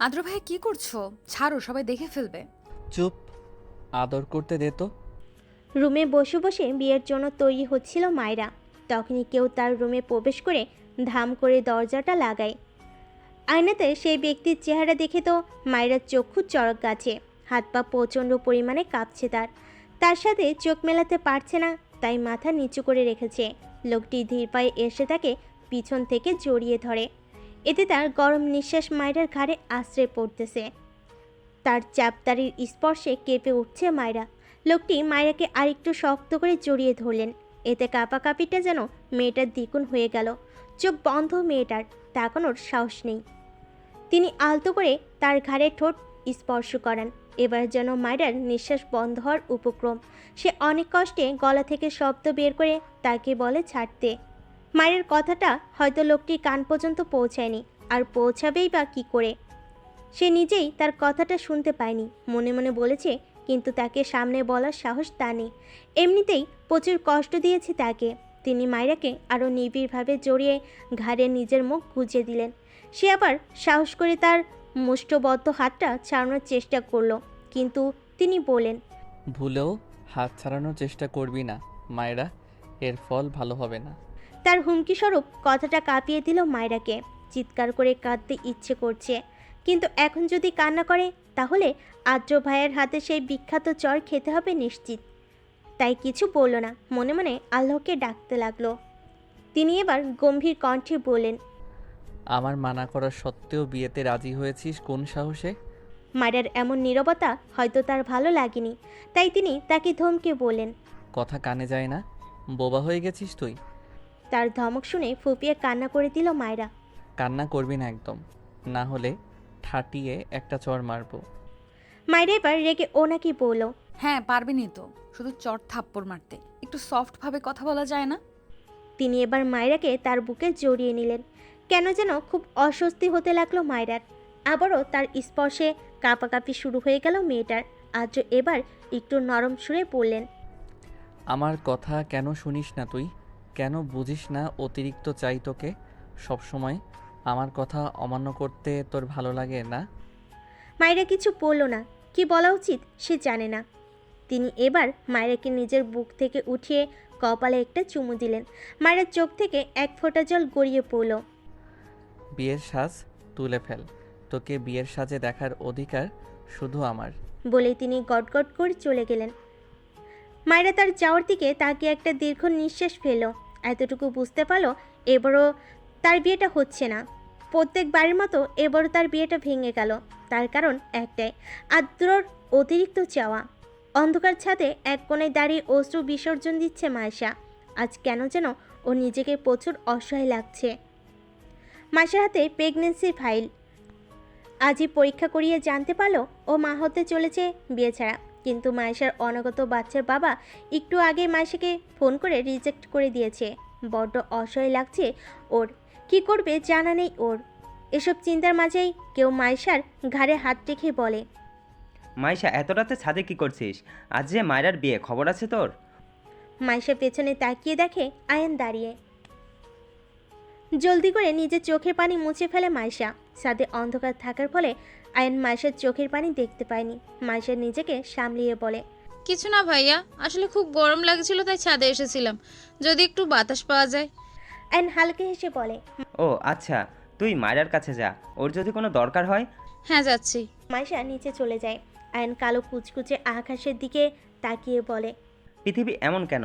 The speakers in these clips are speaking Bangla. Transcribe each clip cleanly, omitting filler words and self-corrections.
আদ্র ভাই কি করছো? ছাড়ো, সবাই দেখে ফেলবে। চুপ, আদর করতে দে তো। রুমে বসে বসে বিয়ের জন্য তৈরি হচ্ছিল মায়রা। তখনই কেউ তার রুমে প্রবেশ করে ধাম করে দরজাটা লাগায়। আয়নাতে সেই ব্যক্তির চেহারা দেখে তো মায়রার চক্ষু চড়ক গাছে, হাত পা প্রচণ্ড পরিমাণে কাঁপছে তার। তার সাথে চোখ মেলাতে পারছে না, তাই মাথা নিচু করে রেখেছে। লোকটি ধীর পায়ে এসে তাকে পিছন থেকে জড়িয়ে ধরে। এতে তার গরম নিঃশ্বাস মায়রার ঘাড়ে আশ্রয় পড়তেছে। তার চাপদারির স্পর্শে কেঁপে উঠছে মায়রা। লোকটি মায়রাকে আরেকটু শক্ত করে জড়িয়ে ধরলেন। এতে কাঁপাকাঁপিটা যেন মেয়েটার দ্বিগুণ হয়ে গেল। চোখ বন্ধ মেয়েটার, তাকানোর সাহস নেই। তিনি আলতো করে তার ঘাড়ে ঠোঁট স্পর্শ করান। এবার যেন মায়রার নিঃশ্বাস বন্ধ হওয়ার উপক্রম। সে অনেক কষ্টে গলা থেকে শব্দ বের করে তাকে বলে ছাড়তে। মায়ের কথাটা হয়তো লোকটির কান পর্যন্ত পৌঁছায়নি, আর পৌঁছাবেই বা কী করে। সে নিজেই তার কথাটা শুনতে পায়নি, মনে মনে বলেছে, কিন্তু তাকে সামনে বলার সাহস তা নেই। এমনিতেই প্রচুর কষ্ট দিয়েছে তাকে। তিনি মায়রাকে আরও নিবিড়ভাবে জড়িয়ে ঘাড়ে নিজের মুখ গুজে দিলেন। সে আবার সাহস করে তার মুষ্ঠবদ্ধ হাতটা ছাড়ানোর চেষ্টা করলো, কিন্তু তিনি বলেন, ভুলেও হাত ছাড়ানোর চেষ্টা করবি না মায়েরা, এর ফল ভালো হবে না। তার হুমকিস্বরূপ কথাটা কাঁপিয়ে দিল মায়রাকে। চিৎকার করে কাঁদতে ইচ্ছে করছে, কিন্তু এখন যদি কান্না করে তাহলে আদ্র ভাইয়ের হাতে সেই বিখ্যাত চর খেতে হবে নিশ্চিত। তাই কিছু বলল না, মনে মনে আল্লাহকে ডাকতে লাগলো। তিনি এবার গম্ভীর কণ্ঠে বললেন, আমার মানা করা সত্ত্বেও বিয়েতে রাজি হয়েছিস কোন সাহসে? মায়ের এমন নীরবতা হয়তো তার ভালো লাগেনি, তাই তিনি তাকে ধমকে বললেন। কথা কানে যায় না? বোবা হয়ে গেছিস তুই? তার ধমক শুনে ফুপিয়ে কান্না করে দিল মায়রা। কান্না করবি না একদম, না হলে ঠাটিয়ে একটা চড় মারবো। মায়রা এবার রেগে ওনাকে বলল, হ্যাঁ, পারবেনই তো, শুধু চট থাপ্পড় মারতে। একটু সফট ভাবে কথা বলা যায় না? তিনি এবার মায়রাকে তার বুকে জড়িয়ে নিলেন। কেন যেন খুব অস্বস্তি হতে লাগলো মায়রার। আবারও তার স্পর্শে কাঁপাকাঁপি শুরু হয়ে গেল মেয়েটার। আজ এবার একটু নরম সুরে বললেন, আমার কথা কেন শুনিস না তুই? কেন বুঝিস না অতিরিক্ত চাই তোকে সবসময়? আমার কথা অমান্য করতে তোর ভালো লাগে না? মায়রা কিছু বলল না, কি বলা উচিত সে জানে না। তিনি এবার মায়রাকে নিজের বুক থেকে উঠিয়ে কপালে একটা চুমু দিলেন। মায়রার চোখ থেকে এক ফোঁটা জল গড়িয়ে পড়ল। বিয়ের সাজ তুলে ফেল, তোকে বিয়ের সাজে দেখার অধিকার শুধু আমার। বলে তিনি গটগট করে চলে গেলেন। মায়রা তার যাওয়ার দিকে তাকিয়ে একটা দীর্ঘ নিঃশ্বাস ফেলল। এতটুকু বুঝতে পারল এবারও তার বিয়েটা হচ্ছে না। প্রত্যেকবারের মতো এবারও তার বিয়েটা ভেঙে গেল। তার কারণ একটাই, আদ্রর অতিরিক্ত চাওয়া। অন্ধকার ছাদে এক কোণায় দাঁড়িয়ে অশ্রু বিসর্জন দিচ্ছে মায়েশা। আজ কেন যেন ও নিজেকে প্রচুর অসহায় লাগছে। মায়েশার হাতে প্রেগনেন্সির ফাইল। আজই পরীক্ষা করিয়ে জানতে পারলো ও মা হতে চলেছে বিয়ে ছাড়া। কিন্তু মায়েশার অনাগত বাচ্চার বাবা একটু আগে মায়েশাকে ফোন করে রিজেক্ট করে দিয়েছে। বড্ড অসহায় লাগছে ওর, কি করবে জানা নেই ওর। এসব চিন্তার মাঝেই কেউ মায়েশার ঘাড়ে হাত রেখে বলে, মাইশা, এত রাতে ছাদে কি করছিস? আজ যে মায়রার বিয়ে, খবর আছে তোর? মায়েশা পেছনে তাকিয়ে দেখে আয়ান দাঁড়িয়ে। জলদি করে নিজের চোখের পানি মুছে ফেলে মায়েশা। ছাদে অন্ধকার থাকার ফলে আয়ান মায়েশার চোখের পানি দেখতে পায়নি। মায়েশা নিজেকে সামলিয়ে বলে, কিছু না ভাইয়া, আসলে খুব গরম লাগছিল তাই ছাদে এসেছিলাম, যদি একটু বাতাস পাওয়া যায়। আয়ান হালকা হেসে বলে, ও আচ্ছা, তুই মায়রার কাছে যা, ওর যদি কোনো দরকার হয়। হ্যাঁ, যাচ্ছি। মায়েশা নিচে চলে যায়। আয়ন কালো কুচকুচে আকাশের দিকে তাকিয়ে বলে, পৃথিবী এমন কেন?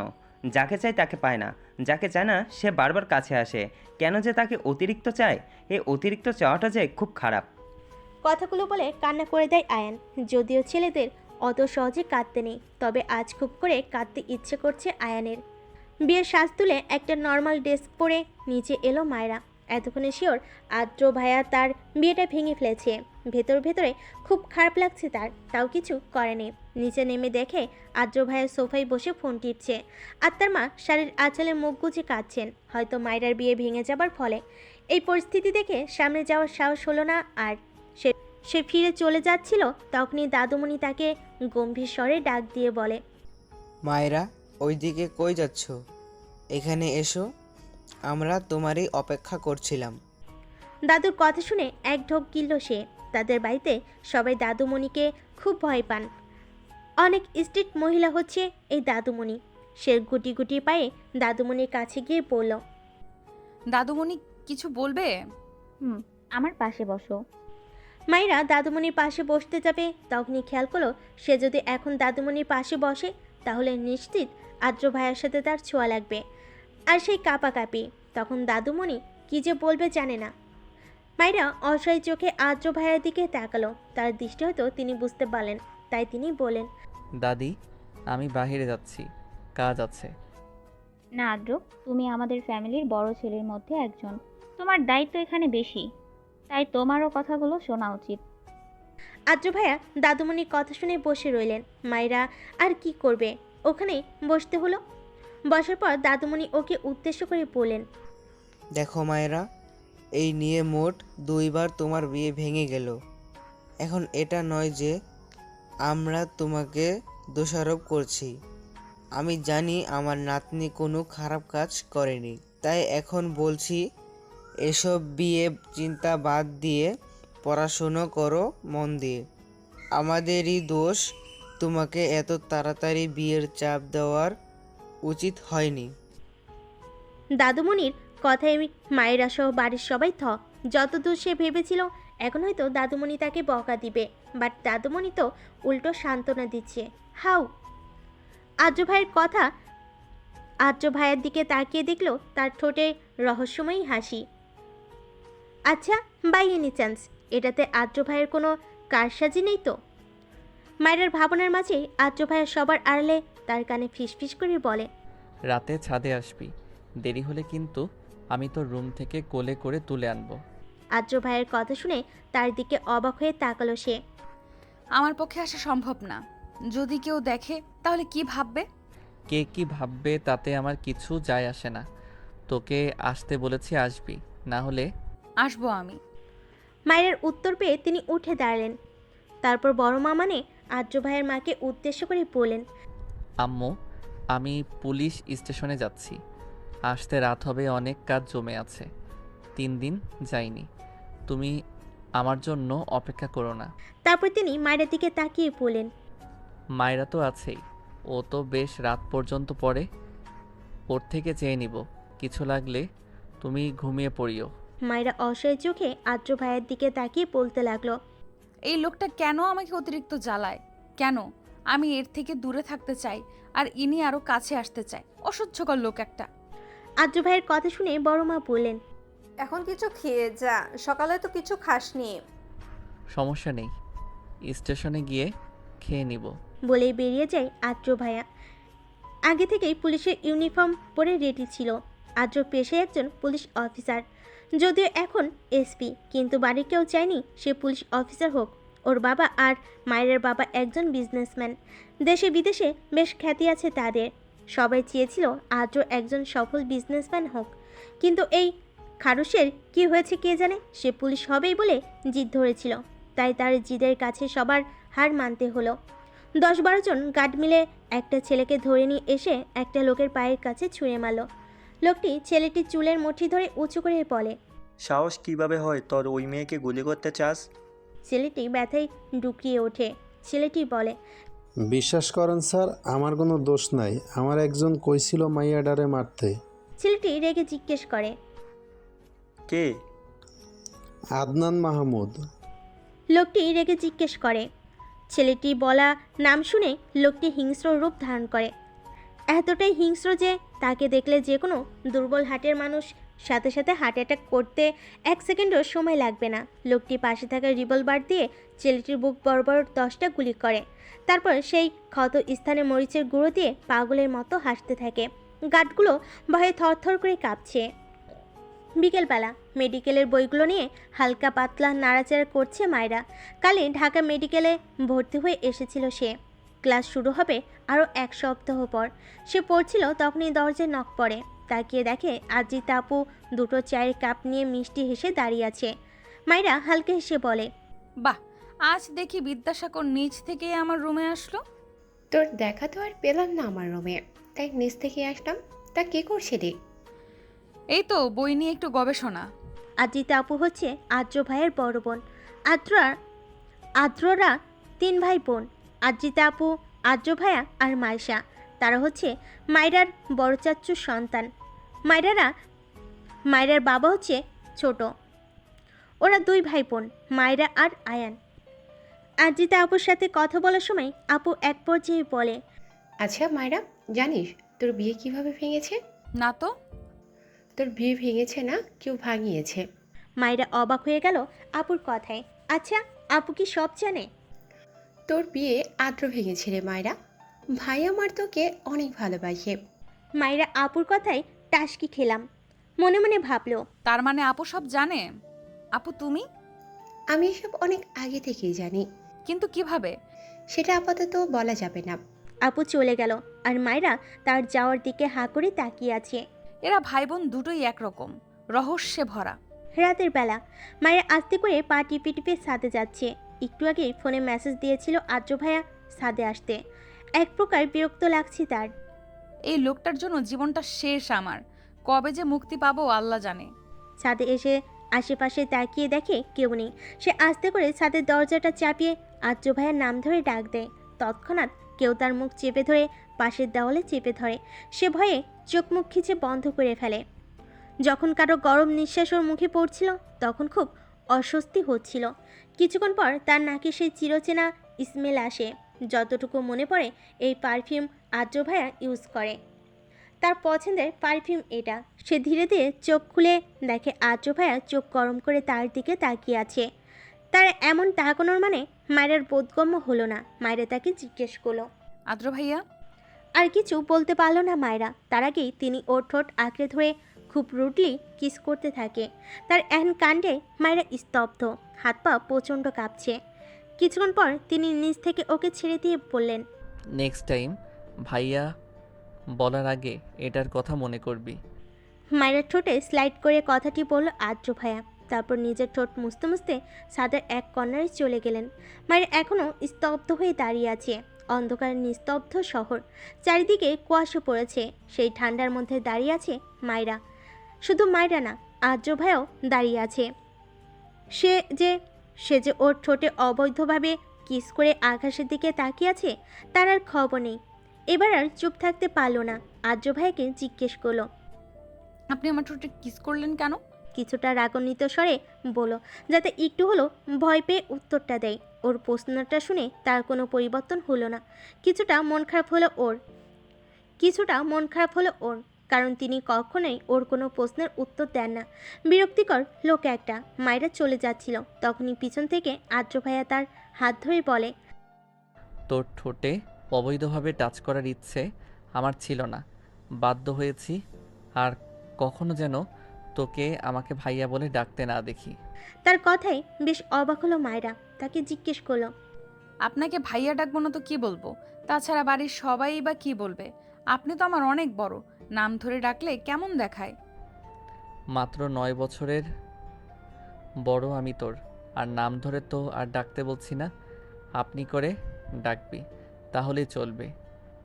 যাকে চায় তাকে পায় না, যাকে চায় না সে বারবার কাছে আসে। কেন যে তাকে অতিরিক্ত চায়? এই অতিরিক্ত চাওয়াটা যে খুব খারাপ। কথাগুলো বলে কান্না করে দেয় আয়ান। যদিও ছেলেদের অত সহজে কাঁদতে নেই, তবে আজ খুব করে কাঁদতে ইচ্ছে করছে আয়ানের। বিয়ের সাজ তুলে একটা নর্মাল ড্রেস পরে নিচে এলো মায়রা। এতক্ষণে শিওর আদ্র ভাইয়া তার বিয়েটা ভেঙে ফেলেছে। ভেতর ভেতরে খুব খারাপ লাগছে তার, তাও কিছু করেনি। নিচে নেমে দেখে আদ্র ভাইয়া সোফায় বসে ফোন টিপছে। আর তার মা শাড়ির আঁচলে মুখ গুজে কাঁদছেন, হয়তো মায়রার বিয়ে ভেঙে যাবার ফলে। এই পরিস্থিতি দেখে সামনে যাওয়ার সাহস হলো না আর। সে সে ফিরে চলে যাচ্ছিল, তখনই দাদুমণি তাকে গম্ভীর স্বরে ডাক দিয়ে বলে, মায়েরা, ওইদিকে কই যাচ্ছ? এখানে এসো, আমরা তোমারই অপেক্ষা করছিলাম। দাদুর কথা শুনে এক ঢোক গিলল সে। তাদের বাড়িতে সবাই দাদুমণিকে খুব ভয় পান। অনেক স্ট্রিক্ট মহিলা হচ্ছে এই দাদুমণি। সে গুটি গুটি পায়ে দাদুমণির কাছে গিয়ে বলল, দাদুমণি কিছু বলবে? আমার পাশে বসো। মায়েরা দাদুমণির পাশে বসতে যাবে, তখনই খেয়াল করলো সে যদি এখন দাদুমণির পাশে বসে তাহলে নিশ্চিত আদ্র ভাইয়ের সাথে তার ছোঁয়া লাগবে। আর সেই কাঁপাকাঁপি, তখন দাদুমণি কী যে বলবে জানে না। মায়েরা অসহায় চোখে আদ্র ভাইয়ের দিকে তাকালো। তার দৃষ্টি হয়তো তিনি বুঝতে পারলেন, তাই তিনি বলেন, দাদি, আমি বাইরে যাচ্ছি, কাজ আছে। না আদ্র, তুমি আমাদের ফ্যামিলির বড় ছেলের মধ্যে একজন, তোমার দায়িত্ব এখানে বেশি, তাই তোমারও কথাগুলো শোনা উচিত। আদ্র ভাইয়া দাদুমণির কথা শুনে বসে রইলেন। মায়েরা আর কি করবে, ওখানেই বসতে হলো। বসার পর দাদুমণি ওকে উদ্দেশ্য করে বললেন, দেখো মায়েরা, এই নিয়ে মোট 2 বার তোমার বিয়ে ভেঙে গেল। এখন এটা নয় যে আমরা তোমাকে দোষারোপ করছি। আমি জানি আমার নাতনি কোনো খারাপ কাজ করেনি, তাই এখন বলছি এসব বিয়ে চিন্তা বাদ দিয়ে পড়াশুনো করো মন দিয়ে। আমাদেরই দোষ তোমাকে এত তাড়াতাড়ি বিয়ের চাপ দেওয়ার উচিত হয়নি। দাদুমণির কথায় মায়েরা সহ বাড়ির সবাই যতদূর সে ভেবেছিল এখন হয়তো দাদুমণি তাকে বকা দিবে, বাট দাদুমণি তো উল্টো সান্ত্বনা দিচ্ছে। হাউ! আদ্র ভাইয়ের দিকে তাকিয়ে দেখলো তার ঠোঁটে রহস্যময়ী হাসি। আচ্ছা, বাই এনি চান্স এটাতে আদ্র ভাইয়ের কোনো কারসাজি নেই তো? মায়ের ভাবনার মাঝেই আদ্র ভাইয়ের সবার আড়ালে তার কানে ফিসফিস করে বলে, রাতে ছাদে আসবি, দেরি হলে কিন্তু আমি তোর রুম থেকে কোলে করে তুলে আনবো। আদ্র ভাইয়ের কথা শুনে তার দিকে অবাক হয়ে তাকালো সে। আমার পক্ষে আসা সম্ভব না। যদি কেউ দেখে তাহলে কি ভাববে? কে কি ভাববে তাতে আমার কিছু যায় আসে না। তোকে আসতে বলেছি, আসবি, না হলে আসবো আমি। মায়ের উত্তর পেয়ে তিনি উঠে দাঁড়ালেন। তারপর বড় মা মানে আদ্র ভাইয়ের মাকে উদ্দেশ্য করে বললেন, আম্মু, আমি পুলিশ স্টেশনে যাচ্ছি, আসতে রাত হবে, অনেক কাজ জমে আছে, 3 দিন যাইনি, তুমি আমার জন্য অপেক্ষা করো না। তারপর তিনি মায়ের দিকে তাকিয়ে বললেন, মায়েরা তো আছেই, ও তো বেশ রাত পর্যন্ত পড়ে, ওর থেকে চেয়ে নিব, কিছু লাগলে তুমি ঘুমিয়ে পড়িও। মায়েরা অসহায় চোখে আদ্র ভাইয়ের দিকে তাকিয়ে বলতে লাগলো, এই লোকটা কেন আমাকে অতিরিক্ত জ্বালায়? কেন? আমি এর থেকে দূরে থাকতে চাই, আর ইনি আরো কাছে আসতে চায়। অসহ্যকর লোক একটা। আদ্র ভাইয়ের কথা শুনে বড় মা বললেন, এখন কিছু খেয়ে যা, সকালে তো কিছু খাসনি। সমস্যা নেই, স্টেশনে গিয়ে খেয়ে নিব। বলেই বেরিয়ে যায় আদ্র ভাইয়া। আগে থেকেই পুলিশের ইউনিফর্ম পরে রেডি ছিল। আদ্র পেশায় একজন পুলিশ অফিসার, যদিও এখন এসপি, কিন্তু বাড়ির কেউ চায়নি সে পুলিশ অফিসার হোক। ওর বাবা আর মায়ের বাবা একজন বিজনেসম্যান, দেশে বিদেশে বেশ খ্যাতি আছে তাদের। সবাই চেয়েছিল আদ্র একজন সফল বিজনেসম্যান হোক, কিন্তু এই খারুসের কি হয়েছে কে জানে, সে পুলিশ হবেই বলে জিদ ধরেছিল, তাই তার জিদের কাছে সবার হার মানতে হলো। 10-12 জন গার্ড মিলে একটা ছেলেকে ধরে নিয়ে এসে একটা লোকের পায়ের কাছে ছুঁড়ে মারল। লোকটি ছেলেটির চুলের মুঠি ধরে উঁচু করে বলে, সাহস কিভাবে হয় তোর ওই মেয়েকে গুলি করতে চাস? ছেলেটি ব্যথায় ডুকরিয়ে ওঠে। ছেলেটি বলে, বিশ্বাস করেন স্যার, আমার কোনো দোষ নাই, আমার একজন কইছিল মাইয়াডারে মারতে। ছেলেটি রেগে জিজ্ঞেস করে, কে? আদনান মাহমুদ। লোকটি রেগে জিজ্ঞেস করে। ছেলেটি বলা নাম শুনে লোকটি হিংস্র রূপ ধারণ করে, এতটাই হিংস্র যে তাকে দেখলে যে কোনো দুর্বল হার্টের মানুষ সাথে সাথে হার্ট অ্যাটাক করতে 1 সেকেন্ডও সময় লাগবে না। লোকটি পাশে থাকা রিভলভার দিয়ে ছেলেটির বুক বরাবর 10টা গুলি করে। তারপর সেই ক্ষত স্থানে মরিচের গুঁড়ো দিয়ে পাগলের মতো হাসতে থাকে। গার্ডগুলো ভয়ে থরথর করে কাঁপছে। বিকেলবেলা মেডিকেলের বইগুলো নিয়ে হালকা পাতলা নাড়াচাড়া করছে মায়েরা। কালে ঢাকা মেডিকেলে ভর্তি হয়ে এসেছিল সে। ক্লাস শুরু হবে আরও 1 সপ্তাহ পর। সে পড়ছিল, তখনই দরজায় নক পড়ে। তাকিয়ে দেখে আজিতা আপু 2টো চায়ের কাপ নিয়ে মিষ্টি হেসে দাঁড়িয়ে আছে। মায়েরা হালকা হেসে বলে, বাহ, আজ দেখি বিদ্যাসাগর নিচ থেকে আমার রুমে আসলো। তোর দেখা তো আর পেলাম না আমার রুমে, তাই নিচ থেকে আসলাম। তা কি করছিলি? এই তো বই নিয়ে একটু গবেষণা। আদ্রিতা আপু হচ্ছে আদ্র ভাইয়ের বড় বোন। আদ্ররা 3 ভাই বোন। আদ্রিতা আপু, আদ্র ভাইয়া আর মাইশা, তারা হচ্ছে মায়রার বড় চাচ্চুর সন্তান। মায়রার বাবা হচ্ছে ছোট। ওরা 2 ভাই বোন, মায়রা আর আয়ান। আদ্রিতা আপুর সাথে কথা বলার সময় আপু এক পর্যায়ে বলে, আচ্ছা মায়েরা, জানিস তোর বিয়ে কিভাবে ভেঙেছে? না তো। তোর বিয়ে ভেঙেছে না, কেউ ভাঙিয়েছে। মায়রা অবাক হয়ে গেল আপুর কথায়। আচ্ছা, আপু কি সব জানে? তোর বিয়ে আদ্র ভেঙেছে রে মায়েরা। ভাই আমার তোকে অনেক ভালোবাসে। মায়রা আপুর কথায় টাসকি খেলাম। মনে মনে ভাবলো, তার মানে আপু সব জানে। আপু তুমি? আমি এসব অনেক আগে থেকেই জানি, কিন্তু কিভাবে? সেটা আপাতত বলা যাবে না। আপু চলে গেল আর মায়রা তার যাওয়ার দিকে হাঁ করে তাকিয়ে আছে। এরা ভাই বোন দুটোই একরকম, রহস্যে ভরা। রাতের বেলা মায়ের আস্তে করে পা টিপে টিপে ছাদে যাচ্ছে। একটু আগে ফোনে মেসেজ দিয়েছিল আদ্র ভাইয়া ছাদে আসতে। এক প্রকার বিরক্ত লাগছে তার। এই লোকটার জন্য জীবনটা শেষ আমার। কবে যে মুক্তি পাবো আল্লাহ জানে। ছাদে এসে আশেপাশে তাকিয়ে দেখে কেউ নেই। সে আস্তে করে ছাদের দরজাটা চাপিয়ে আদ্র ভাইয়ের নাম ধরে ডাক দেয়। তৎক্ষণাৎ কেউ তার মুখ চেপে ধরে পাশের দেওয়ালে চেপে ধরে। সে ভয়ে চোখ মুখ খিচে বন্ধ করে ফেলে। যখন কারো গরম নিঃশ্বাস ওর মুখে পড়ছিল তখন খুব অস্বস্তি হচ্ছিল। কিছুক্ষণ পর তার নাকে সেই চিরচেনা স্মেল আসে। যতটুকু মনে পড়ে এই পারফিউম আদ্র ভাইয়া ইউজ করে। তার পছন্দের পারফিউম এটা। সে ধীরে ধীরে চোখ খুলে দেখে আদ্র ভাইয়া চোখ গরম করে তার দিকে তাকিয়ে আছে। তার এমন তাকানোর মানে মায়ের বোধগম্য হলো না। মায়েরা তাকে জিজ্ঞেস করলো, আদ্র ভাইয়া? আর কিছু বলতে পারল না মায়েরা। তার আগেই তিনি ওর ঠোঁট আঁকড়ে ধরে খুব রুডলি কিস করতে থাকে। তার এহেন কাণ্ডে মায়েরা স্তব্ধ, হাত পা প্রচণ্ড কাঁপছে। কিছুক্ষণ পর তিনি নিজ থেকে ওকে ছেড়ে দিয়ে বললেন, নেক্সট টাইম ভাইয়া বলার আগে এটার কথা মনে করবি। মায়ের ঠোঁটে স্লাইড করে কথাটি বলল আদ্র ভাইয়া। তারপর নিজের ঠোঁট মুছতে মুছতে ছাদের এক কর্নারে চলে গেলেন। মায়ের এখনও স্তব্ধ হয়ে দাঁড়িয়ে আছে। অন্ধকার নিস্তব্ধ শহর, চারিদিকে কুয়াশা পড়েছে। সেই ঠান্ডার মধ্যে দাঁড়িয়ে আছে মায়রা। শুধু মায়রা না, আদ্র ভাইয়াও দাঁড়িয়ে আছে। সে যে ওর ঠোঁটে অবৈধভাবে কিস করে আকাশের দিকে তাকিয়ে আছে তার আর খবর নেই। এবার আর চুপ থাকতে পারল না। আদ্র ভাইকে জিজ্ঞেস করলো, আপনি আমার ঠোঁটে কিস করলেন কেন? কিছুটা রাগান্বিত স্বরে বলল, যাতে একটু হলো ভয় পেয়ে উত্তরটা দেয়। ওর প্রশ্নটা শুনে তার কোনো পরিবর্তন হলো না। কিছুটা মন খারাপ হলো ওর, কারণ তিনি কখনোই ওর কোনো প্রশ্নের উত্তর দেন না। বিরক্তিকর লোক একটা। মায়েরা চলে যাচ্ছিল, তখনই পিছন থেকে আদ্র ভাইয়া তার হাত ধরে বলে, তোর ঠোঁটে অবৈধভাবে টাচ করার ইচ্ছে আমার ছিল না, বাধ্য হয়েছি। আর কখনো যেন তোকে আমাকে ভাইয়া বলে ডাকতে না দেখি। তার কথায় বেশ অবাক হলো মায়েরা। তাকে জিজ্ঞেস করলো, আপনাকে ভাইয়া ডাকবো না তো কি বলবো? তাছাড়া বাড়ির সবাই বা কি বলবে? আপনি তো আমার অনেক বড়, নাম ধরে ডাকলে কেমন দেখায়? মাত্র 9 বছরের বড় আমি তোর, আর নাম ধরে তো আর ডাকতে বলছি না। আপনি করে ডাকবি তাহলেই চলবে,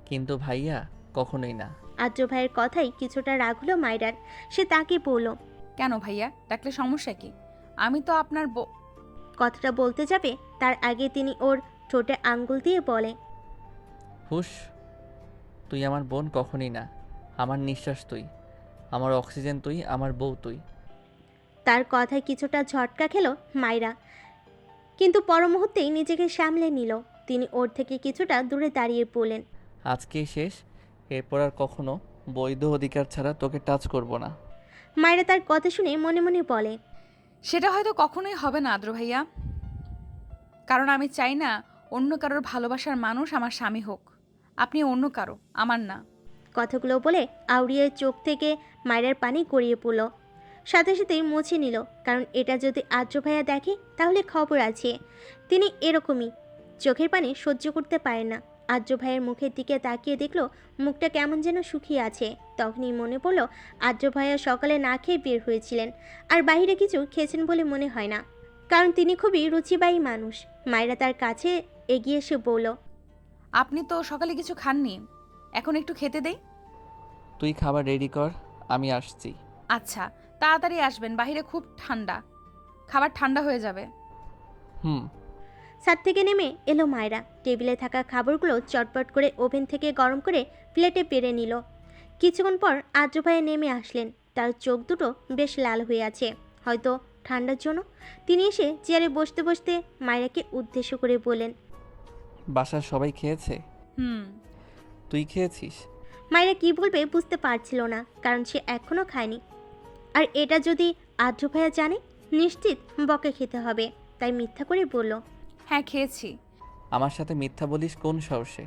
কিন্তু ভাইয়া কখনোই না। আদ্র ভাইয়ের কথাই কিছুটা রাগ হলো মায়রার। সে তাকে বলল, কেন ভাইয়া ডাকলে সমস্যা কি? আমি তো আপনার কথাটা বলতে যাবে তার আগে তিনি ওর ঠোঁটে আঙ্গুল দিয়ে বলে, হুশ, তুই আমার বোন কখনই না। আমার নিঃশ্বাস তুই, আমার অক্সিজেন তুই, আমার বউ তুই। তার কথায় কিছুটা ঝটকা খেলো মায়রা, কিন্তু পর মুহূর্তেই নিজেকে সামলে নিল। তিনি ওর থেকে কিছুটা দূরে দাঁড়িয়ে বললেন, আজকেই শেষ, এরপর আর কখনো বৈধ অধিকার ছাড়া তোকে টাচ করব না। মায়রা তার কথা শুনে মনে মনে বলে, সেটা হয়তো কখনোই হবে না আদ্র ভাইয়া, কারণ আমি চাই না অন্য কারোর ভালোবাসার মানুষ আমার স্বামী হোক। আপনি অন্য কারো, আমার না। কথাগুলো বলে আউড়িয়ে চোখ থেকে মায়রার পানি গড়িয়ে পড়ল। সাথে সাথেই মুছে নিল, কারণ এটা যদি আদ্র ভাইয়া দেখে তাহলে খবর আছে। তিনি এরকমই, চোখের পানি সহ্য করতে পারেন না। আদ্র ভাইয়ের মুখের দিকে তাকিয়ে দেখলো মুখটা কেমন যেন শুকিয়ে আছে। তখনই মনে পড়লো আদ্র ভাইয়া সকালে না খেয়ে বের হয়েছিলেন, আর বাইরে কিছু খেয়েছেন বলে মনে হয় না, কারণ তিনি খুবই রুচিবাহী মানুষ। মায়রা তার কাছে এগিয়ে এসে বলল, আপনি তো সকালে কিছু খাননি, এখন একটু খেতে দেই। তুই খাবার রেডি কর, আমি আসছি। আচ্ছা, তাড়াতাড়ি আসবেন, বাইরে খুব ঠান্ডা, খাবার ঠান্ডা হয়ে যাবে। হুম। ছাদ থেকে নেমে এলো মায়েরা। টেবিলে থাকা খাবারগুলো চটপট করে ওভেন থেকে গরম করে প্লেটে পেরে নিল। কিছুক্ষণ পর আদ্র ভাইয়া নেমে আসলেন। তার চোখ দুটো বেশ লাল হয়ে আছে, হয়তো ঠান্ডার জন্য। তিনি এসে চেয়ারে বসতে বসতে মায়েরাকে উদ্দেশ্য করে বলেন, বাসার সবাই খেয়েছে? হুম। তুই খেয়েছিস? মায়েরা কি বলবে বুঝতে পারছিল না, কারণ সে এখনও খায়নি। আর এটা যদি আদ্র ভাইয়া জানে, নিশ্চিত বকে খেতে হবে। তাই মিথ্যা করে বলল, হ্যাঁ খেয়েছি। আমার সাথে মিথ্যা বলিস কোন সাহসে?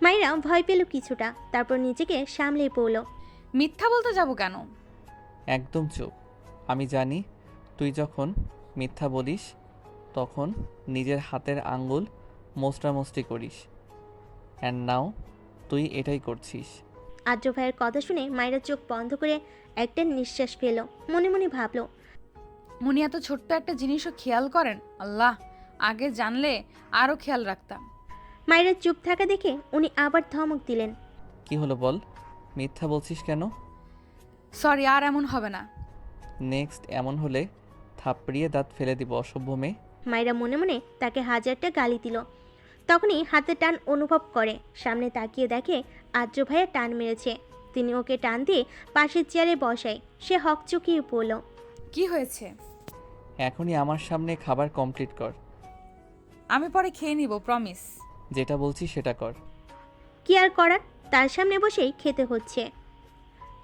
মায়েরা ভয় পেল কিছুটা, তারপর নিজেকে সামলে পড়ল। মিথ্যা বলতে যাব কেন? একদম চুপ। আমি জানি তুই যখন মিথ্যা বলিস তখন নিজের হাতের আঙ্গুল মোস্টামোস্টি করিস। অ্যান্ড নাও তুই এটাই করছিস। আদ্র ভাইয়ের কথা শুনে মায়েরা চোখ বন্ধ করে একটা নিঃশ্বাস ফেল। মনে মনে ভাবল, উনি এত ছোট্ট একটা জিনিসও খেয়াল করেন। আল্লাহ, আগে জানলে আরও খেয়াল রাখতাম। মায়েরা চুপ থাকা দেখে উনি আবার ধমক দিলেন, কি হলো বল, মিথ্যা বলছিস কেন? সরি, আর এমন হবে না। নেক্সট এমন হলে থাপড়িয়ে দাঁত ফেলে দিব, অসভ্য মেয়ে। মায়েরা মনে মনে তাকে হাজারটা গালি দিল। তখনই হাতে টান অনুভব করে। সামনে তাকিয়ে দেখে আদ্র ভাইয়া টান মেরেছে। তিনি ওকে টান দিয়ে পাশের চেয়ারে বসায়। সে হকচকিয়ে পড়ল, কি হয়েছে? এখনই আমার সামনে খাবার কমপ্লিট কর। আমি পরে খেয়ে নিব, প্রমিস। যেটা বলছি সেটা কর। কি আর করার, তার সামনে বসেই খেতে হচ্ছে।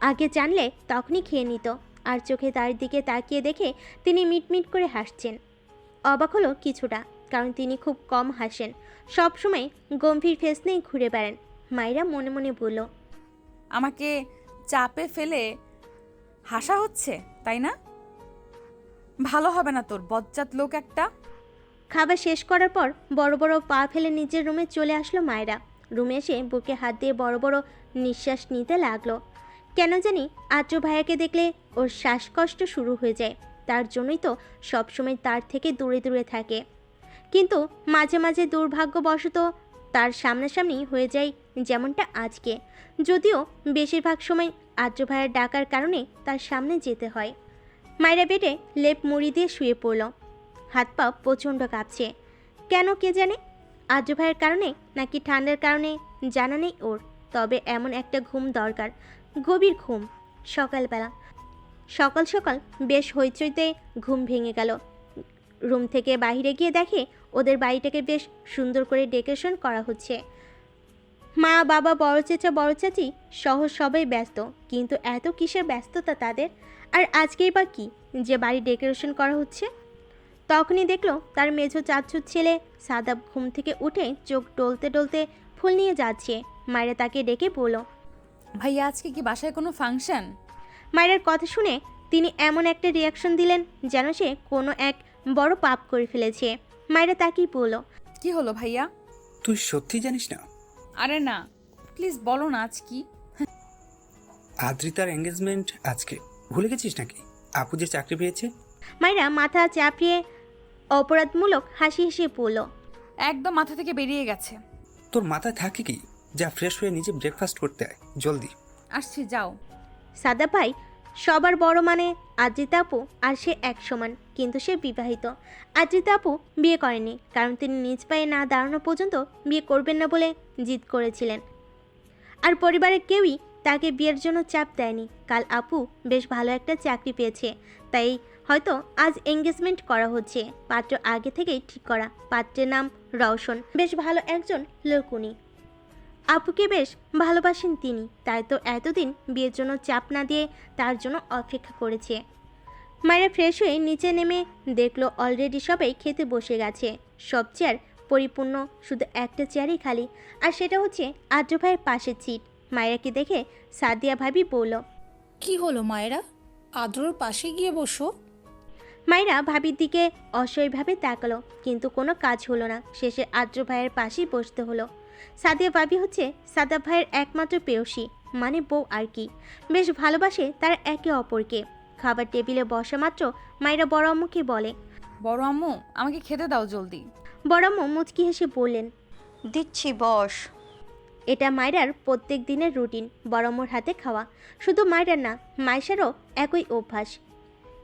আগে জানলে তখনই খেয়ে নিত। আর চোখে তার দিকে তাকিয়ে দেখে তিনি মিটমিট করে হাসছেন। অবাক হলো কিছুটা, কারণ তিনি খুব কম হাসেন। সবসময় গম্ভীর ফেস নিয়ে ঘুরে বেড়ান। মায়েরা মনে মনে বলল, আমাকে চাপে ফেলে হাসা হচ্ছে, তাই না? ভালো হবে না তোর, বজ্জাত লোক একটা। খাবার শেষ করার পর বড় বড় পা ফেলে নিজের রুমে চলে আসলো মায়েরা। রুমে এসে বুকে হাত দিয়ে বড় বড় নিঃশ্বাস নিতে লাগলো। কেন জানি আদ্র ভাইয়াকে দেখলে ওর শ্বাসকষ্ট শুরু হয়ে যায়। তার জন্যই তো সবসময় তার থেকে দূরে দূরে থাকে। কিন্তু মাঝে মাঝে দুর্ভাগ্যবশত তার সামনাসামনি হয়ে যায়, যেমনটা আজকে। যদিও বেশিরভাগ সময় আদ্র ভাইয়ার ডাকার কারণে তার সামনে যেতে হয়। মায়েরা বেডে লেপ মুড়ি দিয়ে শুয়ে পড়ল। হাত পা প্রচণ্ড কাঁপছে। কেন কে জানে, আদ্র ভাইয়ের কারণে নাকি ঠান্ডার কারণে জানা নেই ওর। তবে এমন একটা ঘুম দরকার, গভীর ঘুম। সকালবেলা সকাল সকাল বেশ হইচইতে ঘুম ভেঙে গেল। রুম থেকে বাইরে গিয়ে দেখে ওদের বাড়িটাকে বেশ সুন্দর করে ডেকোরেশন করা হচ্ছে। মা, বাবা, বড় চেঁচা, বড় চাচি সহ সবাই ব্যস্ত। কিন্তু এত কিসের ব্যস্ততা তাদের? আর আজকেই বা কি যে বাড়ি ডেকোরেশন করা হচ্ছে? তখনই দেখলো তার মেঝো চাচুর ছেলে সাদাব ঘুম থেকে উঠে চোখ ডলতে ডলতে ফুল নিয়ে যাচ্ছে। মায়েরা তাকে ডেকে বলল, ভাইয়া আজকে কি বাসায় কোনো ফাংশন? মায়ের কথা শুনে তিনি এমন একটা রিয়াকশন দিলেন যেন সে কোনো এক বড় পাপ করে ফেলেছে। মায়েরা তাকেই বলল, কি হলো ভাইয়া? তুই সত্যি জানিস না? আরে না, প্লিজ বলো না আজ কি। আদ্রিতার এঙ্গেজমেন্ট আজকে, ভুলে গেছিস নাকি? আপু যে চাকরি পেয়েছে। মায়েরা মাথা চাপিয়ে অপরাধমূলক হাসি হেসে বলল, একদম মাথা থেকে বেরিয়ে গেছে। তোর মাথায় থাকে কি? যা ফ্রেশ হয়ে নিজে ব্রেকফাস্ট করতে আয় জলদি। আসছি, যাও। সাদা ভাই সবার বড়, মানে আদ্রিতা আপু আর সে এক সমান। কিন্তু সে বিবাহিত। আদ্রিতা আপু বিয়ে করেনি, কারণ তিনি নিজ পায়ে না দাঁড়ানো পর্যন্ত বিয়ে করবেন না বলে জিদ করেছিলেন। আর পরিবারের কেউই তাকে বিয়ের জন্য চাপ দেয়নি। কাল আপু বেশ ভালো একটা চাকরি পেয়েছে, তাই হয়তো আজ এঙ্গেজমেন্ট করা হচ্ছে। পাত্র আগে থেকেই ঠিক করা। পাত্রের নাম রওশন, বেশ ভালো একজন লোক উনি। আপুকে বেশ ভালোবাসেন তিনি, তাই তো এতদিন বিয়ের জন্য চাপ না দিয়ে তার জন্য অপেক্ষা করেছে। মায়েরা ফ্রেশ হয়ে নিচে নেমে দেখলো অলরেডি সবাই খেতে বসে গেছে। সব চেয়ার পরিপূর্ণ, শুধু একটা চেয়ারই খালি, আর সেটা হচ্ছে আদ্র ভাইয়ের পাশের সিট। মায়েরাকে দেখে সাদিয়া ভাবি বলল, কি হলো মায়েরা, আদ্রর পাশে গিয়ে বসো। মায়েরা ভাবির দিকে অসহায়ভাবে তাকালো, কিন্তু কোনো কাজ হলো না। শেষে আদ্র ভাইয়ের পাশেই বসতে হলো। সাদিয়া ভাবি হচ্ছে সাদা ভাইয়ের একমাত্র প্রেয়সী, মানে বউ আর কি। বেশ ভালোবাসে তারা একে অপরকে। খাবার টেবিলে বসা মাত্র মায়েরা বড় আম্মুকে বলে, বড় আম্মু, আমাকে খেতে দাও জলদি। বড় আম্মু মুচকি হেসে বললেন, দিচ্ছি, বস। এটা মায়েরার প্রত্যেক দিনের রুটিন, বড় আম্মুর হাতে খাওয়া। শুধু মায়েরার না, মায়েশারও একই অভ্যাস।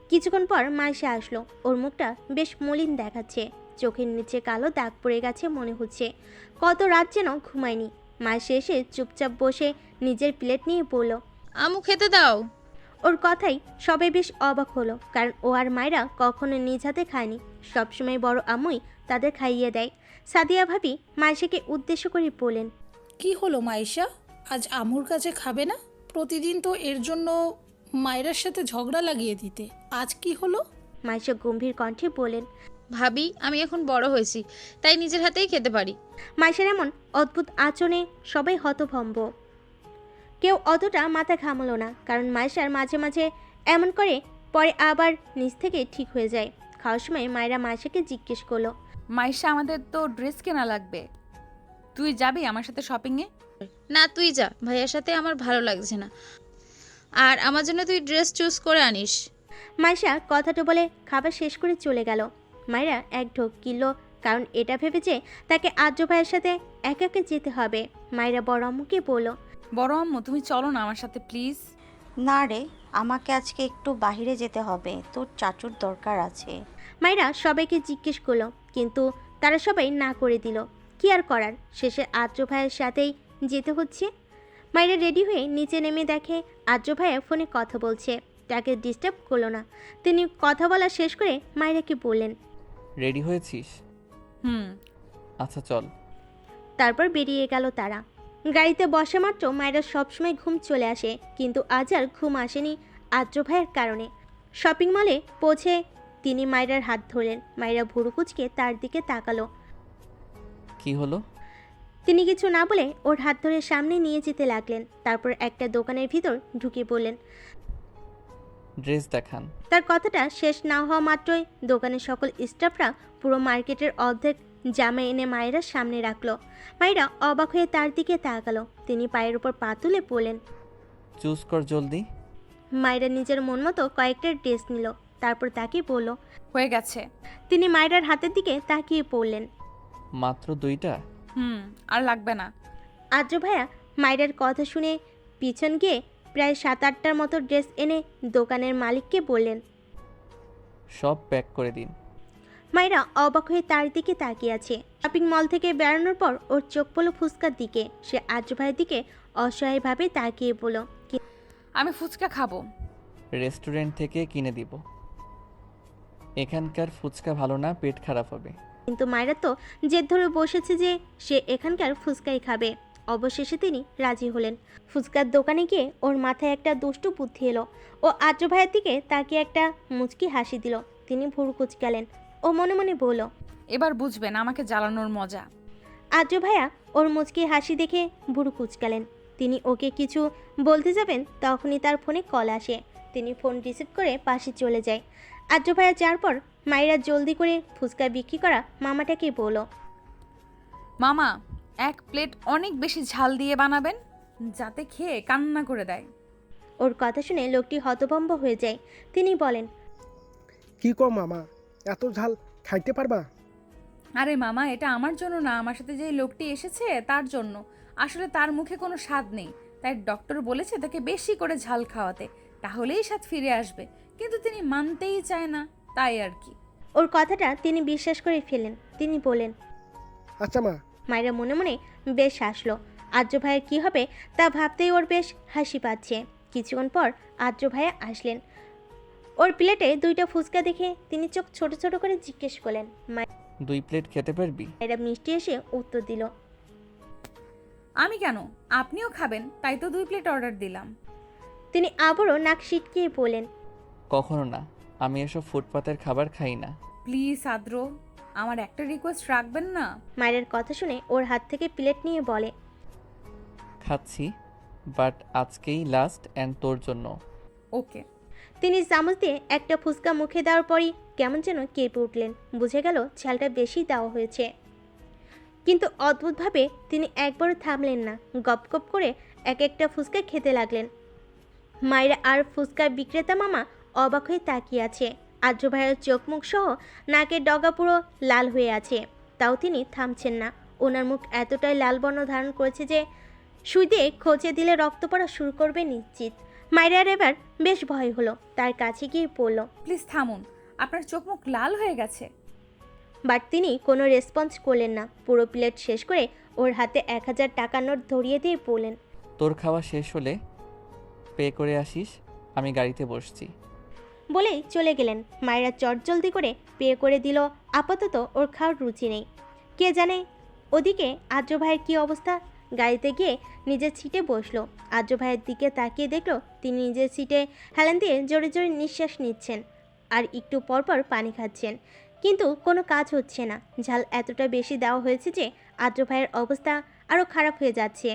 কিছুক্ষণ পর মাইশা আসলো। ওর মুখটা বেশ মলিন দেখাচ্ছে, চোখের নিচে কালো দাগ পড়ে গেছে মনে হচ্ছে। কত রাত যেন ঘুমায়নি। মাইশা এসে চুপচাপ বসে নিজের প্লেট নিয়ে বলল, আমু খেতে দাও। ওর কথাই সবাই বেশ অবাক হলো, কারণ ও আর মায়েরা কখনো নিজ হাতে খায়নি। সবসময় বড় আম্মুই তাদের খাইয়ে দেয়। সাদিয়া ভাবি মাইশাকে উদ্দেশ্য করে বলেন, কি হলো মাইশা, আজ আমুর কাছে খাবে না? প্রতিদিন তো এর জন্য মায়েরার সাথে ঝগড়া লাগিয়ে দিতে, আজ কি হলো? মাইশা গম্ভীর কণ্ঠে বলেন, ভাবি আমি এখন বড় হয়েছি, তাই নিজের হাতেই খেতে পারি। মাইশার এমন অদ্ভুত আচরণে সবাই হতভম্ব। কেউ অতটা মাথা ঘামালো না, কারণ মাইশার মাঝে মাঝে এমন করে, পরে আবার নিজ থেকে ঠিক হয়ে যায়। খাওয়ার সময় মায়েরা মাইশাকে জিজ্ঞেস করলো, মাইশা, আমাদের তো ড্রেস কেনা লাগবে, তুই যাবি আমার সাথে শপিংয়ে? না তুই যা, ভাইয়ার সাথে আমার ভালো লাগছে না, আর আমার জন্য তুই ড্রেস চুজ করে আনিস। মাইশা কথাটা বলে খাবার শেষ করে চলে গেল। মায়েরা এক ঢোক কিনল, কারণ এটা ভেবেছে তাকে আর্য ভাইয়ের সাথে একা একা যেতে হবে। মায়েরা বড় আম্মুকে বলল, বড় আম্মু, তুমি চলো না আমার সাথে প্লিজ। না রে, আমাকে আজকে একটু বাইরে যেতে হবে, তোর চাচুর দরকার আছে। মায়েরা সবাইকে জিজ্ঞেস করলো, কিন্তু তারা সবাই না করে দিল। কি আর করার, শেষে আর্য ভাইয়ের সাথেই যেতে হচ্ছে। মায়েরা রেডি হয়ে নিচে নেমে দেখে আর্য ভাইয়া ফোনে কথা বলছে। তাকে ডিস্টার্ব করলো না। তিনি কথা বলা শেষ করে মায়েরাকে বললেন, রেডি হয়েছিস? আচ্ছা চল। তারপর বেরিয়ে গেল তারা। গাড়িতে বসা মাত্র মায়েরা সবসময় ঘুম চলে আসে, কিন্তু আজ আর ঘুম আসেনি আর্য ভাইয়ের কারণে। শপিং মলে পৌঁছে তিনি মায়েরার হাত ধরলেন। মায়েরা ভুরু কুঁচকে তার দিকে তাকালো। কি হলো? তিনি কিছু না বলে ওর হাত ধরে সামনে নিয়ে যেতে লাগলেন। তারপর একটা দোকানের ভিতর ঢুকে বললেন, ড্রেস দেখান। তার কথাটা শেষ না হওয়া মাত্রই দোকানের সকল স্টাফরা পুরো মার্কেটের অর্ধেক জামা এনে মায়েরা সামনে রাখলো। মায়েরা অবাক হয়ে তার দিকে তাকালো। তিনি পায়ের উপর পা তুলে বললেন, চুজ কর জলদি। মায়েরা নিজের মন মতো কয়েকটা ড্রেস নিল, তারপর তাকে বলল, হয়ে গেছে। তিনি মায়েরার হাতের দিকে তাকিয়ে পড়লেন, মাত্র 2টা? আর লাগবে না। আর্য ভাইয়া মায়েরার কথা শুনে পিছন গিয়ে প্রায় 7-8টার মতো ড্রেস এনে দোকানের মালিককে বললেন, সব প্যাক করে দিন। মায়েরা অবাক হয়ে তার দিকে তাকিয়ে আছে। শপিং মল থেকে বেরোনোর পর ওর চোখ পড়ল ফুচকার দিকে। সে আর্য ভাইয়ের দিকে অসহায়ভাবে তাকিয়ে বলল, আমি ফুচকা খাবো। রেস্টুরেন্ট থেকে কিনে দিব। এখানকার ফুচকা ভালো না, পেট খারাপ হবে। কিন্তু মায়েরা তো জেদ ধরে বসেছে যে সে এখানকার ফুচকাই খাবে। অবশেষে তিনি রাজি হলেন। ফুচকার দোকানে গিয়ে ওর মাথায় একটা দুষ্টু বুদ্ধি এলো। ও আর্য ভাইয়ের দিকে তাকিয়ে একটা মুচকি হাসি দিল। তিনি ভুরু কুঁচকালেন। ও মনে মনে বলল, এবার বুঝবেন আমাকে জ্বালানোর মজা। আর্য ভাইয়া ওর মুচকি হাসি দেখে ভুরু কুঁচকালেন। তিনি ওকে কিছু বলতে যাবেন, তখনই তার ফোনে কল আসে। তিনি ফোন রিসিভ করে পাশে চলে যায়। আর্য ভাইয়া যাওয়ার পর মায়েরা জলদি করে ফুচকা বিক্রি করা মামাটাকে বলল, মামা, 1 প্লেট অনেক বেশি ঝাল দিয়ে বানাবেন, যাতে খেয়ে কান্না করে দেয়। ওর কথা শুনে লোকটি হতভম্ব হয়ে যায়। তিনি বলেন, কি কো মামা, এত ঝাল খাইতে পারবা? আরে মামা, এটা আমার জন্য না, আমার সাথে যে লোকটি এসেছে তার জন্য। আসলে তার মুখে কোনো স্বাদ নেই, তাই ডক্টর বলেছে তাকে বেশি করে ঝাল খাওয়াতে, তাহলেই স্বাদ ফিরে আসবে। কিন্তু তিনি মানতেই চায় না, তাই আর কি। ওর কথাটা তিনি বিশ্বাস করে ফেলেন। তিনি বলেন, আচ্ছা মা। মায়েরা মনে মনে বেশ হাসলো। আর্য ভাইয়ের কী হবে তা ভাবতেই ওর বেশ হাসি পাচ্ছে। কিছুক্ষণ পর আর্য ভাইয়া আসলেন। ওর প্লেটে 2টা ফুচকা দেখে তিনি চোখ ছোট ছোট করে জিজ্ঞেস করলেন, 2 প্লেট খেতে পারবি? মায়েরা মিষ্টি এসে উত্তর দিল, আমি কেন, আপনিও খাবেন, তাই তো 2 প্লেট অর্ডার দিলাম। তিনি আবারও নাক সিটকিয়ে বলেন, কখনো না, আমি এসব ফুটপাতের খাবার খাই না। প্লিজ আদ্র, আমার একটা রিকোয়েস্ট রাখবেন না? মায়ের কথা শুনে ওর হাত থেকে প্লেট নিয়ে বলে, খাচ্ছি, বাট আজকেই লাস্ট অ্যান্ড তোর জন্য। ওকে। তিনি চামচ দিয়ে একটা ফুচকা মুখে দেওয়ার পরই কেমন যেন কেঁপে উঠলেন। বুঝে গেল ঝালটা বেশি দেওয়া হয়েছে। কিন্তু অদ্ভুতভাবে তিনি একবারও থামলেন না। গপ গপ করে এক একটা ফুচকা খেতে লাগলেন। মায়েরা আর ফুচকা বিক্রেতা মামা অবাক হয়ে তাকিয়ে আছে। আর্য ভাইয়ের চোখ মুখ সহ নাকের ডগা পুরো লাল হয়ে আছে, তাও তিনি থামছেন না। ওনার মুখ এতটাই লাল বর্ণ ধারণ করেছে যে সুই দিয়ে খোঁচে দিলে রক্ত পড়া শুরু করবে নিশ্চিত। মায়েরার এবার বেশ ভয় হলো, তার কাছে গিয়ে পড়ল। প্লিজ থামুন, আপনার চোখ মুখ লাল হয়ে গেছে। বাট তিনি কোনো রেসপন্স করলেন না। পুরো প্লেট শেষ করে ওর হাতে 1000 টাকার নোট ধরিয়ে দিয়ে বললেন, তোর খাওয়া শেষ হলে পে করে আসিস, আমি গাড়িতে বসছি। বলেই চলে গেলেন। মায়েরা চটজলদি করে পে করে দিল। আপাতত ওর খাওয়ার রুচি নেই। কে জানে ওদিকে আদ্র ভাইয়ের কী অবস্থা। গাড়িতে গিয়ে নিজের সিটে বসলো। আদ্র ভাইয়ের দিকে তাকিয়ে দেখলো তিনি নিজের সিটে হেলান দিয়ে জোরে জোরে নিঃশ্বাস নিচ্ছেন আর একটু পরপর পানি খাচ্ছেন, কিন্তু কোনো কাজ হচ্ছে না। ঝাল এতটা বেশি দেওয়া হয়েছে যে আদ্র ভাইয়ের অবস্থা আরও খারাপ হয়ে যাচ্ছে।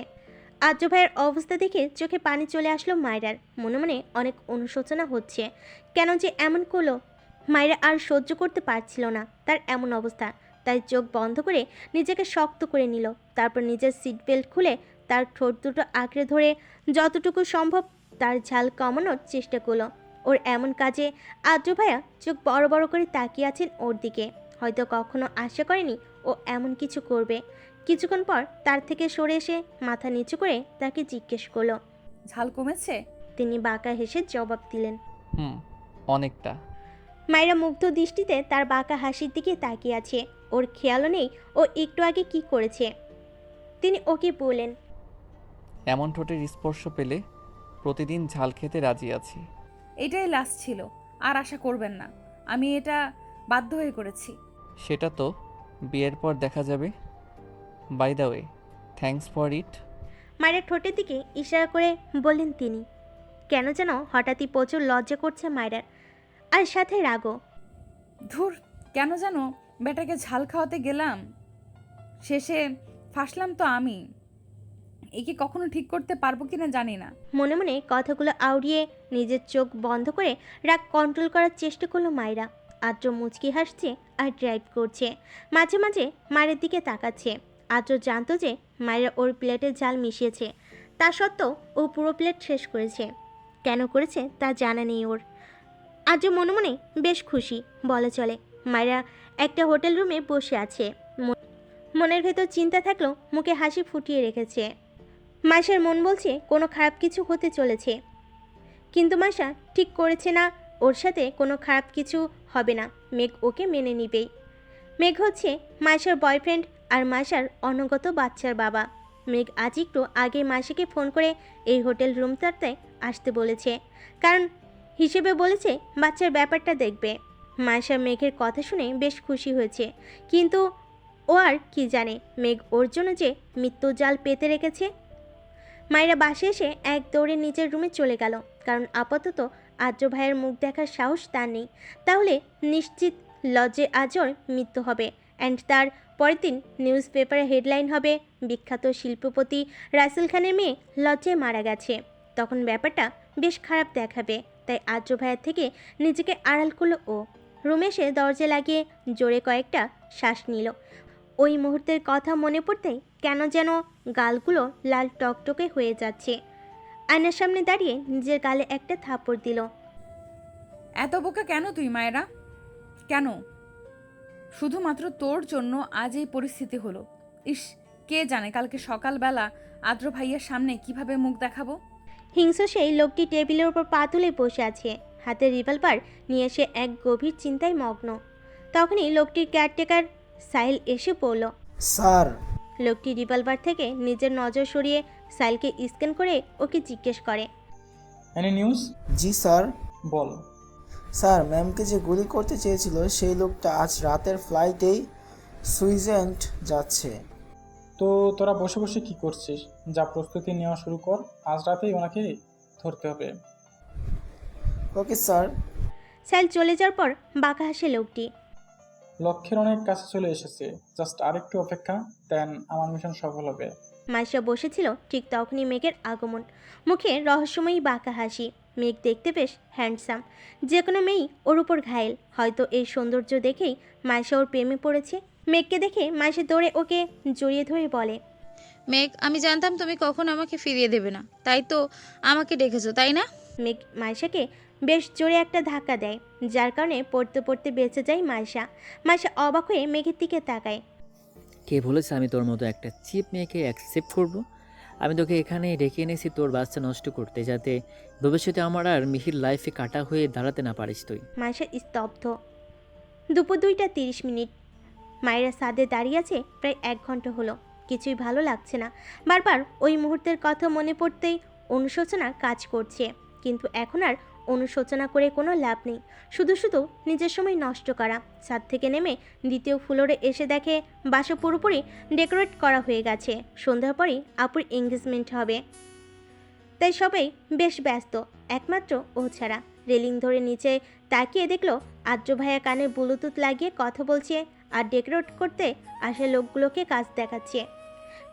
আদ্র ভাইয়ের অবস্থা দেখে চোখে পানি চলে আসলো মায়রার। মনে মনে অনেক অনুশোচনা হচ্ছে, কেন যে এমন করলো। মায়রা আর সহ্য করতে পারছিল না তার এমন অবস্থা, তাই চোখ বন্ধ করে নিজেকে শক্ত করে নিল। তারপর নিজের সিট বেল্ট খুলে তার ঠোঁট দুটো আঁকড়ে ধরে যতটুকু সম্ভব তার ঝাল কমানোর চেষ্টা করলো। ওর এমন কাজে আদ্র ভাইয়া চোখ বড় বড় করে তাকিয়ে আছেন ওর দিকে। হয়তো কখনো আশা করেনি ও এমন কিছু করবে। কিছুক্ষণ পর তার থেকে সরে এসে মাথা নিচু করে তাকে জিজ্ঞেস করলো, ঝাল কমেছে? তিনি বাঁকা হেসে জবাব দিলেন, অনেকটা। মায়েরা মুগ্ধ দৃষ্টিতে তার বাঁকা হাসির দিকে তাকিয়ে আছে। ওর খেয়ালও নেই ও একটু আগে কি করেছে। তিনি ওকে বললেন, এমন ঠোঁটের স্পর্শ পেলে প্রতিদিন ঝাল খেতে রাজি আছি। এটাই লাস্ট ছিল, আর আশা করবেন না। আমি এটা বাধ্য হয়ে করেছি। সেটা তো বিয়ের পর দেখা যাবে। By the way, thanks for it. মায়ের ঠোঁটের দিকে ইশারা করে বললেন তিনি। কেন যেন হঠাৎই প্রচুর লজ্জা করছে মায়েরার, আর সাথে রাগও। ধুর, কেন যেন বেটাকে ঝাল খাওয়াতে গেলাম, শেষে ফাঁসলাম তো আমি। একে কখনো ঠিক করতে পারবো কিনা জানি না। মনে মনে কথাগুলো আউড়িয়ে নিজের চোখ বন্ধ করে রাগ কন্ট্রোল করার চেষ্টা করলো মায়েরা। আদ্র মুচকি হাসছে আর ড্রাইভ করছে, মাঝে মাঝে মায়ের দিকে তাকাচ্ছে। আদ্র জানতো যে মায়েরা ওর প্লেটে ঝাল মিশিয়েছে, তা সত্ত্বেও ও পুরো প্লেট শেষ করেছে। কেন করেছে তা জানা নেই ওর। আদ্র মনে মনে বেশ খুশি বলা চলে। মায়েরা একটা হোটেল রুমে বসে আছে। মনের ভেতর চিন্তা থাকলেও মুখে হাসি ফুটিয়ে রেখেছে। মাইশার মন বলছে কোনো খারাপ কিছু হতে চলেছে, কিন্তু মাইশা ঠিক করেছে না, ওর সাথে কোনো খারাপ কিছু হবে না। মেঘ ওকে মেনে নিবেই। মেঘ হচ্ছে মাইশার বয়ফ্রেন্ড আর মাইশার অনগত বাচ্চার বাবা। মেঘ আজ একটু আগে মাইশাকে ফোন করে এই হোটেল রুমটাতে আসতে বলেছে, কারণ হিসেবে বলেছে বাচ্চার ব্যাপারটা দেখবে। মাইশা মেঘের কথা শুনে বেশ খুশি হয়েছে, কিন্তু ও আর কি জানে মেঘ ওর জন্য যে মৃত্যু জাল পেতে রেখেছে। মায়েরা বাসে এসে এক দৌড়ে নিজের রুমে চলে গেল, কারণ আপাতত আদ্র ভাইয়ের মুখ দেখার সাহস তার নেই। তাহলে নিশ্চিত লজ্জে আজর মৃত্যু হবে, অ্যান্ড তার পরের দিন নিউজ পেপারে হেডলাইন হবে, বিখ্যাত শিল্পপতি রাসেল খানের মেয়ে লজ্জায় মারা গেছে। তখন ব্যাপারটা বেশ খারাপ দেখাবে। তাই আদ্র ভাইয়ের থেকে নিজেকে আড়াল করলো ও। রুমে এসে দরজা লাগিয়ে জোরে কয়েকটা শ্বাস নিল। ওই মুহূর্তের কথা মনে পড়তেই কেন যেন গালগুলো লাল টকটকে হয়ে যাচ্ছে। আয়নার সামনে দাঁড়িয়ে নিজের গালে একটা থাপ্পড় দিল। এত বোকা কেন তুই মায়েরা? কেন? শুধুমাত্র তোর জন্য আজ এই পরিস্থিতি হলো। ইস, কে জানে কালকে সকালবেলা আদ্র ভাইয়ের সামনে কিভাবে মুখ দেখাবো। হিংস্র সেই লোকটি টেবিলের উপর পা তুলে বসে আছে, হাতে রিভলভার নিয়ে এসে এক গভীর চিন্তায় মগ্ন। তখনই লোকটির কেয়ারটেকার সাহিল এসে পড়ল। স্যার। লোকটি রিভলভার থেকে নিজের নজর সরিয়ে সাহিলকে স্ক্যান করে ওকে জিজ্ঞেস করে, এনি নিউজ? জি স্যার। বল। স্যার, ম্যামকে যে গুলি করতে চেয়েছিল সেই লোকটা আজ রাতের ফ্লাইটেই সুইজারল্যান্ড যাচ্ছে। তো তোরা বসে বসে কি করছিস? যা প্রস্তুতি নেওয়া শুরু কর, আজ রাতেই ওনাকে ধরতে হবে। Okay sir. সাহিল চলে যাওয়ার পর বাঁকা হাসে লোকটি। লক্ষ্যের অনেক কাছে চলে এসেছে, জাস্ট আরেকটু অপেক্ষা, দেন আমার মিশন সফল হবে। মাইশা বসেছিল ঠিক তখনই মেঘের আগমন, মুখে রহস্যময়ী বাঁকা হাসি। মেঘ দেখতে বেশ হ্যান্ডসাম, যে কোনো মেয়েই ওর উপর ঘায়েল। হয়তো এই সৌন্দর্য দেখেই মাইশা ওর প্রেমে পড়েছে। মেঘকে দেখে মাইশা দৌড়ে ওকে জড়িয়ে ধরে বলে, মেঘ, আমি জানতাম তুমি কখনো আমাকে ফিরিয়ে দেবে না, তাই তো আমাকে ডেকেছো, তাই না? মেঘ মাইশাকে বেশ জোরে একটা ধাক্কা দেয়, যার কারণে পড়তে পড়তে বেঁচে যায় মাইশা। মাইশা অবাক হয়ে মেঘের দিকে তাকায়। কে বলেছে আমি তোর মতো একটা চিপ মেয়েকে অ্যাকসেপ্ট করব? আমি তোকে এখানে ডেকে এনেছি তোর বাচ্চা নষ্ট করতে, যাতে ভবিষ্যতে আমার আর মিহির লাইফে কাটা হয়ে দাঁড়াতে না পারিস তুই। মাইশা স্তব্ধ। দুপুর 2:30। মায়েরা ছাদে দাঁড়িয়ে আছে প্রায় 1 ঘন্টা হলো। কিছুই ভালো লাগছে না। বারবার ওই মুহূর্তের কথা মনে পড়তেই অনুশোচনা কাজ করছে, কিন্তু এখন আর অনুশোচনা করে কোনো লাভ নেই। শুধু শুধু নিজের সময় নষ্ট করা। ছাদ থেকে নেমে দ্বিতীয় ফ্লোরে এসে দেখে বাসা পুরোপুরি ডেকোরেট করা হয়ে গেছে। সন্ধ্যার পরই আপুর এঙ্গেজমেন্ট হবে, তাই সবাই বেশ ব্যস্ত, একমাত্র ও ছাড়া। রেলিং ধরে নিচে তাকিয়ে দেখলো আদ্র ভাইয়া কানে ব্লুটুথ লাগিয়ে কথা বলছে আর ডেকোরেট করতে আসা লোকগুলোকে কাজ দেখাচ্ছে।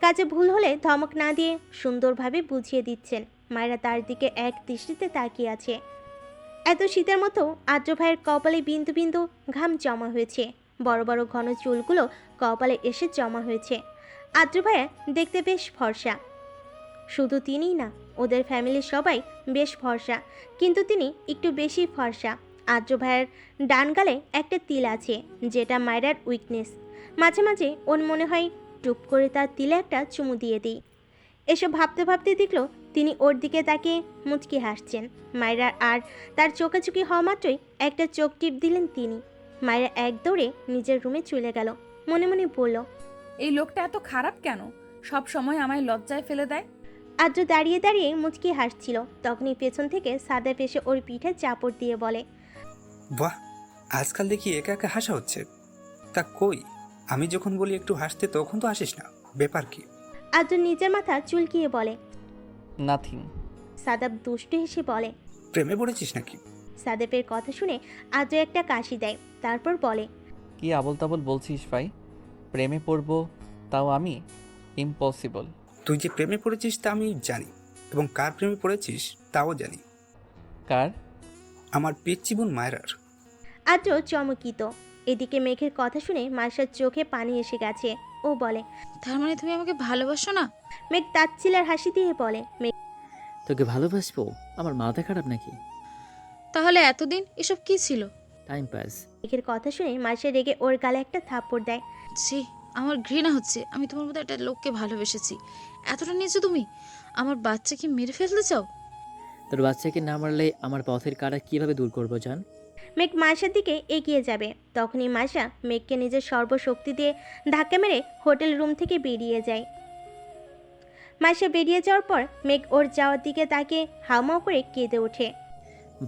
কাজে ভুল হলে ধমক না দিয়ে সুন্দরভাবে বুঝিয়ে দিচ্ছেন। মায়েরা তার দিকে এক দৃষ্টিতে তাকিয়ে আছে। এত শীতের মতো আদ্র ভাইয়ের কপালে বিন্দু বিন্দু ঘাম জমা হয়েছে। বড় বড় ঘন চুলগুলো কপালে এসে জমা হয়েছে। আদ্র ভাইয়া দেখতে বেশ ফর্সা। শুধু তিনিই না, ওদের ফ্যামিলির সবাই বেশ ফর্সা, কিন্তু তিনি একটু বেশি ফর্সা। আদ্র ভাইয়ের ডান গালে একটা তিল আছে, যেটা মায়েরার উইকনেস। মাঝে মাঝে ওর মনে হয় টুপ করে তার তিলে একটা চুমু দিয়ে দিই। এসব ভাবতে ভাবতে দেখলো তিনি ওর দিকে তাকিয়ে মুচকি হাসছেন। মায়েরা আর তার চোখাচুকি হওয়া মাত্রই একটা চোখ টিপ দিলেন তিনি। মায়েরা এক দৌড়ে নিজের রুমে চলে গেল। মনে মনে বলল, এই লোকটা এত খারাপ কেন? সব সময় আমায় লজ্জায় ফেলে দেয়। আদ্র দাঁড়িয়ে দাঁড়িয়ে মুচকি হাসছিল। তখনই পেছন থেকে সাদেব এসে ওর পিঠে চাপড় দিয়ে বলে, বাহ, আজকাল দেখি একা একা হাসা হচ্ছে। তা কই, আমি যখন বলি একটু হাসতে তখন তো হাসিস না, ব্যাপার কি? আদ্র নিজের মাথা চুলকিয়ে বলে, নাথিং। সাদেব দুষ্টু হেসে বলে, প্রেমে পড়েছিস নাকি? সাদেবের কথা শুনে আদ্র একটা কাশি দেয়, তারপর বলে, কি আবল তাবল বলছিস ভাই? প্রেমে পড়বো তাও আমি? ইম্পসিবল। তুই যে প্রেমে পড়েছিস তা আমি জানি, এবং কার প্রেমে পড়েছিস তাও জানি। কার? আমার পিচ্চি বোন মায়রার। আদ্র চমকিত। এদিকে মেঘের কথা শুনে মার্শার চোখে পানি এসে গেছে। ও বলে, তার মানে তুমি আমাকে ভালোবাসো না? মেঘ তাচ্ছিলার হাসি দিয়ে বলে, তোকে ভালোবাসবো? আমার মাথা খারাপ নাকি? তাহলে এতদিন এসব কি ছিল? Time pass. মেঘের কথা শুনে মার্শা রেগে ওর গালে একটা থাপ্পড় দেয়। ছি, আমার ঘৃণা হচ্ছে। আমি তোমার মতো একটা লোককে ভালোবেসেছি। এতটা নিয়েছো তুমি? আমার বাচ্চাকে মেরে ফেলতে চাও? তোর বাচ্চাকে না মারলে আমার পথের কাটা কিভাবে দূর করবো জান? মেঘ মার্শার দিকে এগিয়ে যাবে, তখনই মার্শা মেঘকে নিজের সর্বশক্তি দিয়ে ধাক্কা মেরে হোটেল রুম থেকে বেরিয়ে যায়। মার্শা বেরিয়ে যাওয়ার পর মেঘ ওর যাওয়ার দিকে তাকে হাউমাউ করে কেঁদে ওঠে।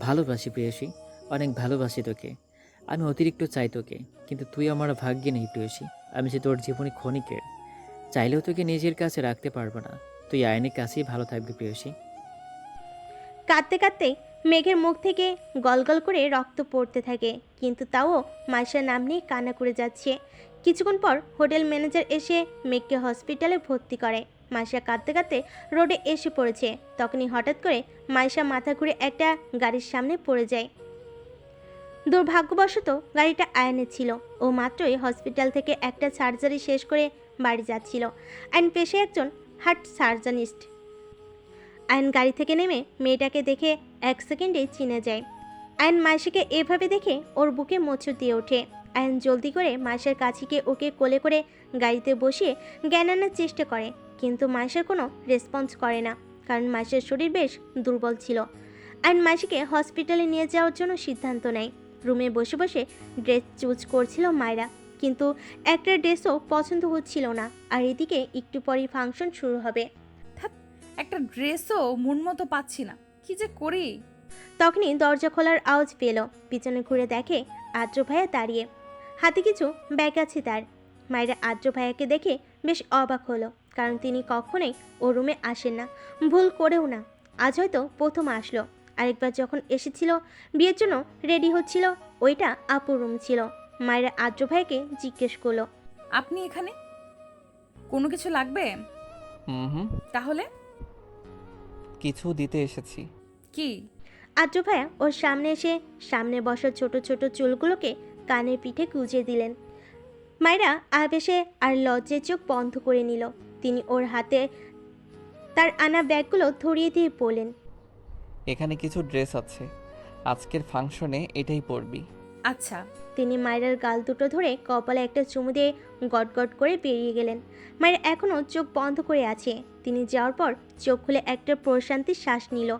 ভালোবাসি প্রেয়সী, অনেক ভালোবাসি তোকে। আমি অতিরিক্ত চাই তোকে, কিন্তু তুই আমার ভাগ্যে নেই প্রেয়সী। আমি যে তোর জীবনে ক্ষণিকের, চাইলেও তোকে নিজের কাছে রাখতে পারবো না। তুই আইনের কাছেই ভালো থাকবি প্রেয়সী। কাঁদতে কাঁদতে মেঘের মুখ থেকে গলগল করে রক্ত পড়তে থাকে, কিন্তু তাও মার্শার নাম নিয়ে কান্না করে যাচ্ছে। কিছুক্ষণ পর হোটেল ম্যানেজার এসে মেঘকে হসপিটালে ভর্তি করে। মার্শা কাঁদতে কাঁদতে রোডে এসে পড়েছে। তখনই হঠাৎ করে মার্শা মাথা ঘুরে একটা গাড়ির সামনে পড়ে যায়। দুর্ভাগ্যবশত গাড়িটা আয়নে ছিল। ও মাত্রই হসপিটাল থেকে একটা সার্জারি শেষ করে বাড়ি যাচ্ছিল। আইন পেশায় একজন হার্ট সার্জনিস্ট। আইন গাড়ি থেকে নেমে মেয়েটাকে দেখে 1 সেকেন্ডে চিনে যায়। আইন মার্শাকে এভাবে দেখে ওর বুকে মোচড় দিয়ে ওঠে। আইন জলদি করে মার্শার কাছে গিয়ে ওকে কোলে করে গাড়িতে বসিয়ে জ্ঞান আনার চেষ্টা করে, কিন্তু মার্শার কোনো রেসপন্স করে না, কারণ মার্শার শরীর বেশ দুর্বল ছিল। আইন মার্শাকে হসপিটালে নিয়ে যাওয়ার জন্য সিদ্ধান্ত নেয়। রুমে বসে বসে ড্রেস চুজ করছিল মায়েরা, কিন্তু একটা ড্রেসও পছন্দ হচ্ছিল না। আর এদিকে একটু পরেই ফাংশন শুরু হবে। একটা ড্রেসও মন মতো পাচ্ছি না, কি যে করি। তখনই দরজা খোলার আওয়াজ পেল। পিছনে ঘুরে দেখে আদ্র ভাইয়া দাঁড়িয়ে, হাতে কিছু ব্যাগ আছে তার। মায়েরা আদ্র ভাইয়াকে দেখে বেশ অবাক হলো, কারণ তিনি কখনোই ও রুমে আসেন না, ভুল করেও না। আজ হয়তো প্রথম আসলো। আরেকবার যখন এসেছিল বিয়ের জন্য রেডি হচ্ছিল, ওইটা আপুর রুম ছিল। মায়েরা আদ্র ভাইকে জিজ্ঞেস করলো, আপনি এখানে? কোনো কিছু লাগবে? তাহলে কিছু দিতে এসেছি। কি? আদ্র ভাইয়া ওর সামনে এসে সামনে বসা ছোট ছোট চুলগুলোকে কানের পিঠে গুজে দিলেন। মায়েরা আবেশে আর লজ্জায় চোখ বন্ধ করে নিল। তিনি ওর হাতে তার আনা ব্যাগগুলো ধরিয়ে দিয়ে বললেন, এখানে কিছু ড্রেস আছে, আজকের ফাংশনে এটাই পরবি। আচ্ছা। তিনি মায়েরার গাল দুটো ধরে কপালে একটা চুমু দিয়ে গটগট করে বেরিয়ে গেলেন। মায়েরা এখনও চোখ বন্ধ করে আছে। তিনি যাওয়ার পর চোখ খুলে একটা প্রশান্তির শ্বাস নিল।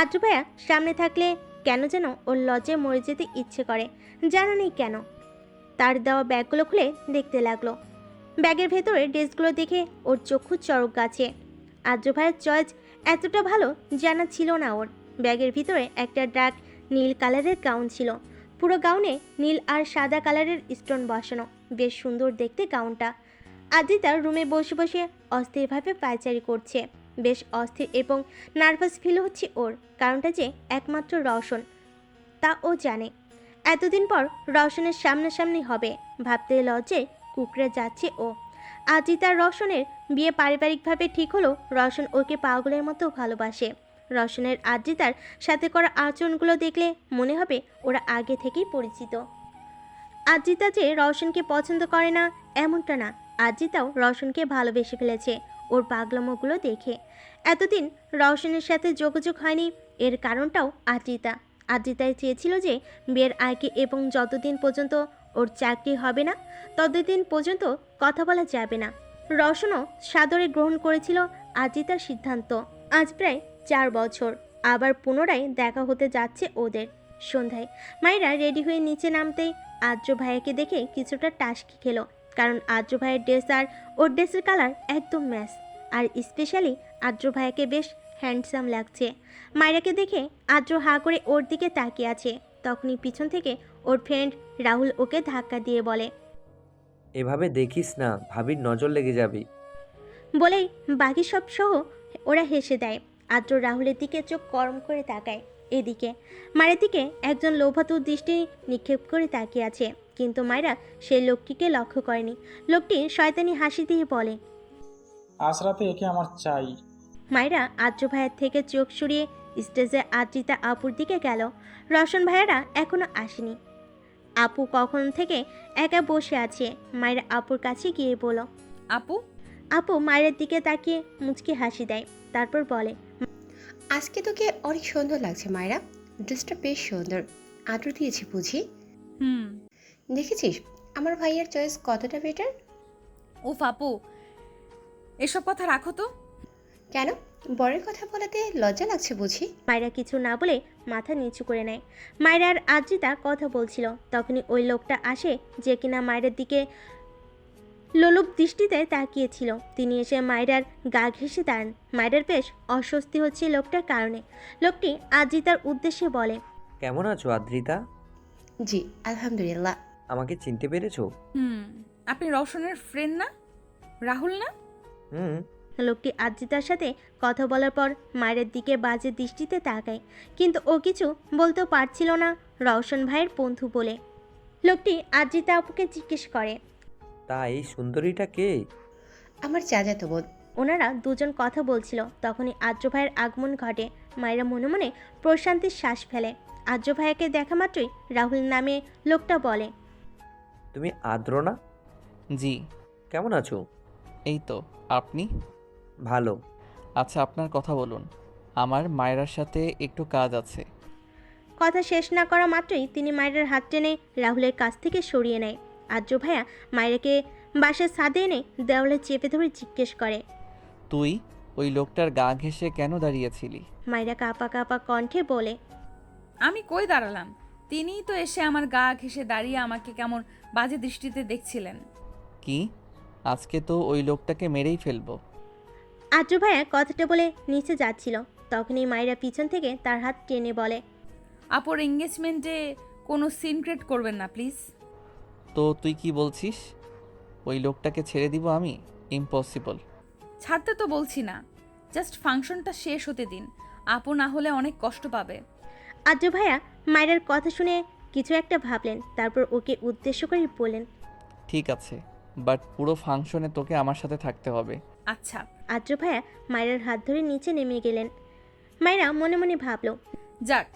আদ্র ভাইয়া সামনে থাকলে কেন যেন ওর লজ্জায় মরে যেতে ইচ্ছে করে, জানা নেই কেন। তার দেওয়া ব্যাগগুলো খুলে দেখতে লাগলো। ব্যাগের ভেতরে ড্রেসগুলো দেখে ওর চক্ষু চড়ক গাছে। আদ্র ভাইয়ের চয়েস এতটা ভালো জানা ছিল না ওর। ব্যাগের ভিতরে একটা ডার্ক নীল কালারের গাউন ছিল। পুরো গাউনে নীল আর সাদা কালারের স্টোন বসানো, বেশ সুন্দর দেখতে গাউনটা। আদ্রিতার রুমে বসে বসে অস্থিরভাবে পায়চারি করছে। বেশ অস্থির এবং নার্ভাস ফিল হচ্ছে ওর। কারণটা যে একমাত্র রওশন, তা ও জানে। এতদিন পর রওশনের সামনাসামনি হবে ভাবতে লজ্জায় কুকড়ে যাচ্ছে ও। আদ্রিতার রওশনের বিয়ে পারিবারিকভাবে ঠিক হলো। রওশন ওকে পাগলের মতো ভালোবাসে। রওশনের আদ্রিতার সাথে করা আচরণগুলো দেখলে মনে হবে ওরা আগে থেকেই পরিচিত। আদ্রিতা যে রওশনকে পছন্দ করে না এমনটা না, আদ্রিতাও রওশনকে ভালোবেসে ফেলেছে ওর পাগলামোগুলো দেখে। এতদিন রওশনের সাথে যোগাযোগ হয়নি, এর কারণটাও আদ্রিতায় চেয়েছিল যে বিয়ের আগে এবং যতদিন পর্যন্ত ওর চাকরি হবে না ততদিন পর্যন্ত কথা বলা যাবে না। রওশনও সাদরে গ্রহণ করেছিল আদ্রিতার সিদ্ধান্ত। আজ প্রায় 4 বছর আবার পুনরায় দেখা হতে যাচ্ছে ওদের। সন্ধ্যায় মায়েরা রেডি হয়ে নিচে নামতেই আদ্র ভাইয়াকে দেখে কিছুটা টাসকি খেলো, কারণ আদ্র ভাইয়ের ড্রেস আর ওর ড্রেসের কালার একদম ম্যাচ। আর স্পেশালি আদ্র ভাইয়াকে বেশ হ্যান্ডসাম লাগছে। মায়েরাকে দেখে আদ্র হা করে ওর দিকে তাকিয়ে আছে। তখনই পিছন থেকে ওর ফ্রেন্ড রাহুল ওকে ধাক্কা দিয়ে বলে, এভাবে দেখিস না, ভাবির নজর লেগে যাবে। বলেই বাকি সব সহ ওরা হেসে দেয়। আদ্র রাহুলের দিকে চোখ গরম করে তাকায়। এদিকে মায়ের দিকে একজন লোভাতুর দৃষ্টি নিক্ষেপ করে তাকিয়ে আছে, কিন্তু মায়েরা সেই লোকটিকে লক্ষ্য করেনি। লোকটি শয়তানি হাসি দিয়ে বলে, আজ রাতে একে আমার চাই। মায়েরা আদ্র ভাইয়ের থেকে চোখ সরিয়ে স্টেজে আদ্রিতা আপুর দিকে গেল। রওশন ভাইয়েরা এখনো আসেনি। আপু কখন থেকে একা বসে আছে। মায়েরা আপুর কাছে গিয়ে বলল, আপু। আপু মায়ের দিকে তাকিয়ে মুচকি হাসি দেয়, তারপর বলে, আজকে তোকে অনেক সুন্দর লাগছে মায়েরা, ড্রেসটা বেশ সুন্দর। আদ্র দিয়েছি বুঝি? দেখেছিস আমার ভাইয়ের চয়েস কতটা বেটার? উফ আপু, এসব কথা রাখো তো। কেন, বরের কথা বলাতে লজ্জা লাগছে বুঝি? মায়েরা কিছু না বলে মাথা নিচু করে নেয়। মায়েরা আর আদ্রিতা কথা বলছিল, তখনই ওই লোকটা আসে যে কিনা মায়ের দিকে লোলুপ দৃষ্টিতে তাকিয়েছিল। তিনি এসে মায়েরার গা ঘেঁষে দাঁড়ান। মায়েরার বেশ অস্বস্তি হচ্ছে লোকটার কারণে। লোকটি আদ্রিতার উদ্দেশ্যে বলে, কেমন আছো আদ্রিতা? জি আলহামদুলিল্লাহ। আমাকে চিনতে পেরেছো? আপনি রওশনের ফ্রেন্ড না, রাহুল না? লোকটি আদ্রিতার সাথে কথা বলার পর মায়ের দিকে বাজে দৃষ্টিতে তাকায়, কিন্তু ও কিছু বলতেও পারছিল না রওশন ভাইয়ের বন্ধু বলে। লোকটি আদ্রিতা আপুকে জিজ্ঞেস করে, তা এই সুন্দরীটা কে? আমার চাচাতো বোন। ওনারা দুজন কথা বলছিল, তখনই আদ্র ভাইয়ের আগমন ঘটে। মায়েরা মনে মনে প্রশান্তির শ্বাস ফেলে। আদ্র ভাইয়াকে দেখা মাত্রই রাহুল নামে লোকটা বলে, তুমি আদ্র না? জি। কেমন আছো? এই তো, আপনি? ভালো। আচ্ছা, আপনার কথা বলুন, আমার মায়েরার সাথে একটু কাজ আছে। কথা শেষ না করা মাত্রই তিনি মায়ের হাত টেনে রাহুলের কাছ থেকে সরিয়ে নেয়। আদ্র ভাইয়া মায়েরাকে বাসার ছাদে এনে দেওয়ালে চেপে ধরে জিজ্ঞেস করে, তুই ওই লোকটার গা ঘেঁষে কেন দাঁড়িয়েছিলি? মায়েরা কাঁপা কাঁপা কণ্ঠে বলে, আমি কই দাঁড়ালাম, তিনিই তো এসে আমার গা ঘেঁষে দাঁড়িয়ে আমাকে কেমন বাজে দৃষ্টিতে দেখছিলেন। কি? আজকে তো ওই লোকটাকে মেরেই ফেলবো। আদ্র ভাইয়া কথাটা বলে নিচে যাচ্ছিল, তখনই মায়েরা পিছন থেকে তার হাত টেনে বলে, আপুর এঙ্গেজমেন্টে কোনো সিন ক্রিয়েট করবেন না প্লিজ। তো তুই কি বলছিস? ওই লোকটাকে ছেড়ে দিব আমি? ইম্পসিবল। ছাড়তে তো বলছি না, জাস্ট ফাংশনটা শেষ হতে দিন, আপু না হলে অনেক কষ্ট পাবে। আদ্র ভাইয়া মায়ের কথা শুনে কিছু একটা ভাবলেন, তারপর ওকে উদ্দেশ্য করে বললেন, ঠিক আছে, বাট পুরো ফাংশনে তোকে আমার সাথে থাকতে হবে। আচ্ছা। আদ্র ভাইয়া মায়ের হাত ধরে নিচে নেমে গেলেন। মায়েরা মনে মনে ভাবলো, যাক,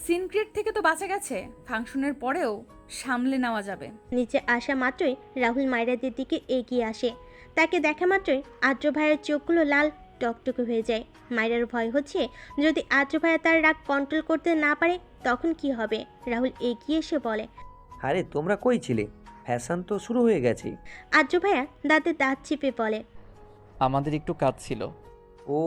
সিন ক্রিয়েট থেকে তো বাঁচা গেছে, ফাংশনের পরেও সামলে নেওয়া যাবে। নিচে আসা মাত্রই রাহুল মায়েরাদের দিকে এগিয়ে আসে। তাকে দেখা মাত্রই আদ্র ভাইয়ের চোখগুলো লাল টকটকে হয়ে যায়। মায়েরার ভয় হচ্ছে যদি আদ্র ভাইয়া তার রাগ কন্ট্রোল করতে না পারে তখন কি হবে। রাহুল এগিয়ে এসে বলে, আরে তোমরা কই ছিলে? ফ্যাশন তো শুরু হয়ে গেছে। আদ্র ভাইয়া দাঁতে দাঁত চিপে বলে, আমাদের একটু কাজ ছিল। ও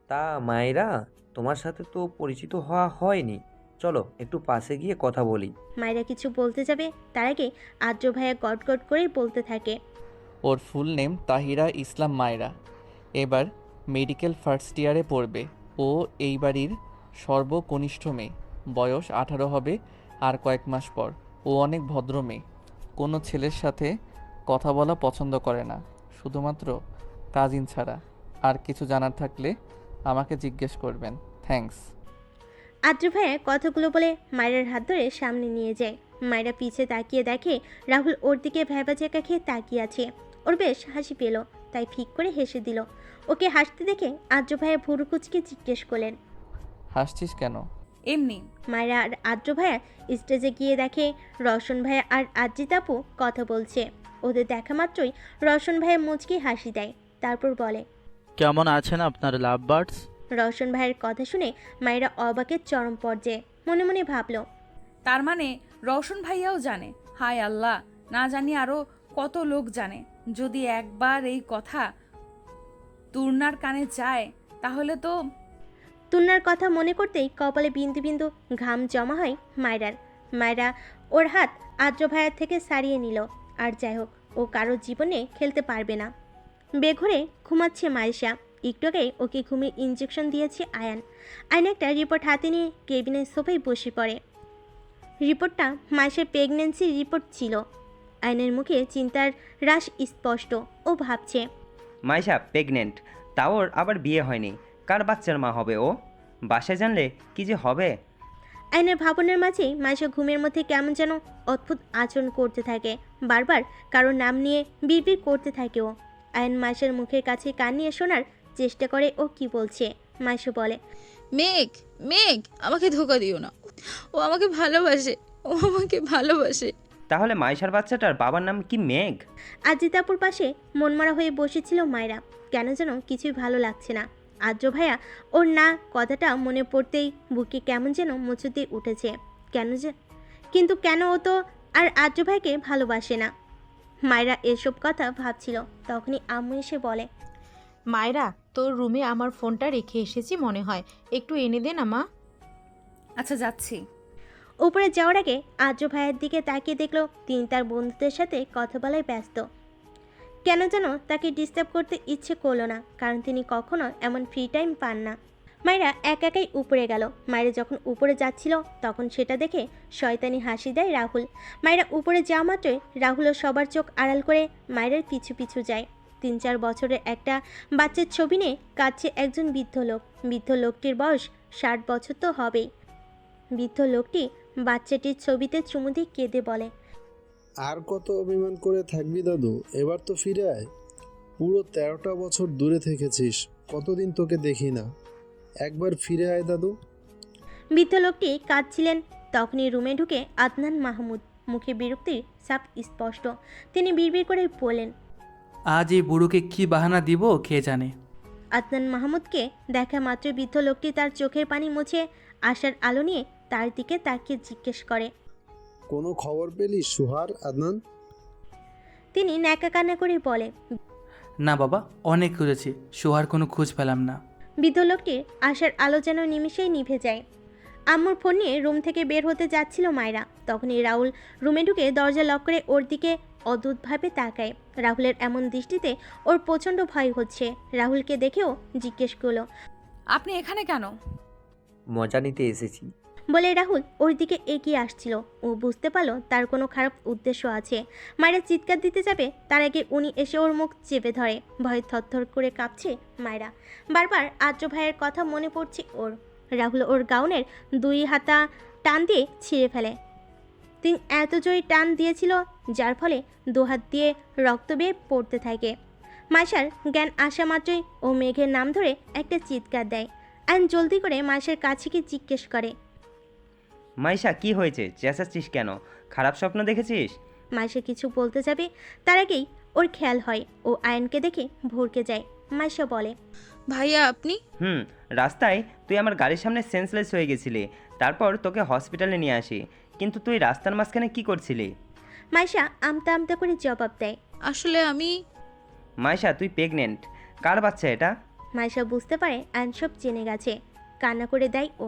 তা মায়েরা, তোমার সাথে তো পরিচিত হওয়া হয়নি, চলো একটু পাশে গিয়ে কথা বলি। মায়েরা কিছু বলতে যাবে তার আগে আদ্র ভাইয়া গট গট করেই বলতে থাকে, ওর ফুল নেম তাহিরা ইসলাম মায়রা। এবার মেডিকেল ফার্স্ট ইয়ারে পড়বে। ও এই বাড়ির সর্বকনিষ্ঠ মেয়ে। বয়স 18 হবে আর কয়েক মাস পর। ও অনেক ভদ্র মেয়ে। কোনো ছেলের সাথে কথা বলা পছন্দ করে না, শুধুমাত্র কাজিন ছাড়া। আর কিছু জানার থাকলে আমাকে জিজ্ঞেস করবেন। থ্যাঙ্কস। আদ্র ভাইয়া কথাগুলো বলে মায়েরার হাত ধরে সামনে নিয়ে যায়। মায়েরা পিছে তাকিয়ে দেখে রাহুল ওর দিকে ভ্যাবাচেকা খেয়ে তাকিয়ে আছে। ওর বেশ হাসি পেল, তাই ফিক করে হেসে দিল। ওকে হাসতে দেখে আদ্র ভাইয়া ভুরু কুচকে জিজ্ঞেস করলেন, হাসছিস কেন? এমনি। মায়েরা আর আদ্র ভাইয়া স্টেজে গিয়ে দেখে রওশন ভাইয়া আর আজিত আপু কথা বলছে। ওদের দেখা মাত্রই রওশন ভাইয়া মুচকি হাসি দেয়, তারপর বলে, কেমন আছেন আপনার লাভ বার্ডস? রওশন ভাইয়ের কথা শুনে মায়েরা অবাকের চরম পর্যায়ে। মনে মনে ভাবলো, তার মানে রওশন ভাইয়াও জানে। হায় আল্লাহ, না জানি আরো কত লোক জানে। যদি একবার এই কথা তুর্নার কানে যায় তাহলে তো। তুন্নার কথা মনে করতেই কপালে বিন্দু বিন্দু ঘাম জমা হয় মায়রার। মায়রা ওর হাত আদ্র ভাইয়ার থেকে সারিয়ে নিল। আর যাই হোক, ও কারো জীবনে খেলতে পারবে না। বেঘরে ঘুমাচ্ছে মাইশা। একটু আগে ওকে ঘুমিয়ে ইঞ্জেকশন দিয়েছে আয়ান। আয়ন একটা রিপোর্ট হাতে নিয়ে কেবিনের সোফায় বসে পড়ে। রিপোর্টটা মাইশার প্রেগন্যান্সির রিপোর্ট ছিল। আয়নের মুখে চিন্তার রাশ স্পষ্ট। ও ভাবছে, মাইশা প্রেগনেন্ট, তাও ওর আবার বিয়ে হয়নি। কার বাচ্চার মা হবে ও? বাসায় জানলে কি যে হবে। আয়নের ভাবনার মাঝেই মাইশা ঘুমের মধ্যে কেমন যেন অদ্ভুত আচরণ করতে থাকে। বারবার কারোর নাম নিয়ে বিড়বিড় করতে থাকে ও। আয়ন মাইশার মুখের কাছে কান নিয়ে শোনার চেষ্টা করে ও কি বলছে। মাইশা বলে, মেঘ, মেঘ, আমাকে ধোকা দিও না। ও আমাকে ভালোবাসে, ও আমাকে ভালোবাসে। তাহলে মাইশার বাচ্চাটার বাবার নাম কি মেঘ? আজিতাপুর পাশে মনমরা হয়ে বসেছিল মায়রা। কেন যেন কিছুই ভালো লাগছে না। আদ্র ভাইয়া ওর না কথাটা মনে পড়তেই বুকে কেমন যেন মুচুতে উঠেছে। কিন্তু কেন ও তো আর আদ্র ভাইকে ভালোবাসে না। মায়রা এসব কথা ভাবছিল, তখনই আম্মু এসে বলে, মায়রা, তোর রুমে আমার ফোনটা রেখে এসেছি মনে হয়, একটু এনে দে না মা। আচ্ছা, যাচ্ছি। উপরে যাওয়ার আগে আদ্র ভাইয়ের দিকে তাকিয়ে দেখলো তিনি তার বন্ধুদের সাথে কথা বলায় ব্যস্ত। কেন যেন তাকে ডিস্টার্ব করতে ইচ্ছে করলো না, কারণ তিনি কখনো এমন ফ্রি টাইম পান না। মায়েরা একাই উপরে গেল। মায়েরা যখন উপরে যাচ্ছিল তখন সেটা দেখে শয়তানি হাসি দেয় রাহুল। মায়েরা উপরে যাওয়া মাত্রই রাহুলও সবার চোখ আড়াল করে মায়েরার পিছু পিছু যায়। 3-4 বছরের একটা বাচ্চার ছবি নিয়ে কাঁদছে একজন বৃদ্ধ লোক। বৃদ্ধ লোকটির বয়স 60 বছর তো হবেই। বৃদ্ধ লোকটি বাচ্চাটির ছবিতে চুমু দিয়ে কেঁদে বলে, আর কত অভিমান করে থাকবি দাদু, এবার তো ফিরে আয়। পুরো 13টা বছর দূরে থেকেছিস, কতদিন তোকে দেখি না, একবার ফিরে আয় দাদু। বৃদ্ধ লোকটি কাঁদছিলেন। তখনই রুমে ঢুকে আদনান মাহমুদ। মুখে বিরক্তির ছাপ স্পষ্ট। তিনি বিড়বিড় করে বললেন, আজ এই বুড়োকে কি বাহানা দিব কে জানে। আদনান মাহমুদকে দেখা মাত্র বৃদ্ধ লোকটি তার চোখের পানি মুছে আশার আলো নিয়ে তার দিকে তাকিয়ে জিজ্ঞেস করে, কোনো খবর পেলি সুহার আদনান? তিনি ন্যাকা কান্না করে বলে, না বাবা, অনেক খুঁজেছি, সোহার কোনো খোঁজ পেলাম না। বৃদ্ধ লোকটির আশার আলো যেন নিমিষেই নিভে যায়। আম্মুর ফোন নিয়ে রুম থেকে বের হতে যাচ্ছিল মায়রা। তখনই রাহুল রুমে ঢুকে দরজা লক করে ওর দিকে অদ্ভুতভাবে তাকায়। রাহুলের এমন দৃষ্টিতে ওর প্রচণ্ড ভয় হচ্ছে। রাহুলকে দেখেও জিজ্ঞেস করলো, আপনি এখানে কেন? মজা নিতে এসেছি। বলে রাহুল ওর দিকে এগিয়ে আসছিল। ও বুঝতে পারলো তার কোনো খারাপ উদ্দেশ্য আছে। মায়েরা চিৎকার দিতে যাবে তার আগে উনি এসে ওর মুখ চেপে ধরে। ভয়ে থরথর করে কাঁপছে মায়েরা। বারবার আদ্র ভাইয়ের কথা মনে পড়ছে ওর। রাহুল ওর গাউনের 2 হাতা টান দিয়ে ছিঁড়ে ফেলে। তিনি এত জোরে টান দিয়েছিল যার ফলে 2 হাত দিয়ে রক্ত বেয়ে পড়তে থাকে। মাইশার জ্ঞান আসা মাত্রই ও মেঘের নাম ধরে একটা চিৎকার দেয়। আইন জলদি করে মাইশার কাছে গিয়ে জিজ্ঞেস করে, মাইশা কি হয়েছে, চেঁচাচ্ছিস কেন? খারাপ স্বপ্ন দেখেছিস? মাইশা কিছু বলতে যাবে তার আগেই ওর খেয়াল হয় ও আয়নকে দেখে ভরকে যায়। মাইশা বলে, ভাইয়া আপনি? রাস্তায় তুই আমার গাড়ির সামনে সেন্সলেস হয়ে গেছিলি, তারপর তোকে হসপিটালে নিয়ে আসি। কিন্তু তুই রাস্তার মাঝখানে কি করছিলি? মাইশা আমতা আমতা করে জবাব দেয়। আসলে আমি... মাইশা, তুই প্রেগনেন্ট। কার বাচ্চা এটা? মাইশা বুঝতে পারে আয়ন সব জেনে গেছে, কান্না করে দেয় ও।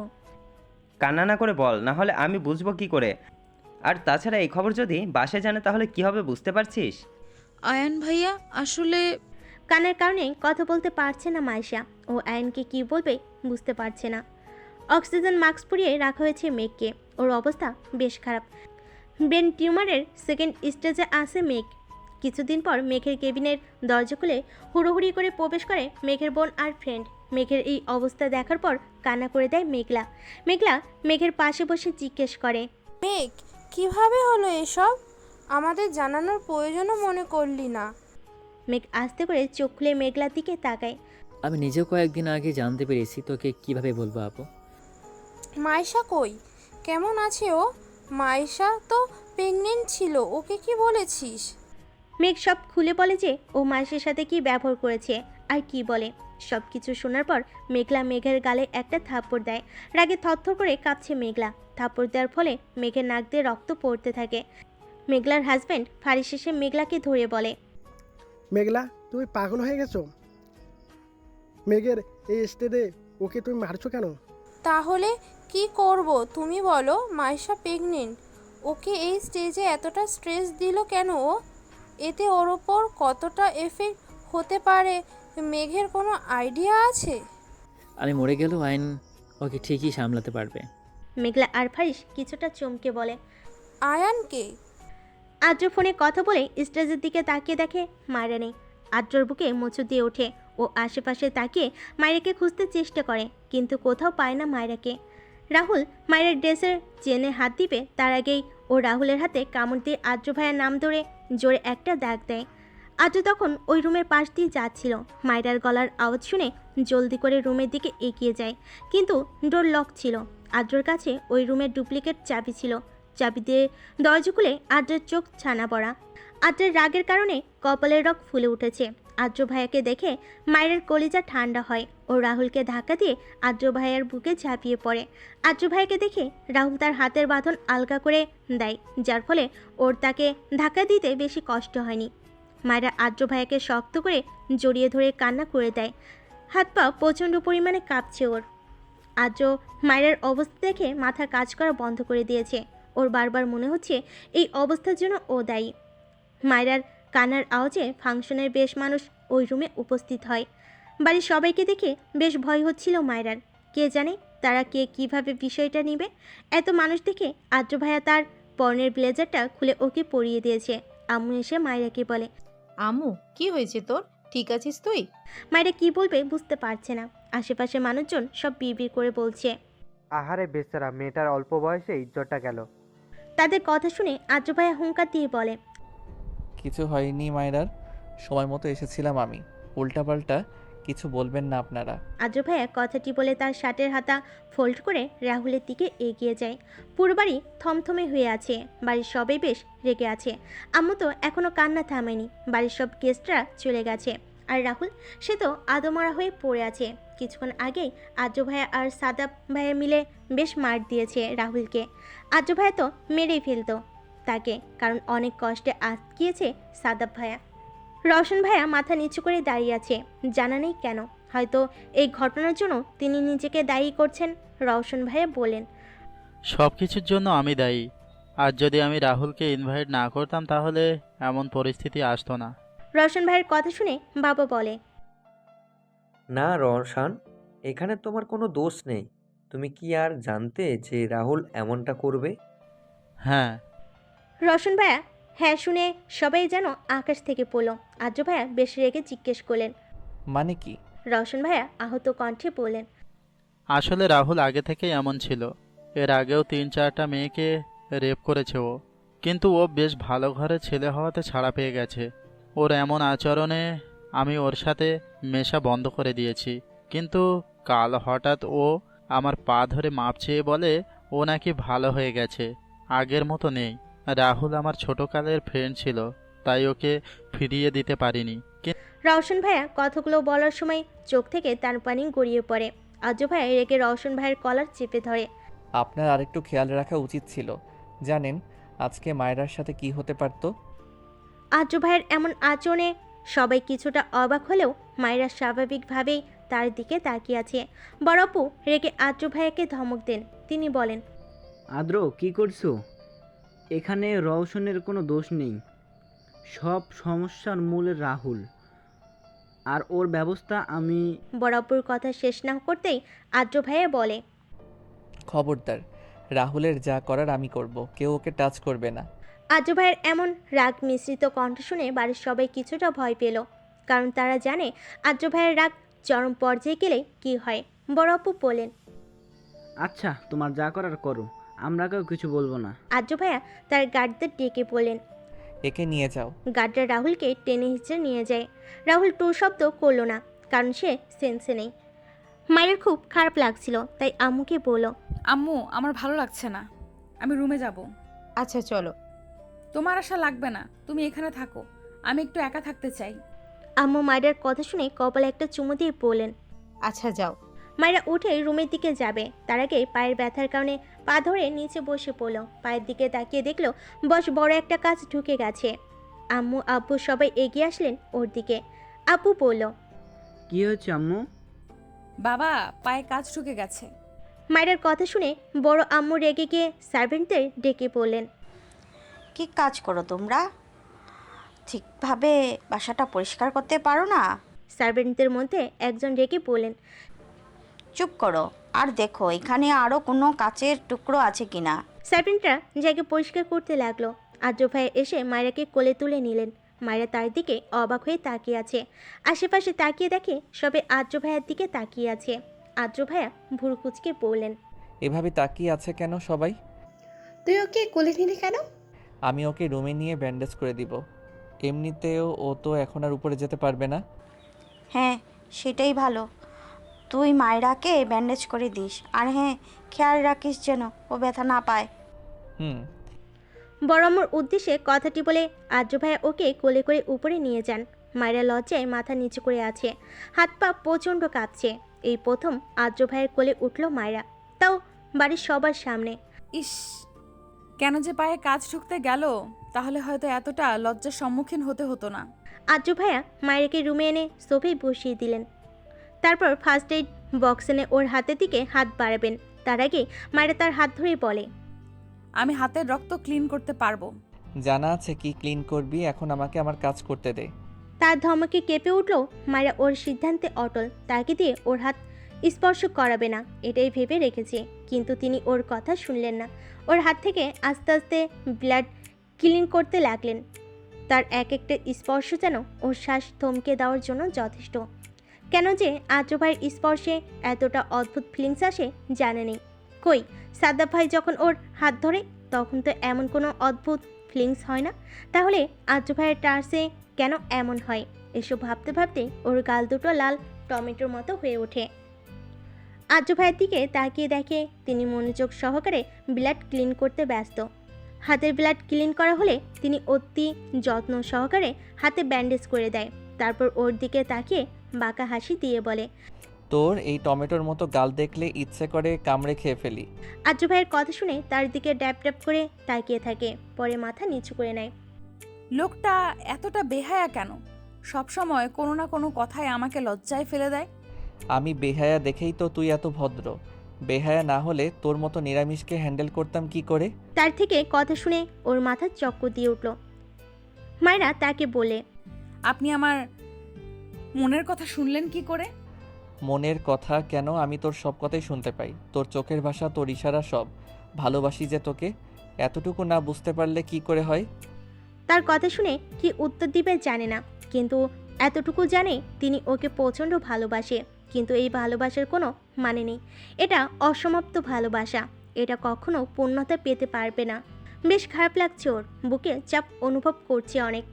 কান্না না করে বল, না হলে আমি বুঝবো কি করে? আর তাছাড়া এই খবর যদি বাসায় জানে তাহলে কি হবে বুঝতে পারছিস? আয়ান ভাইয়া আসলে... কান্নার কারণে কথা বলতে পারছে না মাইশা। ও আয়নকে কি বলবে বুঝতে পারছে না। অক্সিজেন মাস্ক পরিয়ে রাখা হয়েছে মেঘকে। ওর অবস্থা বেশ খারাপ। ব্রেন টিউমারের সেকেন্ড স্টেজে আছে মেঘ। কিছুদিন পর মেঘের কেবিনের দরজা খুলে হুড়োহুড়ি করে প্রবেশ করে মেঘের বোন আর ফ্রেন্ড। মেঘের এই অবস্থা দেখার পর কান্না করে দেয় মেঘলা। মেঘলা মেঘের পাশে বসে জিজ্ঞেস করে, মেঘ, কিভাবে হলো এসব? আমাদের জানানোর প্রয়োজনও মনে করলি না। মেঘ আস্তে করে চোখ খুলে মেঘলার দিকে তাকায়। আমি নিজেও কয়েকদিন আগে জানতে পেরেছি, তোকে কিভাবে বলবো আপু? মাইশা কই? কেমন আছে ও? মাইশা তো প্রেগনেন্ট ছিল, ওকে কি বলেছিস? মেঘ সব খুলে বলে যে ও মাইশের সাথে কি ব্যবহার করেছে আর কি বলে। সব কিছু শোনার পর মেঘলা মেঘের গালে একটা থাপ্পড় দেয়। রাগে থরথর করে কাঁপছে মেঘলা। থাপ্পড় দেওয়ার ফলে মেঘের নাক দিয়ে রক্ত পড়তে থাকে। মেঘলার হাজব্যান্ড ফারিস এসে মেঘলাকে ধরে বলে, মেঘলা, তুমি পাগল হয়ে গেছো? মেঘের এই স্টেজে ওকে তুমি মারছো কেন? তাহলে কি করব তুমি বলো? মাইশা প্রেগনেন্ট, ওকে এই স্টেজে এতটা স্ট্রেস দিল কেন ও? এতে ওর ওপর কতটা এফেক্ট হতে পারে মেঘের কোনো আইডিয়া আছে? আমি মরে গেলেও আইন ওকে ঠিকই সামলাতে পারবে। মেঘলা আর ফারিস কিছুটা চমকে বলে, আয়ানকে? আদ্র ফোনে কথা বলে স্টেজের দিকে তাকিয়ে দেখে মায়েরা নেই। আদ্রর বুকে মোচড় দিয়ে ওঠে। ও আশেপাশে তাকিয়ে মায়েরাকে খুঁজতে চেষ্টা করে, কিন্তু কোথাও পায় না মায়েরাকে। রাহুল মায়ের ড্রেসের চেনে হাত দিবে তার আগেই ও রাহুলের হাতে কামড় দিয়ে আদ্র ভাইয়ের নাম ধরে জোরে একটা দাগ দেয়। আদ্র তখন ওই রুমের পাশ দিয়ে যাচ্ছিল। মায়েরার গলার আওয়াজ শুনে জলদি করে রুমের দিকে এগিয়ে যায়, কিন্তু ডোর লক ছিল। আদ্রর কাছে ওই রুমের ডুপ্লিকেট চাবি ছিল। চাবি দিয়ে দরজা খুলে আদ্রের চোখ ছানা পড়া। আদ্রের রাগের কারণে কপালের রগ ফুলে উঠেছে। আদ্র ভাইয়াকে দেখে মায়ের কলিজা ঠান্ডা হয়। ও রাহুলকে ধাক্কা দিয়ে আদ্র ভাইয়ার বুকে ঝাঁপিয়ে পড়ে। আদ্র ভাইয়াকে দেখে রাহুল তার হাতের বাঁধন আলগা করে দেয়, যার ফলে ওর তাকে ধাক্কা দিতে বেশি কষ্ট হয়নি। মায়েরা আদ্র ভাইয়াকে শক্ত করে জড়িয়ে ধরে কান্না করে দেয়। হাত পা প্রচণ্ড পরিমাণে কাঁপছে ওর। আদ্র মায়ের অবস্থা দেখে মাথা কাজ করা বন্ধ করে দিয়েছে। ওর বারবার মনে হচ্ছে এই অবস্থার জন্য ও দায়ী। মায়েরার কান্নার আওয়াজে ফাংশনের বেশ মানুষ ওই রুমে উপস্থিত হয়। বাড়ির সবাইকে দেখে বেশ ভয় হচ্ছিল মায়েরার। কে জানে তারা কে কিভাবে বিষয়টা নেবে। এত মানুষ দেখে আদ্র ভাইয়া তার পরনের ব্লেজারটা খুলে ওকে পরিয়ে দিয়েছে। আম্মু এসে মায়েরাকে বলে, আম্মু কি হয়েছে তোর? ঠিক আছিস তুই? মায়েরা কি বলবে বুঝতে পারছে না। আশেপাশে মানুষজন সব বিড়বিড় করে বলছে, আহারে বেচারা, মেয়েটার অল্প বয়সে ইজ্জতটা গেল। তাদের কথা শুনে আদ্র ভাইয়া হুঙ্কার দিয়ে বলে, কিছু হয়নি মায়েরার, সময় মতো এসেছিলাম আমি। উল্টাপাল্টা কিছু বলবেন না আপনারা। আদ্র ভাইয়া কথাটি বলে তার শার্টের হাতা ফোল্ড করে রাহুলের দিকে এগিয়ে যায়। পুরো বাড়ি থমথমে হয়ে আছে। বাড়ির সবাই বেশ রেগে আছে। আম্মু তো এখনো কান্না থামেনি। বাড়ির সব গেস্টরা চলে গেছে। আর রাহুল, সে তো আদমরা হয়ে পড়ে আছে। কিছুক্ষণ আগেই আদ্র ভাইয়া আর সাদাব ভাইয়া মিলে বেশ মার দিয়েছে রাহুলকে। আদ্র ভাইয়া তো মেরেই ফেলতো তাকে, কারণ অনেক কষ্টে আটকিয়েছে সাদাব ভাইয়া। রওশন ভাইয়া মাথা নিচু করে দাঁড়িয়ে আছে, জানা নেই কেন। হয়তো এই ঘটনার জন্য তিনি নিজেকে দায়ী করছেন। রওশন ভাইয়া বলেন, সব কিছুর জন্য আমি দায়ী। আর যদি আমি রাহুলকে ইনভাইট না করতাম তাহলে এমন পরিস্থিতি আসতো না। রওশন ভাইয়ের কথা শুনে বাবা বলে, না রওশন, এখানে তোমার কোনো দোষ নেই। তুমি কি আর জানতে যে রাহুল এমনটা করবে? হ্যাঁ। রওশন ভাইয়া হ্যাঁ শুনে সবাই যেন আকাশ থেকে পড়ল। আদ্র ভাইয়া বেশ রেগে জিজ্ঞেস করলেন, মানে কি? রওশন ভাইয়া আহত কণ্ঠে বললেন, আসলে রাহুল আগে থেকেই এমন ছিল। এর আগেও 3-4টা মেয়েকে রেপ করেছে ও, কিন্তু ও বেশ ভালো ঘরে ছেলে হওয়াতে ছাড়া পেয়ে গেছে। ওর এমন আচরণে আমি ওর সাথে মেশা বন্ধ করে দিয়েছি। কিন্তু কাল হঠাৎ ও আমার পা ধরে মাপ চেয়ে বলে ও নাকি ভালো হয়ে গেছে, আগের মতো নেই। রাহুল আমার ছোটকালের ফ্রেন্ড ছিল, তাই ওকে ফিরিয়ে দিতে পারিনি। রওশন ভাইয়া কথাগুলো বলার সময় চোখ থেকে তার পানি গড়িয়ে পড়ে। আদ্র ভাইয়া রেগে রওশন ভাইয়ের কলার চেপে ধরে। আপনার আরেকটু খেয়াল রাখা উচিত ছিল। জানেন আজকে মায়েরার সাথে কি হতে পারতো? আদ্র ভাইয়ের এমন আচরণে সবাই কিছুটা অবাক হলেও মায়েরা স্বাভাবিকভাবেই তার দিকে তাকিয়ে আছে। বড় আপু রেগে আদ্র ভাইয়াকে ধমক দেন। তিনি বলেন, আদ্র কি করছো? এখানে রওশনের কোনো দোষ নেই। সব সমস্যার মূল রাহুল, আর ওর ব্যবস্থা আমি। বড় আপুর কথা শেষ না করতেই আদ্র ভাইয়া বলে, খবরদার, রাহুলের যা করার আমি করব, কেউ ওকে টাচ করবে না। আদ্র ভাইয়ের এমন রাগ মিশ্রিত কণ্ঠ শুনে বাড়ির সবাই কিছুটা ভয় পেল, কারণ তারা জানে আদ্র ভাইয়ের রাগ চরম পর্যায়ে গেলে কি হয়। বড় আপু বলেন, আচ্ছা তোমার যা করার করো, আমরা কেউ কিছু বলবো না। আদ্র ভাইয়া তার গার্ডদের ডেকে বললেন। একে নিয়ে যাও। গার্ডরা রাহুলকে টেনে হিঁচড়ে নিয়ে যায়। রাহুল টু শব্দ করলো না, কারণ সে সেন্সে নেই। মায়ের খুব খারাপ লাগছিল, তাই আম্মুকে বলল, আম্মু আমার ভালো লাগছে না, আমি রুমে যাব। আচ্ছা চলো। তোমার আশা লাগবে না, তুমি এখানে থাকো, আমি একটু একা থাকতে চাই। আম্মু মায়ের কথা শুনে কপালে একটা চুমু দিয়ে বললেন, আচ্ছা যাও। মায়েরা উঠে রুমের দিকে যাবে, তার আগে পায়ের ব্যথার কারণে পা ধরে নিচে বসে পড়ল। পায়ের দিকে তাকিয়ে দেখলো বস বড় একটা কাজ ঢুকে গেছে। আম্মু আব্বু সবাই এগিয়ে আসলেন ওর দিকে। আব্বু বলল, কি হয়েছে আম্মু? বাবা পায়ে কাজ ঢুকে গেছে। মায়ের কথা শুনে বড় আম্মু রেগে গিয়ে সার্ভেন্টদের ডেকে বললেন, কি কাজ করো তোমরা? ঠিকভাবে বাসাটা পরিষ্কার করতে পারো না? সার্ভেন্টদের মধ্যে একজন রেগে বললেন, চুপ করো আর দেখো এখানে আরও কোনো কাচের টুকরো আছে কিনা। সার্ভেন্টরা জায়গা পরিষ্কার করতে লাগলো। আদ্র ভাইয়া এসে মায়েরাকে কোলে তুলে নিলেন। মায়েরা তার দিকে অবাক হয়ে তাকিয়ে আছে। আশেপাশে তাকিয়ে দেখে সবে আদ্র ভাইয়ার দিকে তাকিয়ে আছে। আদ্র ভাইয়া ভুরু কুচকে বললেন, এভাবে তাকিয়ে আছে কেন সবাই? তুই ওকে কোলে নিলি কেন? আমি ওকে রুমে নিয়ে ব্যান্ডেজ করে দিব। এমনিতেও ও তো এখন আর উপরে যেতে পারবে না। হ্যাঁ সেটাই ভালো, তুই মায়রাকে ব্যান্ডেজ করে দিস, আর হ্যাঁ খেয়াল রাখিস যেন ও ব্যথা না পায়। হুম। বড়ম্মর উদ্দেশ্যে কথাটি বলে আদ্র ভাইয়া ওকে কোলে করে উপরে নিয়ে যান। মায়েরা লজ্জায় মাথা নিচু করে আছে, হাত পা প্রচণ্ড কাঁপছে। এই প্রথম আদ্র ভাইয়ের কোলে উঠল মায়েরা, তাও বাড়ির সবার সামনে। ইস, কেন যে পায়ে কাজ ঢুকতে গেল, তাহলে হয়তো এতটা লজ্জার সম্মুখীন হতে হতো না। আদ্র ভাইয়া মায়েরাকে রুমে এনে সোফায় বসিয়ে দিলেন। তারপর ফার্স্ট এইড বক্স এনে ওর হাতের দিকে হাত বাড়াবেন। তার আগে মায়েরা তার হাত ধরে বলে, আমি হাতের রক্ত ক্লিন করতে পারবো। জানা আছে কি ক্লিন করবি, এখন আমাকে আমার কাজ করতে দে। তার ধমকে কেঁপে উঠল। মায়েরা ওর সিদ্ধান্তে অটল, তাকে দিয়ে ওর হাত স্পর্শ করাবে না এটাই ভেবে রেখেছে। কিন্তু তিনি ওর কথা শুনলেন না। ওর হাত থেকে আস্তে আস্তে ব্লাড ক্লিন করতে লাগলেন। তার এক একটা স্পর্শ যেন ওর শ্বাস থমকে দেওয়ার জন্য যথেষ্ট। কেন যে আদ্র ভাইয়ের স্পর্শে এতটা অদ্ভুত ফিলিংস আসে জানে নেই। কই সাদ্দাব ভাই যখন ওর হাত ধরে তখন তো এমন কোনো অদ্ভুত ফিলিংস হয় না, তাহলে আদ্র ভাইয়ের টার্সে কেন এমন হয়? এসব ভাবতে ভাবতে ওর গাল দুটো লাল টমেটোর মতো হয়ে ওঠে। আদ্র ভাইয়ের দিকে তাকিয়ে দেখে তিনি মনোযোগ সহকারে ব্লাড ক্লিন করতে ব্যস্ত। হাতের ব্লাড ক্লিন করা হলে তিনি অতি যত্ন সহকারে হাতে ব্যান্ডেজ করে দেয়। তারপর ওর দিকে তাকিয়ে বাঁকা হাসি দিয়ে বলে, তোর এই টমেটোর মতো গাল দেখলে ইচ্ছে করে কামড়ে খেয়ে ফেলি। আদ্র ভাইয়ের কথা শুনে তার দিকে ড্যাপ ড্যাপ করে তাকিয়ে থাকে, পরে মাথা নিচু করে নেয়। লোকটা এতটা বেহায়া কেন? সবসময় কোনো না কোনো কথায় আমাকে লজ্জায় ফেলে দেয়। আমি বেহায়া দেখেই তো তুই এত ভদ্র। বেহায়া না হলে তোর মতো নিরামিষকে হ্যান্ডেল করতাম কি করে? তার থেকে কথা শুনে ওর মাথা চক্কর দিয়ে উঠল। মায়েরা তাকে বলে, আপনি আমার মনের কথা শুনলেন কি করে? মনের কথা কেন, আমি তোর সব কথাই শুনতে পাই। তোর চোখের ভাষা, তোর ইশারা, সব। ভালোবাসি যে তোকে, এতটুকু না বুঝতে পারলে কি করে হয়? তার কথা শুনে কি উত্তর দিবে জানে না, কিন্তু এতটুকু জানে তিনি ওকে প্রচণ্ড ভালোবাসে। কিন্তু এই ভালোবাসার কোনো মানে নেই, এটা অসমাপ্ত ভালোবাসা, এটা কখনো পূর্ণতা পেতে পারবে না। বেশ খারাপ লাগছে ওর, বুকে চাপ অনুভব করছে অনেক।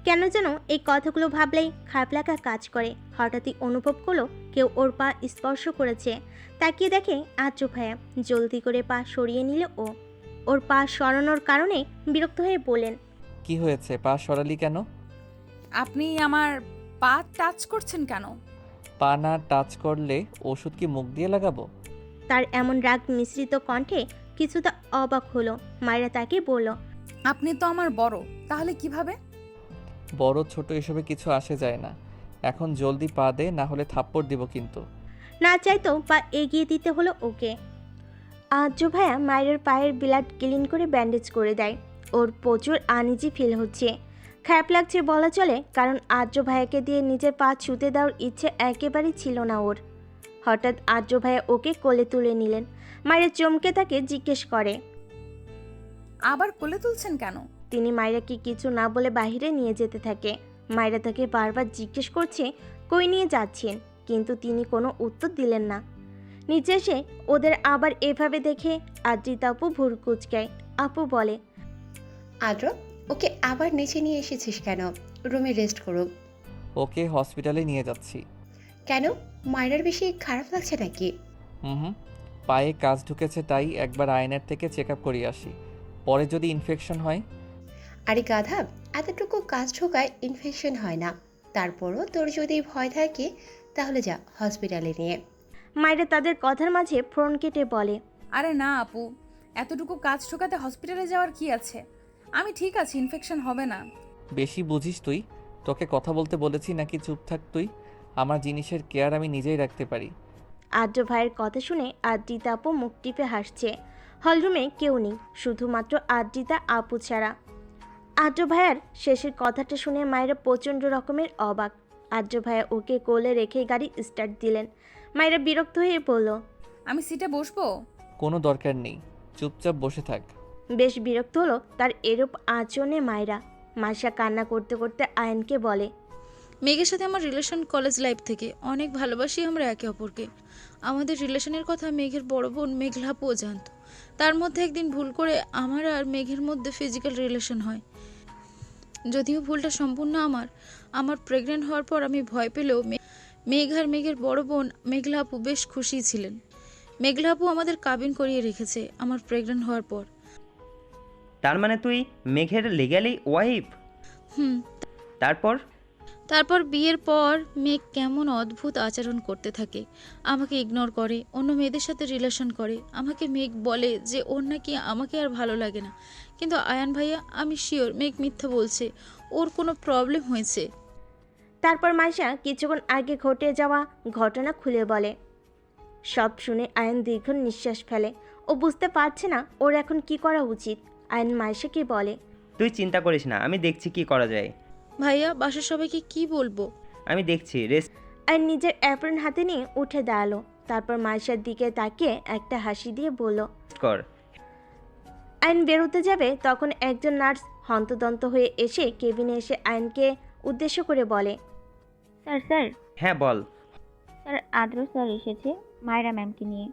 কেন যেন এই কথাগুলো ভাবলেই খারাপ লাগা কাজ করে। হঠাৎই অনুভব করলো কেউ ওর পা স্পর্শ করেছে। তাকিয়ে দেখে আদ্র ভাইয়া। জলদি করে পা সরিয়ে নিল ও। ওর পা সরানোর কারণে বিরক্ত হয়ে বলেন, কি হয়েছে, পা সরালি কেন? আপনি আমার পা টাচ করছেন কেন? পা না টাচ করলে ওষুধ কি মুখ দিয়ে লাগাবো? তার এমন রাগ মিশ্রিত কণ্ঠে কিছুটা অবাক হলো। মায়েরা তাকে বলল, আপনি তো আমার বড়, তাহলে কিভাবে? বড় ছোট এসবে কিছু আসে যায় না। এখন জলদি পা দে, না হলে থাপ্পড় দিব কিন্তু। না চাইতো পা এগিয়ে দিতে হলো ওকে। আর্য ভাইয়া মায়ের পায়ের ব্লাড ক্লিন করে ব্যান্ডেজ করে দেয়। ওর প্রচুর আনইজি ফিল হচ্ছে, খারাপ লাগছে বলা চলে, কারণ আর্য ভাইয়াকে দিয়ে নিজের পা ছুতে দেওয়ার ইচ্ছে একেবারেই ছিল না ওর। হঠাৎ আর্য ভাইয়া ওকে কোলে তুলে নিলেন। মায়ের চমকে তাকে জিজ্ঞেস করে, আবার কোলে তুলছেন কেন? তিনি মায়েরাকে কিছু না বলে বাইরে নিয়ে যেতে থাকে। মায়েরা তাকে বারবার জিজ্ঞেস করছে কই নিয়ে যাচ্ছেন, কিন্তু তিনি কোনো উত্তর দিলেন না। নিচে এসে ওদের আবার এভাবে দেখে আদ্রিতা আপু ভুর কুচকায়। আপু বলে, আদ্র, ওকে আবার নিচে নিয়ে এসেছিস কেন? রুমে রেস্ট করুক। ওকে হসপিটালে নিয়ে যাচ্ছি। কেন, মায়ের বেশি খারাপ লাগছে নাকি? হুম, পায়ে কাজ ঢুকেছে, তাই একবার আয়নার থেকে চেক আপ করিয়ে আসি, পরে যদি ইনফেকশন হয়। আরে গাধা, এতটুকু কাজ ঢোকায় ইনফেকশন হয় না। তারপরও তোর যদি ভয় থাকে তাহলে যা হসপিটালে নিয়ে। মায়েরা তাদের কথার মাঝে ফোন কেটে বলে, আরে না আপু, এতটুকু কাজ ঠোকাতে হসপিটালে যাওয়ার কি আছে? আমি ঠিক আছি, ইনফেকশন হবে না। বেশি বুঝিস তুই? তোকে কথা বলতে বলেছি নাকি চুপ থাক তুই? আমার জিনিসের কেয়ার আমি নিজেই রাখতে পারি। আর্য ভাইয়ের কথা শুনে আদ্রিতা আপু মুখ টিপে হাসছে। হলরুমে কেউ নেই, শুধুমাত্র আদ্রিতা আপু ছাড়া। আর্য ভাইয়ার শেষের কথাটা শুনে মায়েরা প্রচণ্ড রকমের অবাক। আর্য ভাইয়া ওকে কোলে রেখে গাড়ি স্টার্ট দিলেন। মায়েরা বিরক্ত হয়ে বলল, আমি সিটে বসবো? কোনো দরকার নেই, চুপচাপ বসে থাক। বেশ বিরক্ত হলো তার এরূপ আচরণে মায়েরা। মাসা কান্না করতে করতে আয়নকে বলে, মেঘের সাথে আমার রিলেশন কলেজ লাইফ থেকে, অনেক ভালোবাসি আমরা একে অপরকে। আমাদের রিলেশনের কথা মেঘের বড় বোন মেঘলাপুও জানতো। তার মধ্যে একদিন ভুল করে আমার আর মেঘের মধ্যে ফিজিক্যাল রিলেশন হয়। যদিও ভুলটা সম্পূর্ণ আমার প্রেগনেন্ট হওয়ার পর আমি ভয় পেলেও মেঘ আর মেঘের বড় বোন মেঘলাপু বেশ খুশি ছিলেন। মেঘলাপু আমাদের কাবিন করিয়ে রেখেছে আমার প্রেগনেন্ট হওয়ার পর। তার মানে তুই মেঘের লিগ্যালি ওয়াইফ? তারপর বিয়ের পর মেঘ কেমন অদ্ভুত আচরণ করতে থাকে, আমাকে ইগনোর করে, অন্য মেয়েদের সাথে রিলেশন করে। আমাকে মেঘ বলে যে ওর নাকি আমাকে আর ভালো লাগে না, কিন্তু আয়ান ভাইয়া আমি শিওর মেঘ মিথ্যা বলছে, ওর কোনো প্রবলেম হয়েছে। তারপর মাইশা কিছুক্ষণ আগে ঘটে যাওয়া ঘটনা খুলে বলে। সব শুনে আয়ন দীর্ঘ নিঃশ্বাস ফেলে। ও বুঝতে পারছে না ওর এখন কি করা উচিত। আয়ন মাইশাকে বলে, তুই চিন্তা করিস না, আমি দেখছি কি করা যায়। ভাইয়া বাসার সবাইকে কি বলবো? আমি দেখছি, রেস্ট। আয়ন নিজের অ্যাপ্রন হাতে নিয়ে উঠে দাঁড়ালো। তারপর মাইশার দিকে তাকিয়ে একটা হাসি দিয়ে বলল, কর। আয়ন বেরোতে যাবে তখন একজন নার্স হন্তদন্ত হয়ে এসে কেবিনে এসে আয়নকে উদ্দেশ্য করে বলে, স্যার। হ্যাঁ বল। স্যার, আদ্র স্যার এসেছে মায়রা ম্যামকে নিয়ে।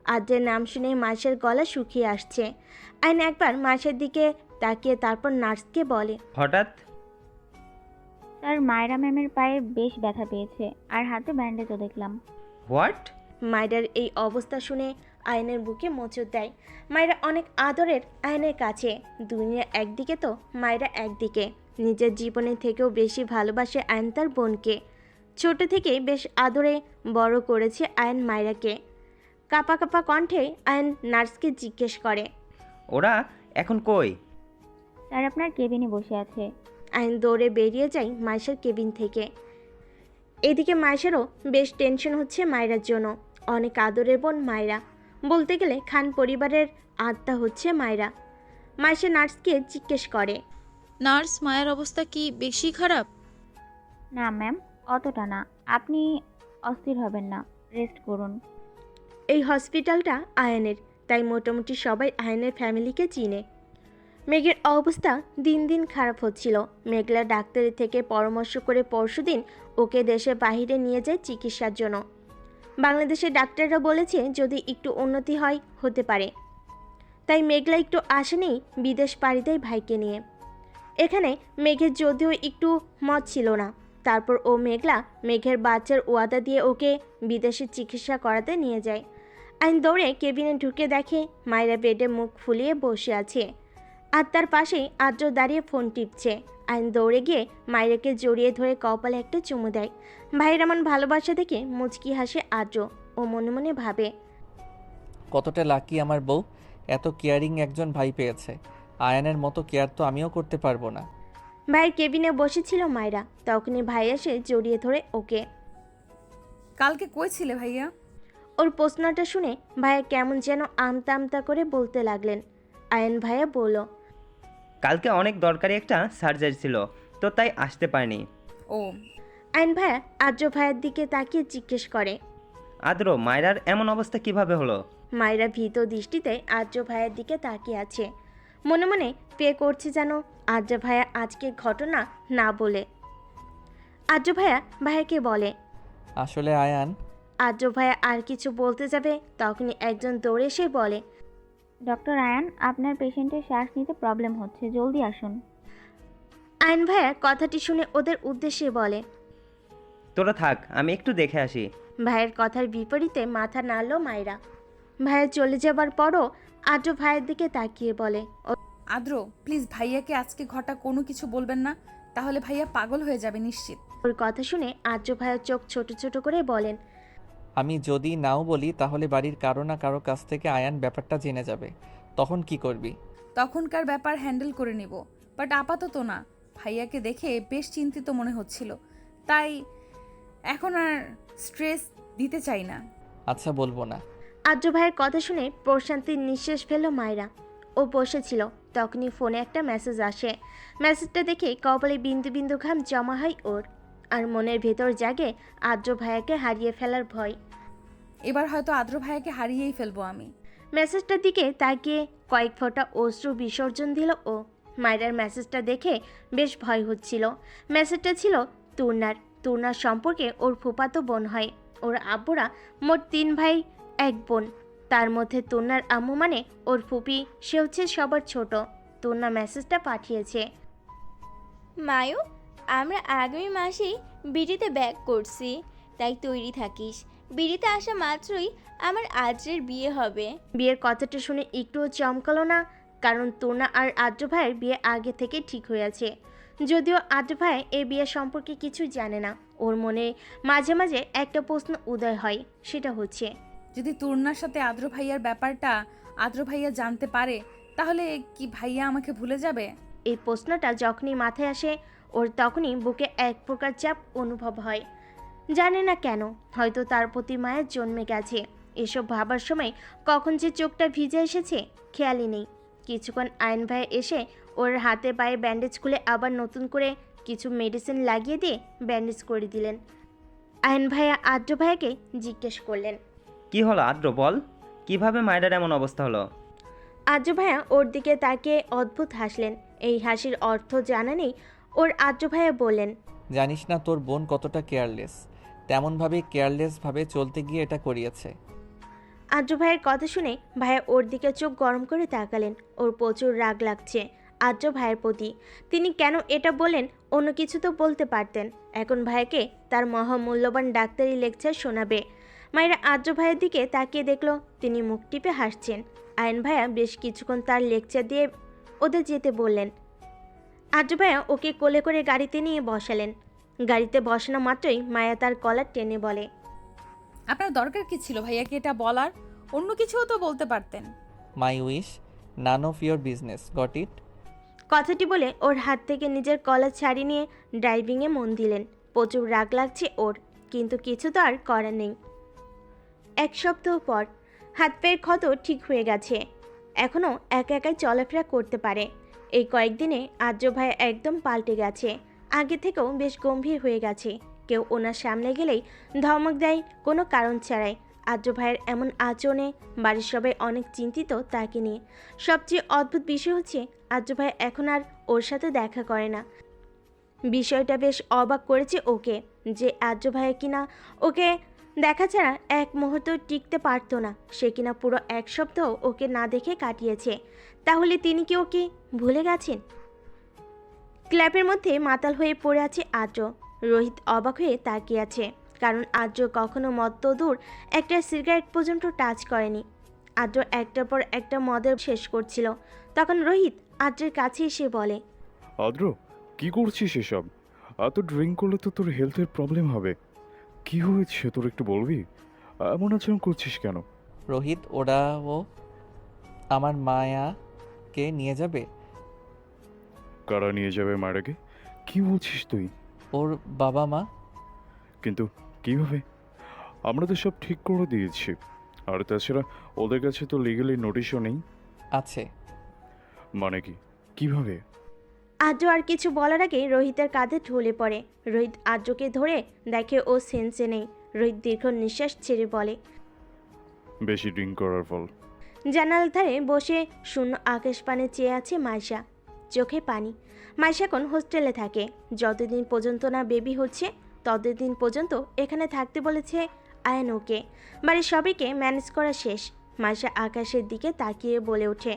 আদ্রের নাম শুনে মাইশার গলা শুকিয়ে আসছে। আয়ন একবার মাইশার দিকে তাকিয়ে তারপর নার্সকে বলে, হঠাৎ? স্যার, মায়রা ম্যামের পায়ে বেশ ব্যথা পেয়েছে আর হাতে ব্যান্ডেজও দেখলাম। হোয়াট? মায়েরার এই অবস্থা শুনে আয়নের বুকে মোচড় দেয়। মায়েরা অনেক আদরের আয়নের কাছে। দুনিয়া একদিকে তো মায়েরা একদিকে। নিজের জীবনের থেকেও বেশি ভালোবাসে আয়ন তার বোনকে। ছোট থেকে বেশ আদরে বড় করেছে আয়ন মায়েরাকে। কাঁপা কাঁপা কণ্ঠে আয়ন নার্সকে জিজ্ঞেস করে, ওরা এখন কই? স্যার, আপনার কেবিনে বসে আছে। আয়ন দৌড়ে বেরিয়ে যায় মাইশার কেবিন থেকে। এদিকে মাইশারও বেশ টেনশন হচ্ছে মায়েরার জন্য। অনেক আদরের বোন মায়েরা, বলতে গেলে খান পরিবারের আত্মা হচ্ছে মায়েরা। মাইশা নার্সকে জিজ্ঞেস করে, নার্স, মায়ের অবস্থা কি বেশি খারাপ? না ম্যাম, অতটা না। আপনি অস্থির হবেন না, রেস্ট করুন। এই হসপিটালটা আয়নের, তাই মোটামুটি সবাই আয়নের ফ্যামিলিকে চিনে। মেঘের অবস্থা দিন দিন খারাপ হচ্ছিল। মেঘলা ডাক্তারের থেকে পরামর্শ করে পরশুদিন ওকে দেশের বাইরে নিয়ে যায় চিকিৎসার জন্য। বাংলাদেশের ডাক্তাররা বলেছে যদি একটু উন্নতি হয় হতে পারে। তাই মেঘলা একটু আশা নেই বিদেশ পাড়ি দেয় ভাইকে নিয়ে। এখানে মেঘের যদিও একটু মত ছিল না, তারপর ও মেঘের বাচ্চার ওয়াদা দিয়ে ওকে বিদেশে চিকিৎসা করাতে নিয়ে যায়। আইন দৌড়ে কেবিনে ঢুকে দেখে মায়েরা বেডে মুখ ফুলিয়ে বসে আছে, আর তার পাশেই আদ্র দাঁড়িয়ে ফোন টিপছে। আইন দৌড়ে গিয়ে মায়েরাকে জড়িয়ে ধরে কপালে একটা চুমু দেয়। ভাইয়ের এমন ভালোবাসা দেখে মুচকি হাসে আদ্র। ও মনে মনে ভাবে, কতটা লাকি আমার বউ, এত কেয়ারিং একজন ভাই পেয়েছে। আয়ানের মতো কেয়ার তো আমিও করতে পারবো না। ভাইয়ের কেবিনে বসেছিল মায়েরা, তখনই ভাই এসে জড়িয়ে ধরে ওকে। কালকে কই ছিলে ভাইয়া? ওর প্রশ্নটা শুনে ভাইয়া কেমন যেন আমতা আমতা করে বলতে লাগলেন। আয়ন ভাইয়া বলল, কালকে অনেক দরকারি একটা সার্জারি ছিল, তো তাই আসতে পারিনি। ও। আয়ন ভাইয়া আদ্র ভাইয়ের দিকে তাকিয়ে জিজ্ঞেস করে, আদ্র, মায়রার এমন অবস্থা কিভাবে হলো? মায়েরা ভীত দৃষ্টিতে আদ্র ভাইয়ের দিকে তাকিয়ে আছে। মনে মনে পে করছে যেন আদ্র ভাইয়া আজকে ঘটনা না বলে। আদ্র ভাইয়া ভাইয়াকে বলে, আসলে আয়ান। আদ্র ভাইয়া আর কিছু বলতে যাবে তখনই একজন দৌড়ে এসে বলে, ডক্টর আয়ান, আপনার পেশেন্টের শ্বাস নিতে প্রবলেম হচ্ছে, জলদি আসুন। আয়ন ভাইয়া কথাটি শুনে ওদের উদ্দেশ্যে বলে, তোরা থাক, আমি একটু দেখে আসি। ভাইয়ের কথার বিপরীতে মাথা নাড়ল মায়েরা। ভাইয়া চলে যাবার পরও আদ্র ভাইয়ের দিকে তাকিয়ে বলে, আদ্র প্লিজ ভাইয়াকে আজকে ঘটা কোনো কিছু বলবেন না, তাহলে ভাইয়া পাগল হয়ে যাবে নিশ্চিত। ওর কথা শুনে আদ্র ভাইয়ের চোখ ছোট ছোট করে বলেন, আমি যদি নাও বলি তাহলে বাড়ির কারো না কারো কাছ থেকে আয়ান ব্যাপারটা জেনে যাবে, তখন কি করবি? তখনকার ব্যাপার হ্যান্ডেল করে নিব, বাট আপাতত না। ভাইয়াকে দেখে বেশ চিন্তিত মনে হচ্ছিল, তাই এখন আর স্ট্রেস দিতে চাই না। আচ্ছা, বলবো না। আদ্র ভাইয়ের কথা শুনে প্রশান্তির নিঃশ্বাস ফেলল মায়েরা। ও বসেছিল, তখনই ফোনে একটা মেসেজ আসে। মেসেজটা দেখে কপালে বিন্দু বিন্দু ঘাম জমা হয় ওর, আর মনের ভেতর জাগে আদ্র ভাইয়াকে হারিয়ে ফেলার ভয়। এবার হয়তো আদ্র ভাইয়াকে হারিয়েই ফেলবো আমি। মেসেজটার দিকে তাকিয়ে কয়েক ফোঁটা অশ্রু বিসর্জন দিল ও। মায়েরার মেসেজটা দেখে বেশ ভয় হচ্ছিল। মেসেজটা ছিল তুর্নার সম্পর্কে ওর ফুফাতো বোন হয়। ওর আব্বুরা মোট 3 ভাই 1 বোন, তার মধ্যে তুর্নার আম্মু মানে ওর ফুপি, সে হচ্ছে সবার ছোট। তুর্না মেসেজটা পাঠিয়েছে, মায়ু, আমরা আগামী মাসেই বিড়িতে ব্যাক করছি, তাই তৈরি থাকিস। বিড়িতে আসা মাত্রই আমার আদ্রের বিয়ে হবে। বিয়ের কথাটা শুনে একটুও চমকালো না, কারণ তুর্না আর আদ্র ভাইয়ের বিয়ে আগে থেকে ঠিক হয়ে আছে। যদিও আদ্র ভাই এই বিয়ে সম্পর্কে কিছু জানে না, ওর মনে মাঝে মাঝে একটা প্রশ্ন উদয় হয়, সেটা হচ্ছে যদি তুর্নার সাথে আদ্র ভাইয়ার ব্যাপারটা আদ্র ভাইয়া জানতে পারে, তাহলে কি ভাইয়া আমাকে ভুলে যাবে? এই প্রশ্নটা যখনই মাথায় আসে ওর তখনই বুকে এক প্রকার চাপ অনুভব হয়। জানে না কেন, হয়তো তার প্রতি মায়ের জন্মে গেছে। এসব ভাবার সময় কখন যে চোখটা ভিজে এসেছে খেয়ালই নেই। কিছুক্ষণ আয়ন ভাই এসে ওর হাতে পায়ে ব্যান্ডেজ খুলে আবার নতুন করে কিছু মেডিসিন লাগিয়ে দিয়ে ব্যান্ডেজ করে দিলেন। আয়ন ভাইয়া আদ্র ভাইয়াকে জিজ্ঞেস করলেন, কি হলো আদ্র, বল, কিভাবে মায়েরার এমন অবস্থা হলো? আদ্র ভাইয়া ওর দিকে তাকিয়ে অদ্ভুত হাসলেন। এই হাসির অর্থ জানা নেই ওর। আদ্র ভাইয়া বললেন, জানিস না তোর বোন কতটা কেয়ারলেস, তেমনভাবে কেয়ারলেসভাবে চলতে গিয়ে এটা করিয়েছে। আদ্র ভাইয়ের কথা শুনে ভাইয়া ওর দিকে চোখ গরম করে তাকালেন। ওর প্রচুর রাগ লাগছে আদ্র ভাইয়ের প্রতি। তিনি কেন এটা বলেন, অন্য কিছু তো বলতে পারতেন। এখন ভাইকে তার মহামূল্যবান ডাক্তারি লেকচার শোনাবে। মায়েরা আদ্র ভাইয়ের দিকে তাকিয়ে দেখলো তিনি মুখ টিপে হাসছেন। আয়ন ভাইয়া বেশ কিছুক্ষণ তার লেকচার দিয়ে ওদের যেতে বললেন। আদ্র ভাইয়া ওকে কোলে করে গাড়িতে নিয়ে বসালেন। গাড়িতে বসানো মাত্রই মায়া তার কলার টেনে বলে, আপনার দরকার কি ছিল ভাইয়াকে এটা বলার? অন্য কিছুও তো বলতে পারতেন। My wish, none of your business, got it? কথাটি বলে ওর হাত থেকে নিজের কলার ছাড়িয়ে নিয়ে ড্রাইভিংয়ে মন দিলেন। প্রচুর রাগ লাগছে ওর, কিন্তু কিছু তো আর করার নেই। 1 সপ্তাহ পর হাত পায়ের ক্ষত ঠিক হয়ে গেছে, এখনও একা একাই চলাফেরা করতে পারে। এই কয়েকদিনে আদ্র ভাই একদম পাল্টে গেছে, আগে থেকেও বেশ গম্ভীর হয়ে গেছে। কেউ ওনার সামনে গেলেই ধমক দেয় কোনো কারণ ছাড়াই। আদ্র ভাইয়ের এমন আচরণে বাড়ির সবাই অনেক চিন্তিত তাকে নিয়ে। সবচেয়ে অদ্ভুত বিষয় হচ্ছে আদ্র ভাই এখন আর ওর সাথে দেখা করে না। বিষয়টা বেশ অবাক করেছে ওকে, যে আদ্র ভাই কিনা ওকে দেখা ছাড়া এক মুহূর্ত টিকতে পারতো না, সে কিনা পুরো 1 সপ্তাহ ওকে না দেখে কাটিয়েছে। তাহলে তিনি কি ওকে ভুলে গেছেন? ক্ল্যাবের মধ্যে মাতাল হয়ে পড়ে আছে আদ্র। রোহিত অবাক হয়ে তাকিয়ে আছে, কারণ আদ্র কখনো মদ তো দূর, একটা সিগারেট পর্যন্ত টাচ করেনি। আদ্র একটার পর একটা মদের শেষ করছিল, তখন রোহিত আদ্রের কাছে এসে বলে, আদ্র, কি করছিস এসব? এত ড্রিঙ্ক করলে তো তোর হেলথের প্রবলেম হবে। কি হয়েছে তোর একটু বলবি? এমন আচরণ করছিস কেন? রোহিত, ওরা ও আমার মায়াকে নিয়ে যাবে। কারা নিয়ে যাবে মায়েরাকে? কি বলছিস তুই? ওর বাবা মা। কিন্তু কিভাবে? আমরা তো সব ঠিক করে দিয়েছি। আর তাছাড়া ওদের কাছে তো লিগালি নোটিশও নেই। আছে। মানে কি? কিভাবে? আদ্র আর কিছু বলার আগে রোহিতের কাঁধে ঢলে পড়ে। রোহিত আদ্রকে ধরে দেখে ও সেন্সে নেই। রোহিত দীর্ঘ নিঃশ্বাস ছেড়ে বলে, বেশি ড্রিঙ্ক করার ফল। জানালার ধারে বসে শূন্য আকাশ পানে চেয়ে আছে মাইশা, চোখে পানি। মাইশা এখন হোস্টেলে থাকে। যতদিন পর্যন্ত না বেবি হচ্ছে ততদিন পর্যন্ত এখানে থাকতে বলেছে আয়ান ওকে। বাড়ির সবাইকে ম্যানেজ করা শেষ। মাইশা আকাশের দিকে তাকিয়ে বলে ওঠে,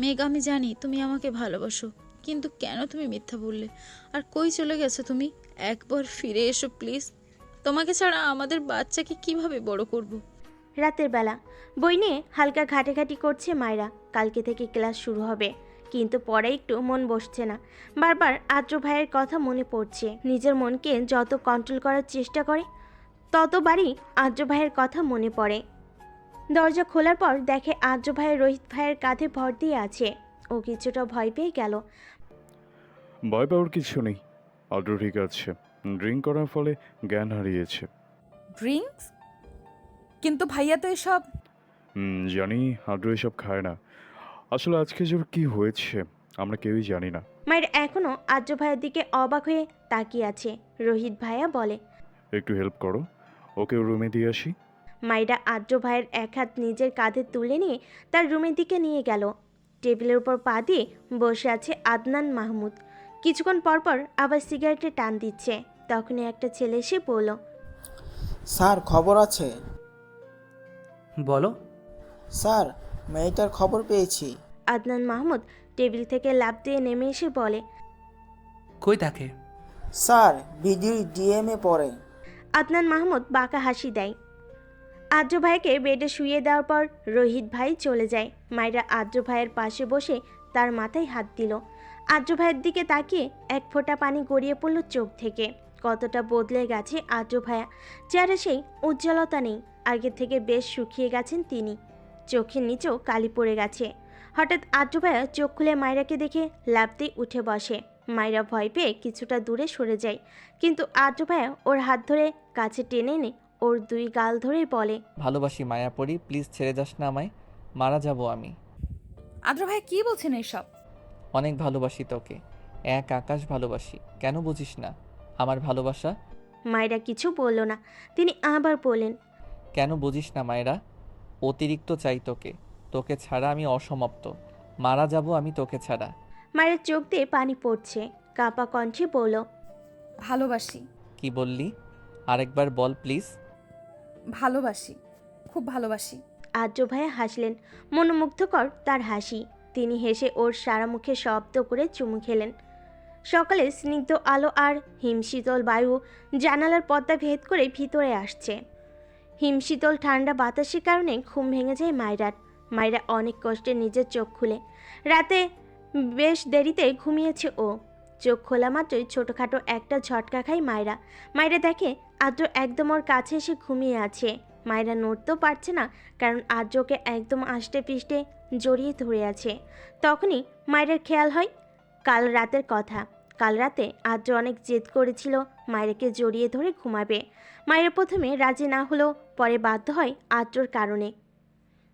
মেঘ, আমি জানি তুমি আমাকে ভালোবাসো, কিন্তু কেন তুমি মিথ্যা বললে? আর কই চলে গেছো তুমি? একবার ফিরে এসো প্লিজ। তোমাকে ছাড়া আমাদের বাচ্চাকে কিভাবে বড় করব? রাতের বেলা বই নিয়ে হালকা ঘাটাঘাটি করছে মায়েরা। কালকে থেকে ক্লাস শুরু হবে, কিন্তু পরে একটু মন বসছে না। বারবার আদ্র ভাইয়ের কথা মনে পড়ছে। নিজের মনকে যত কন্ট্রোল করার চেষ্টা করে ততবারই আদ্র ভাইয়ের কথা মনে পড়ে। দরজা খোলার পর দেখে আদ্র ভাই রোহিত ভাইয়ের কাঁধে ভর দিয়ে আছে। ও কিছুটা ভয় পেয়ে গেল। ভয় পাওয়ার কিছু নেই, আদ্র ঠিক আছে। ড্রিঙ্ক করার ফলে জ্ঞান হারিয়েছে। ড্রিঙ্কস? কিন্তু ভাইয়া তো এসব। জানি আদ্র এসব খায় না। আসলে আজকে জোর কি হয়েছে আমরা কেউই জানি না। মায়ের এখনো আদ্র ভাইয়ের দিকে অবাক হয়ে তাকিয়ে আছে। রোহিত ভাইয়া বলে, একটু হেল্প করো, ওকে রুমে দিয়ে আসি। মাইরা আদ্র ভাইয়ের এক হাত নিজের কাঁধে তুলে নিয়ে তার রুমের দিকে নিয়ে গেল। টেবিলের উপর পা দিয়ে বসে আছে আদনান মাহমুদ। কিছুক্ষণ পরপর আবার সিগারেটে টান দিচ্ছে। তখনই একটা ছেলে এসে বলল, স্যার খবর আছে। বলো। স্যার, মেয়েটার খবর পেয়েছি। আদনান মাহমুদ টেবিল থেকে লাফ দিয়ে নেমে এসে বলে, কই থাকে? স্যার, ভিডিও ডিএমএ পড়ে। আদনান মাহমুদ বাঁকা হাসি দেয়। আদ্র ভাইকে বেডে শুইয়ে দেওয়ার পর রোহিত ভাই চলে যায়। মায়েরা আদ্র ভাইয়ের পাশে বসে তার মাথায় হাত দিল। আদ্র ভাইয়ের দিকে তাকিয়ে এক ফোঁটা পানি গড়িয়ে পড়ল চোখ থেকে। কতটা বদলে গেছে আদ্র ভাইয়া। চেহারা সেই উজ্জ্বলতা নেই। আগে থেকে বেশ শুকিয়ে গেছেন তিনি। চোখের নিচেও কালি পড়ে গেছে। হঠাৎ আদ্র ভাইয়া চোখ খুলে মায়েরাকে দেখে লাফ দিয়ে উঠে বসে। মায়েরা ভয় পেয়ে কিছুটা দূরে সরে যায়, কিন্তু আদ্র ভাইয়া ওর হাত ধরে কাছে টেনে এনে ওর দুই গাল ধরে বলে, ভালোবাসি মায়াপরি, প্লিজ ছেড়ে যাস না আমায়, মারা যাব আমি। আদ্র ভাই কি বলছেন এসব? অনেক ভালোবাসি তোকে, এক আকাশ ভালোবাসি। কেন বুঝিস না আমার ভালোবাসা? মায়েরা কিছু বলল না। তিনি আবার বললেন, কেন বুঝিস না মায়েরা? অতিরিক্ত চাই তোকে, তোকে ছাড়া আমি অসমাপ্ত, মারা যাব আমি তোকে ছাড়া। মায়ের চোখ দিয়ে পানি পড়ছে। কাপা কণ্ঠে বলল, ভালোবাসি। কি বললি? আরেকবার বল প্লিজ। ভালোবাসি, খুব ভালোবাসি। আদ্র ভাইয়া হাসলেন। মনোমুগ্ধকর তার হাসি। তিনি হেসে ওর সারা মুখে শব্দ করে চুমু খেলেন। সকালে স্নিগ্ধ আলো আর হিমশীতল বায়ু জানালার পর্দা ভেদ করে ভিতরে আসছে। হিমশীতল ঠান্ডা বাতাসের কারণে ঘুম ভেঙে যায় মায়রার। মায়রা অনেক কষ্টে নিজের চোখ খুলে। রাতে বেশ দেরিতে ঘুমিয়েছে ও। চোখ খোলা মাত্রই ছোটোখাটো একটা ঝটকা খায় মায়রা। মায়রা দেখে আদ্র একদম ওর কাছে এসে ঘুমিয়ে আছে। মায়রা নড়তেও পারছে না, কারণ আদ্রকে একদম আষ্টে পিষ্টে জড়িয়ে ধরে আছে। তখনই মায়রার খেয়াল হয় কাল রাতের কথা। কাল রাতে আদ্র অনেক জেদ করেছিল মায়রাকে জড়িয়ে ধরে ঘুমাবে। মায়েরা প্রথমে রাজি না হলেও পরে বাধ্য হয় আদ্রর কারণে।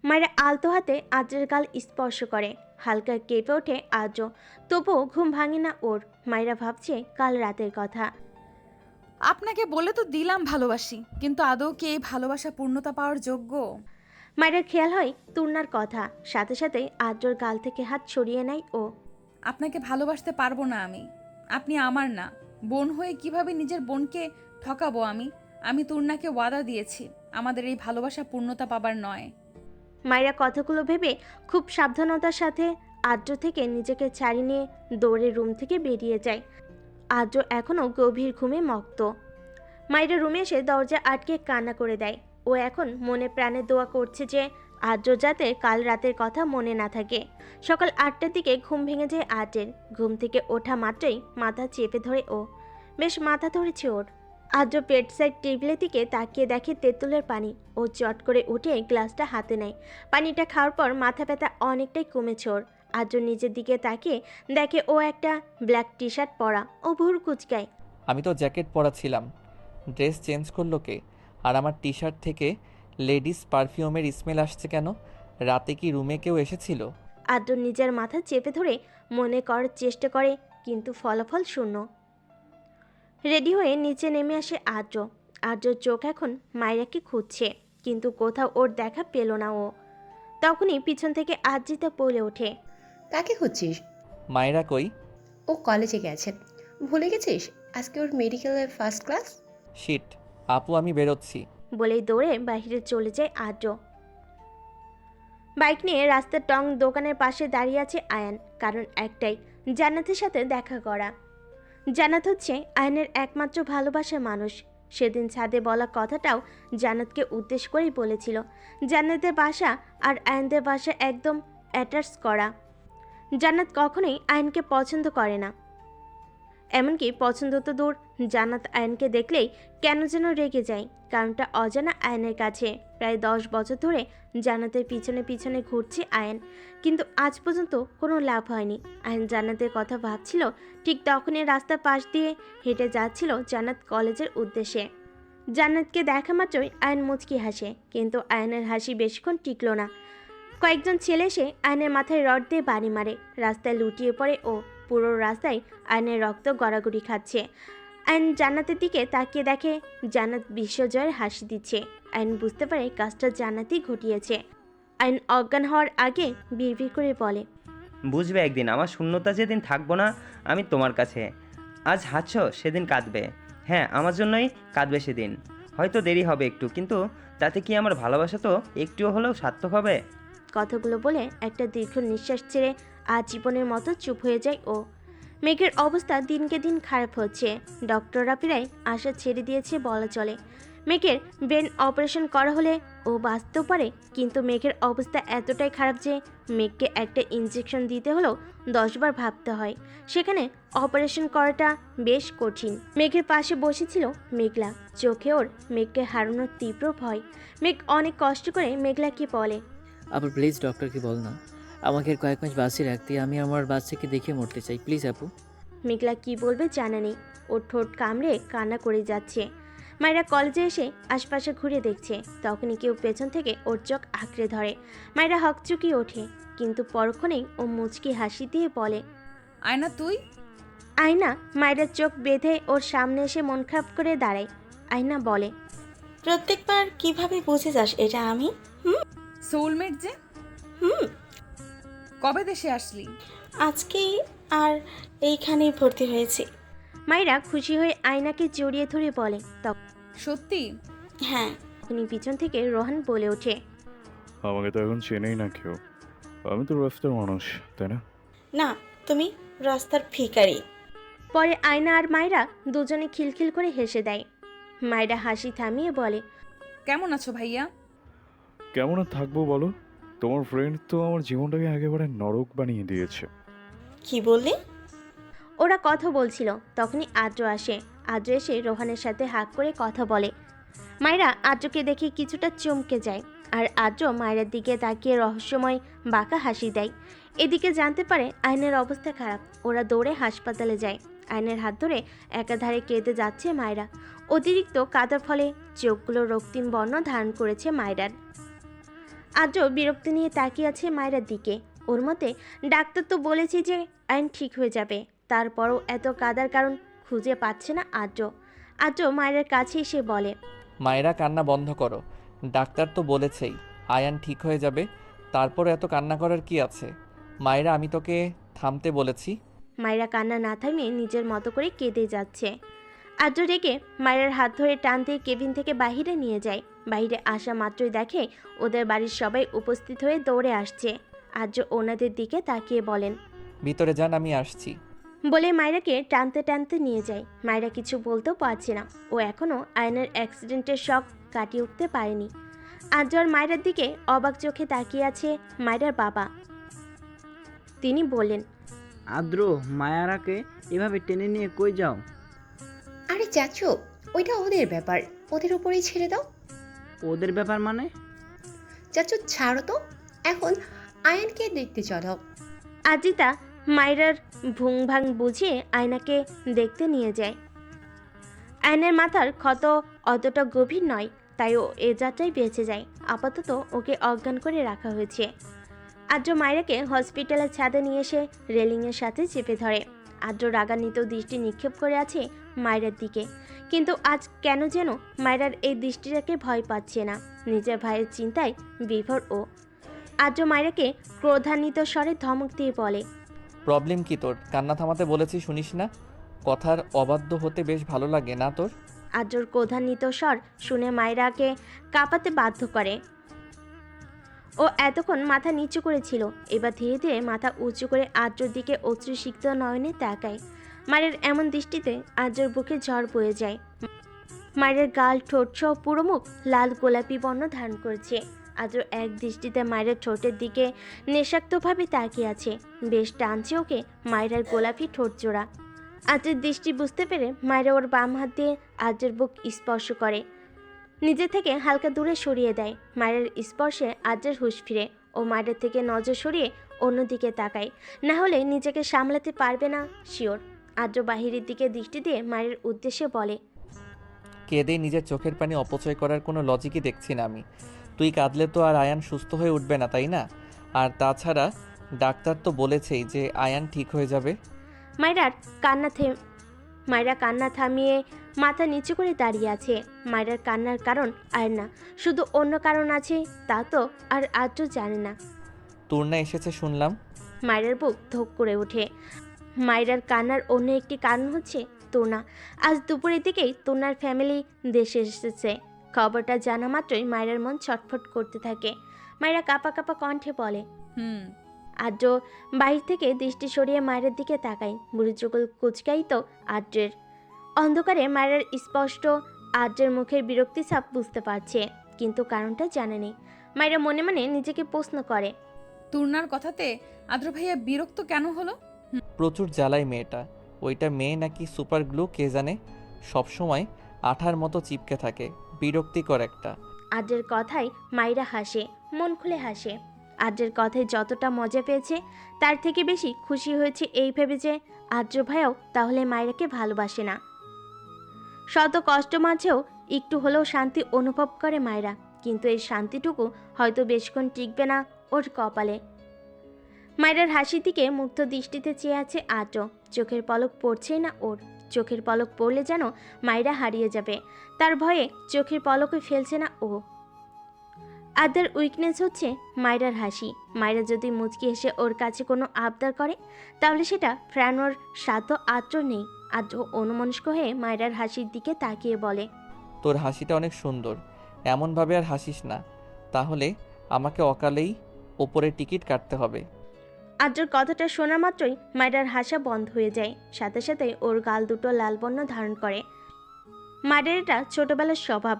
মায়েরা আলতো হাতে আদ্রের গাল স্পর্শ করে। হালকা কেঁপে ওঠে আদ্র, তবুও ঘুম ভাঙে না ওর। মায়েরা ভাবছে কাল রাতের কথা। আপনাকে বলে তো দিলাম ভালোবাসি, কিন্তু আদৌ কি এই ভালোবাসা পূর্ণতা পাওয়ার যোগ্য? মায়ের খেয়াল হয় তুর্নার কথা। সাথে সাথে আদ্রর গাল থেকে হাত সরিয়ে নেয় ও। আপনাকে ভালোবাসতে পারবো না আমি। আপনি আমার না। বোন হয়ে কিভাবে নিজের বোনকে ঠকাবো আমি? আমি তুর্নাকে ওয়াদা দিয়েছি আমাদের এই ভালোবাসা পূর্ণতা পাবার নয়। মায়েরা কথাগুলো ভেবে খুব সাবধানতার সাথে আদ্র থেকে নিজেকে ছাড়িয়ে নিয়ে দৌড়ে রুম থেকে বেরিয়ে যায়। আদ্র এখনও গভীর ঘুমে মত্ত। মায়েরা রুমে এসে দরজা আটকে কান্না করে দেয়। ও এখন মনে প্রাণে দোয়া করছে যে আদ্র যাতে কাল রাতের কথা মনে না থাকে। সকাল 8টার দিকে ঘুম ভেঙে যায় আদ্রের। ঘুম থেকে ওঠা মাত্রই মাথা চেপে ধরে ও। বেশ মাথা ধরেছে ওর। আদ্র বেড সাইড টেবিলের দিকে তাকিয়ে দেখে তেঁতুলের পানি। ও চট করে উঠে গ্লাসটা হাতে নেয়। পানিটা খাওয়ার পর মাথা ব্যথা অনেকটাই কমেছে ওর। আদ্র নিজের দিকে তাকিয়ে দেখে ও একটা ব্ল্যাক টি শার্ট পরা। ও ভুর কুচকায়। আমি তো জ্যাকেট পরা ছিলাম, ড্রেস চেঞ্জ করলো কে? আর আমার টি শার্ট থেকে লেডিস পারফিউমের স্মেল আসছে কেন? রাতে কি রুমে কেউ এসেছিল? আদ্র নিজের মাথা চেপে ধরে মনে করার চেষ্টা করে, কিন্তু ফলাফল শূন্য। রেডি হয়ে নিচে নেমে আসে আদ্র। আদ্রর চোখ এখন মায়রাকে খুঁজছে, কিন্তু কোথাও ওর দেখা পেল না ও। তখনই পিছন থেকে আদ্রিতা বলে ওঠে, কাকে খুঁজছিস? মায়েরা কই? ও কলেজে গেছে। ভুলে গেছিস আজকে ওর মেডিকেলের ফার্স্ট ক্লাস? শিট, আপু আমি বেরোচ্ছি। বলেই দৌড়ে বাইরে চলে যায় আদ্র। বাইক নিয়ে রাস্তার টং দোকানের পাশে দাঁড়িয়ে আছে আয়ান। কারণ একটাই, জান্নাতের সাথে দেখা করা। জান্নাত হচ্ছে আয়ানের একমাত্র ভালোবাসার মানুষ। সেদিন ছাদে বলা কথাটাও জান্নাতকে উদ্দেশ্য করেই বলেছিল। জান্নাতের বাসা আর আয়ানদের বাসা একদম অ্যাটাচ করা। জান্নাত কখনোই আয়ানকে পছন্দ করে না, এমনকি পছন্দ তো দূর, জান্নাত আয়ানকে দেখলেই কেন যেন রেগে যায়। কারণটা অজানা আয়ানের কাছে। প্রায় 10 বছর ধরে জান্নাতের পিছনে পিছনে ঘুরছে আয়ান, কিন্তু আজ পর্যন্ত কোনো লাভ হয়নি। আয়ান জান্নাতের কথা ভাবছিল, ঠিক তখনই রাস্তার পাশ দিয়ে হেঁটে যাচ্ছিল জান্নাত কলেজের উদ্দেশ্যে। জান্নাতকে দেখা মাত্রই আয়ান মুচকি হাসে, কিন্তু আয়ানের হাসি বেশিক্ষণ টিকল না। কয়েকজন ছেলে এসে আয়নের মাথায় রড দিয়ে বাড়ি মারে। রাস্তায় লুটিয়ে পড়ে ও। পুরো রাস্তায় আয়নের রক্ত গড়াগড়ি খাচ্ছে। আয়ন জান্নাতের দিকে তাকিয়ে দেখে জান্নাত বিশ্বজয়ের হাসি দিচ্ছে। আয়ন বুঝতে পারে কাজটা জান্নাতই ঘটিয়েছে। আয়ন অজ্ঞান হওয়ার আগে বিড়বিড় করে বলে, বুঝবে একদিন আমার শূন্যতা যেদিন থাকবো না আমি তোমার কাছে। আজ হাসছো, সেদিন কাঁদবে। হ্যাঁ, আমার জন্যই কাঁদবে সেদিন। হয়তো দেরি হবে একটু, কিন্তু তাতে কি আমার ভালোবাসা তো একটুও হলেও সার্থক হবে। কথাগুলো বলে একটা দীর্ঘ নিঃশ্বাস ছেড়ে আজীবনের মতো চুপ হয়ে যায় ও। মেঘের অবস্থা দিনকে দিন খারাপ হচ্ছে। ডক্টররা প্রায় আশা ছেড়ে দিয়েছে বলা চলে। মেঘের ব্রেন অপারেশন করা হলে ও বাঁচতেও পারে, কিন্তু মেঘের অবস্থা এতটাই খারাপ যে মেঘকে একটা ইনজেকশন দিতে হলেও 10 বার ভাবতে হয়। সেখানে অপারেশন করাটা বেশ কঠিন। মেঘের পাশে বসেছিল মেঘলা। চোখে ওর মেঘকে হারানোর তীব্র ভয়। মেঘ অনেক কষ্ট করে মেঘলাকে বলে, আপু প্লিজ ডক্টরকে বল না, আমাকে আর কয়েক মাস বাঁচিয়ে রাখতে। আমি আমার বাচ্চাকে দেখে মরতে চাই, প্লিজ আপু। মেঘলা কি বলবে জানা নেই। ওর ঠোঁট কামড়ে কান্না করে যাচ্ছে। মায়েরা কলেজে এসে আশপাশে ঘুরে দেখছে। তখনই কেউ পেছন থেকে ওর চোখ আঁকড়ে ধরে। মায়েরা হকচুকি ওঠে, কিন্তু পরক্ষণেই ও মুচকি হাসি দিয়ে বলে, আয়না তুই? আয়না মায়েরার চোখ বেঁধে ওর সামনে এসে মন খারাপ করে দাঁড়ায়। আয়না বলে, প্রত্যেকবার কিভাবে বুঝে যাস এটা আমি? সোলমেট যে। কবে দেশে আসলি? আজকেই, আর এইখানেই ভর্তি হয়েছি। মায়েরা খুশি হয়ে আয়নাকে জড়িয়ে ধরে বলে, সত্যি? হ্যাঁ। তখনই পিছন থেকে রোহান বলে ওঠে, আমাকে তো এখন চেনেই না কেউ, আমি তো রাস্তার মানুষ, তাই না? না, তুমি রাস্তার ভিখারি। পরে আয়না আর মায়েরা দুজনে খিলখিল করে হেসে দেয়। মায়েরা হাসি থামিয়ে বলে, কেমন আছো ভাইয়া? কেমন আর থাকবো বলো, তোমার ফ্রেন্ড তো আমার জীবনটাকে একেবারে নরক বানিয়ে দিয়েছে। কি বললি? ওরা কথা বলছিল, তখনই আদ্র আসে। আদ্র এসে রোহানের সাথে হাত করে কথা বলে। মায়েরা আদ্রকে দেখে কিছুটা চমকে যায়, আর আদ্র মায়েরার দিকে তাকিয়ে রহস্যময় বাঁকা হাসি দেয়। এদিকে জানতে পারে আয়নের অবস্থা খারাপ। ওরা দৌড়ে হাসপাতালে যায়। আয়নের হাত ধরে একাধারে কেঁদে যাচ্ছে মায়েরা। অতিরিক্ত কাদার ফলে চোখগুলো রক্তিম বর্ণ ধারণ করেছে মায়েরার। আদ্র বিরক্তি নিয়ে তাকিয়ে আছে মায়েরার দিকে। ওর মতে ডাক্তার তো বলেছে যে আয়ন ঠিক হয়ে যাবে, তারপরও এত কাদার কারণ খুঁজে পাচ্ছে না আদ্র। আদ্র মায়ের কাছে এসে বলে, মায়েরা কান্না বন্ধ করো, ডাক্তার তো বলেছেই আয়ান ঠিক হয়ে যাবে, তারপর এত কান্না করার কি আছে? মায়েরা আমি তোকে থামতে বলেছি। মায়েরা কান্না না থামিয়ে নিজের মতো করে কেঁদে যাচ্ছে। আদ্র রেগে মায়ের হাত ধরে টান দিয়ে কেবিন থেকে বাহিরে নিয়ে যায়। বাইরে আসা মাত্রই দেখে ওদের বাড়ির সবাই উপস্থিত হয়ে দৌড়ে আসছে। আদ্র ওনাদের দিকে তাকিয়ে বলেন, ভিতরে যান, আমি আসছি। বলে মায়েরাকে টানতে টানতে নিয়ে যায়। মায়েরা কিছু বলতেও পারছে না। ও এখনও আয়নের অ্যাক্সিডেন্টের শক কাটিয়ে উঠতে পারেনি। আদ্র আর মায়রার দিকে অবাক চোখে তাকিয়ে আছে মায়রার বাবা। তিনি বললেন, আদ্র, মায়ারাকে এভাবে টেনে নিয়ে কই যাও? আরে চাচু, ওইটা ওদের ব্যাপার, ওদের উপরেই ছেড়ে দাও। ওদের ব্যাপার মানে? চাচু ছাড়ো তো, এখন আয়ানকে দেখতে চলো। আজিতা মায়রার ভুং ভাং বুঝিয়ে আয়নাকে দেখতে নিয়ে যায়। আয়নের মাথার ক্ষত অতটা গভীর নয়, তাই ও এ যাত্রায় বেঁচে যায়। আপাতত ওকে অজ্ঞান করে রাখা হয়েছে। আদ্র মায়রাকে হসপিটালের ছাদে নিয়ে এসে রেলিংয়ের সাথে চেপে ধরে। আদ্র রাগান্বিত দৃষ্টি নিক্ষেপ করে আছে মায়রার দিকে, কিন্তু আজ কেন যেন মায়রার এই দৃষ্টিটাকে ভয় পাচ্ছে না। নিজের ভাইয়ের চিন্তায় বিভোর ও। আদ্র মায়রাকে ক্রোধান্বিত স্বরে ধমক দিয়ে বলে, প্রবলেম কি তোর? কান্না থামাতে বলেছি শুনিস না? কথার অবাধ্য হতে বেশ ভালো লাগে না তোর? আদ্রর ক্রোধান্বিত স্বর শুনে মায়রাকে কাঁপাতে বাধ্য করে। ও এতক্ষণ মাথা নিচু করেছিল, এবার ধীরে ধীরে মাথা উঁচু করে আদ্রর দিকে অশ্রুসিক্ত নয়নে তাকায়। মায়ের এমন দৃষ্টিতে আদ্রর বুকে ঝড় বয়ে যায়। মায়ের গাল, ঠোঁট সহ পুরো মুখ লাল গোলাপি বর্ণ ধারণ করেছে। আদ্র এক দৃষ্টিতে মায়ের ঠোঁটের দিকে নেশাক্তভাবে তাকিয়ে আছে। বেশ টানছে ওকে মায়ের গোলাপি ঠোঁট জোড়া। আদ্রের দৃষ্টি বুঝতে পেরে মায়েরা ওর বাম হাত দিয়ে আদ্রের বুক স্পর্শ করে, নিজে থেকে হালকা দূরে সরিয়ে দেয়। মায়ের স্পর্শে আদ্রের হুঁশ ফিরে। ও মায়ের থেকে নজর সরিয়ে অন্যদিকে তাকায়, না হলে নিজেকে সামলাতে পারবে না শিওর। আদ্র বাহিরের দিকে দৃষ্টি দিয়ে মায়ের উদ্দেশ্যে বলে, কেঁদে নিজের চোখের পানি অপচয় করার কোনো লজিকই দেখছি না আমি। তুই কাঁদলে তো আর আয়ান সুস্থ হয়ে উঠবে না, তাই না? আর তাছাড়া ডাক্তার তো বলেছেই যে আয়ান ঠিক হয়ে যাবে। মায়েরা কান্না থামিয়ে মাথা নিচু করে দাঁড়িয়ে আছে। মায়েরার কান্নার কারণ আর না, শুধু অন্য কারণ আছে, তা তো আর আদ্র জানে না। তুর্না এসেছে শুনলাম। মায়েরার বুক ধক করে ওঠে। মায়েরার কান্নার অন্য একটি কারণ হচ্ছে তুর্না। আজ দুপুরের দিকেই তুর্নার ফ্যামিলি দেশে এসেছে। খবরটা জানা মাত্রই মায়েরার মন ছটফট করতে থাকে। মায়েরা কাঁপা কাঁপা কণ্ঠে বলে, আদ্র বাইরে থেকে দৃষ্টি সরিয়ে মায়ের দিকে তাকায়। বুড়ি চোখল কুচকাই তো আদ্রের। অন্ধকারে মায়ের স্পষ্ট আদ্রের মুখের বিরক্তি ছাপ বুঝতে পারছে, কিন্তু কারণটা জানে নেই। মায়েরা মনে মনে নিজেকে প্রশ্ন করে, তুর্নার কথাতে আদ্র ভাইয়া বিরক্ত কেন হলো? প্রচুর জ্বালায় মেয়েটা। ওইটা মেয়ে নাকি সুপার গ্লু কে জানে, সবসময় আঠার মতো চিপকে থাকে, বিরক্তিকর একটা। আদ্রের কথায় মায়েরা হাসে, মন খুলে হাসে। আদ্রের কথায় যতটা মজা পেয়েছে তার থেকে বেশি খুশি হয়েছে এই ভেবে যে আদ্র ভাইয়াও তাহলে মায়েরাকে ভালোবাসে না। শত কষ্ট মাঝেও একটু হলেও শান্তি অনুভব করে মায়েরা, কিন্তু এই শান্তিটুকু হয়তো বেশক্ষণ টিকবে না ওর কপালে। মায়েরার হাসির দিকে মুগ্ধ দৃষ্টিতে চেয়ে আছে আদ্র। চোখের পলক পড়ছেই না ওর। চোখের পলক পড়লে যেন মায়েরা হারিয়ে যাবে, তার ভয়ে চোখের পলকও ফেলছে না ও। আদ্রের উইকনেস হচ্ছে মায়েরার হাসি। মায়েরা যদি মুচকি হেসে ওর কাছে কোনো আবদার করে, তাহলে সেটা ফেরানোর সাধ্য আদ্র নেই। আদ্র অনুমনস্ক হয়ে মায়েরার হাসির দিকে তাকিয়ে বলে, তোর হাসিটা অনেক সুন্দর, এমনভাবে আর হাসিস না, তাহলে আমাকে অকালেই ওপরে টিকিট কাটতে হবে। আদ্রর কথাটা শোনা মাত্রই মায়েরার হাসা বন্ধ হয়ে যায়। সাথে সাথে ওর গাল দুটো লাল বর্ণ ধারণ করে। মায়ের এটা ছোটবেলার স্বভাব।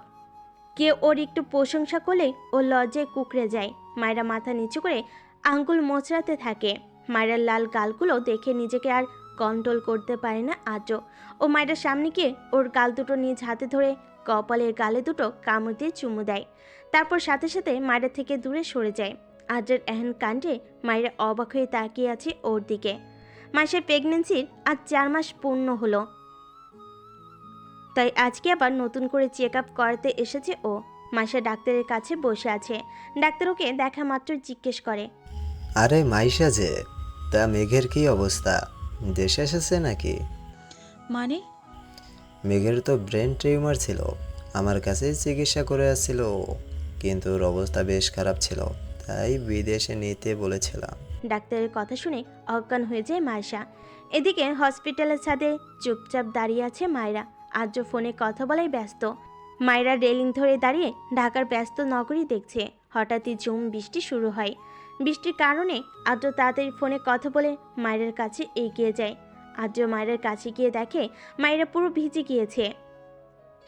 কেউ ওর একটু প্রশংসা করলেই ও লজ্জায় কুকড়ে যায়। মায়েরা মাথা নিচু করে আঙ্গুল মোচড়াতে থাকে। মায়েরার লাল গালগুলো দেখে নিজেকে আর কন্ট্রোল করতে পারে না আদ্র। ও মায়েরার সামনে গিয়ে ওর গাল দুটো নিজ হাতে ধরে কপালের গালে দুটো কামড় দিয়ে চুমু দেয়। তারপর সাথে সাথে মায়েরা থেকে দূরে সরে যায়। আদ্রের এহেন কাণ্ডে মায়েরা অবাক হয়ে তাকিয়ে আছে ওর দিকে। মাসের প্রেগনেন্সির আজ 4 মাস পূর্ণ হলো, তাই আজকে আবার নতুন করে চেক আপ করাতে এসেছে ও। মাসা ডাক্তারের কাছে বসে আছে। ডাক্তার ওকে দেখা মাত্র জিজ্ঞেস করে, আরে মাইশা যে, তা মেঘের কি অবস্থা? দেশে এসেছে নাকি? মানে? মেঘের তো ব্রেন টিউমার ছিল, আমার কাছে চিকিৎসা করে আসছিল, কিন্তু ওর অবস্থা বেশ খারাপ ছিল, তাই বিদেশে নিতে বলেছিলাম। ডাক্তারের কথা শুনে অজ্ঞান হয়ে যায় মাইশা। এদিকে হসপিটালের ছাদে চুপচাপ দাঁড়িয়ে আছে মায়েরা। আদ্র ফোনে কথা বলাই ব্যস্ত। মায়েরা রেলিং ধরে দাঁড়িয়ে ঢাকার ব্যস্ত নগরী দেখছে। হঠাৎই ঝুম বৃষ্টি শুরু হয়। বৃষ্টির কারণে আদ্র তাড়াতাড়ি ফোনে কথা বলে মায়ের কাছে এগিয়ে যায়। আদ্র মায়ের কাছে গিয়ে দেখে মায়েরা পুরো ভিজে গিয়েছে,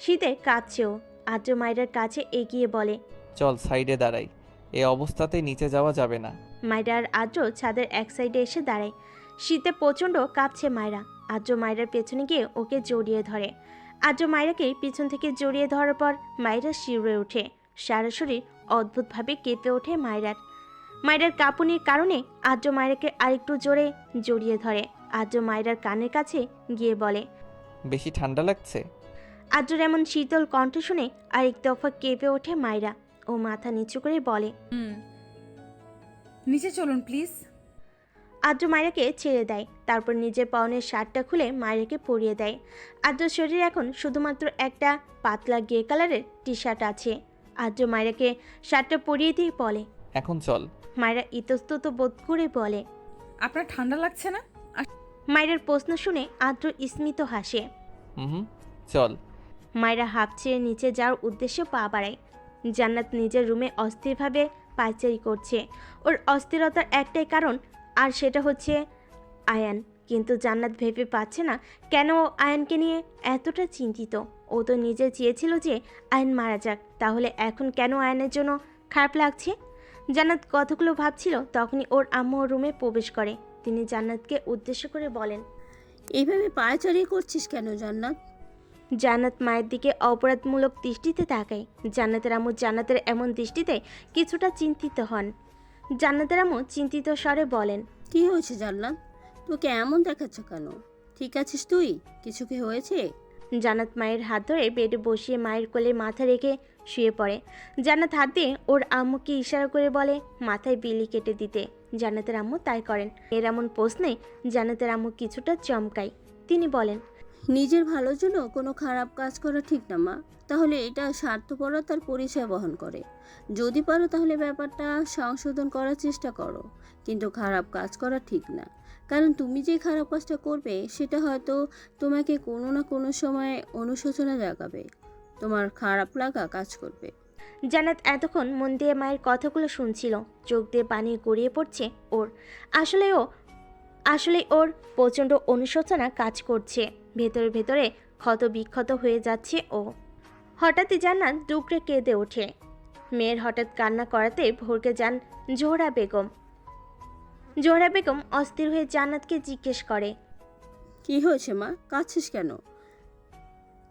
শীতে কাঁপছেও। আদ্র মায়ের কাছে এগিয়ে বলে, চল সাইডে দাঁড়াই, এই অবস্থাতে নিচে যাওয়া যাবে না। মায়রা আর আদ্র ছাদের এক সাইডে এসে দাঁড়ায়। শীতে প্রচণ্ড কাঁপছে মায়রা। আদ্র মায়রার পেছনে গিয়ে ওকে জড়িয়ে ধরে। আদ্র মায়রাকে পিছন থেকে জড়িয়ে ধরার পর মায়রা শিউরে ওঠে। সারা শরীর অদ্ভুতভাবে কেঁপে ওঠে মায়রার। মায়রার কাঁপুনির কারণে আদ্র মায়রাকে আরেকটু জোরে জড়িয়ে ধরে। আদ্র মায়রার কানের কাছে গিয়ে বলে, বেশি ঠান্ডা লাগছে? আদ্রর এমন শীতল কণ্ঠ শুনে আরেক দফা কেঁপে ওঠে মায়রা। ও মাথা নিচু করে বলে, নিচে চলুন প্লিজ। আদ্র মায়রাকে ছেড়ে দেয়। তারপর নিজের পরনের শার্টটা খুলে মায়রাকে পরিয়ে দেয়। আদ্রর শরীরে এখন শুধুমাত্র একটা পাতলা গ্রে কালারের টি শার্ট আছে। আদ্র মায়রাকে শার্টটা পরিয়ে দিয়ে বলে, এখন চল। মায়রা ইতস্তত বোধ করে বলে, আপনার ঠান্ডা লাগছে না? মায়রার প্রশ্ন শুনে আদ্র স্মিত হাসে। হুম, চল। মায়রা হাঁপ ছেড়ে নিচে যাওয়ার উদ্দেশ্যে পা বাড়ায়। জান্নাত নিজের রুমে অস্থিরভাবে পায়চারি করছে। ওর অস্থিরতার একটাই কারণ, আর সেটা হচ্ছে আয়ান। কিন্তু জান্নাত ভেবে পাচ্ছে না কেন ও আয়ানকে নিয়ে এতটা চিন্তিত। ও তো নিজে চেয়েছিল যে আয়ান মারা যাক, তাহলে এখন কেন আয়ানের জন্য খারাপ লাগছে? জান্নাত কতগুলো ভাবছিল, তখনই ওর আম্মু ওর রুমে প্রবেশ করে। তিনি জান্নাতকে উদ্দেশ্য করে বলেন, এইভাবে পায়চারি করছিস কেন জান্নাত? জান্নাত মায়ের দিকে অপরাধমূলক দৃষ্টিতে তাকায়। জান্নাতের আম্মু জান্নাতের এমন দৃষ্টিতে কিছুটা চিন্তিত হন। জান্নাতের আম্মু চিন্তিত স্বরে বলেন, কি হয়েছে জান্নাত? তোকে এমন দেখাচ্ছ কেন? ঠিক আছিস তুই? কিছু কি হয়েছে? জান্নাত মায়ের হাত ধরে বেডে বসিয়ে মায়ের কোলে মাথা রেখে শুয়ে পড়ে। জান্নাত হাত দিয়ে ওর আম্মুকে ইশারা করে বলে মাথায় বিলি কেটে দিতে। জান্নাতের আম্মু তাই করেন। এর এমন প্রশ্নে জান্নাতের আম্মু কিছুটা চমকায়। তিনি বলেন, নিজের ভালোর জন্য কোনো খারাপ কাজ করা ঠিক না মা। তাহলে এটা স্বার্থপরতার পরিচয় বহন করে। যদি পারো তাহলে ব্যাপারটা সংশোধন করার চেষ্টা করো, কিন্তু খারাপ কাজ করা ঠিক না। কারণ তুমি যে খারাপ কাজটা করবে সেটা হয়তো তোমাকে কোনো না কোনো সময় অনুশোচনা জাগাবে, তোমার খারাপ লাগা কাজ করবে। জান্নাত এতক্ষণ মন দিয়ে মায়ের কথাগুলো শুনছিল। চোখ দিয়ে পানি গড়িয়ে পড়ছে ওর। আসলে ওর প্রচণ্ড অনুশোচনা কাজ করছে। ভেতরে ভেতরে ক্ষত বিক্ষত হয়ে যাচ্ছে ও। হঠাৎই জান্নাত ডুকরে কেঁদে ওঠে। মেয়ের হঠাৎ কান্না করাতে ভরকে যান জোহরা বেগম। জোহরা বেগম অস্থির হয়ে জান্নাতকে জিজ্ঞেস করে, কি হয়েছে মা? কাঁদছিস কেন?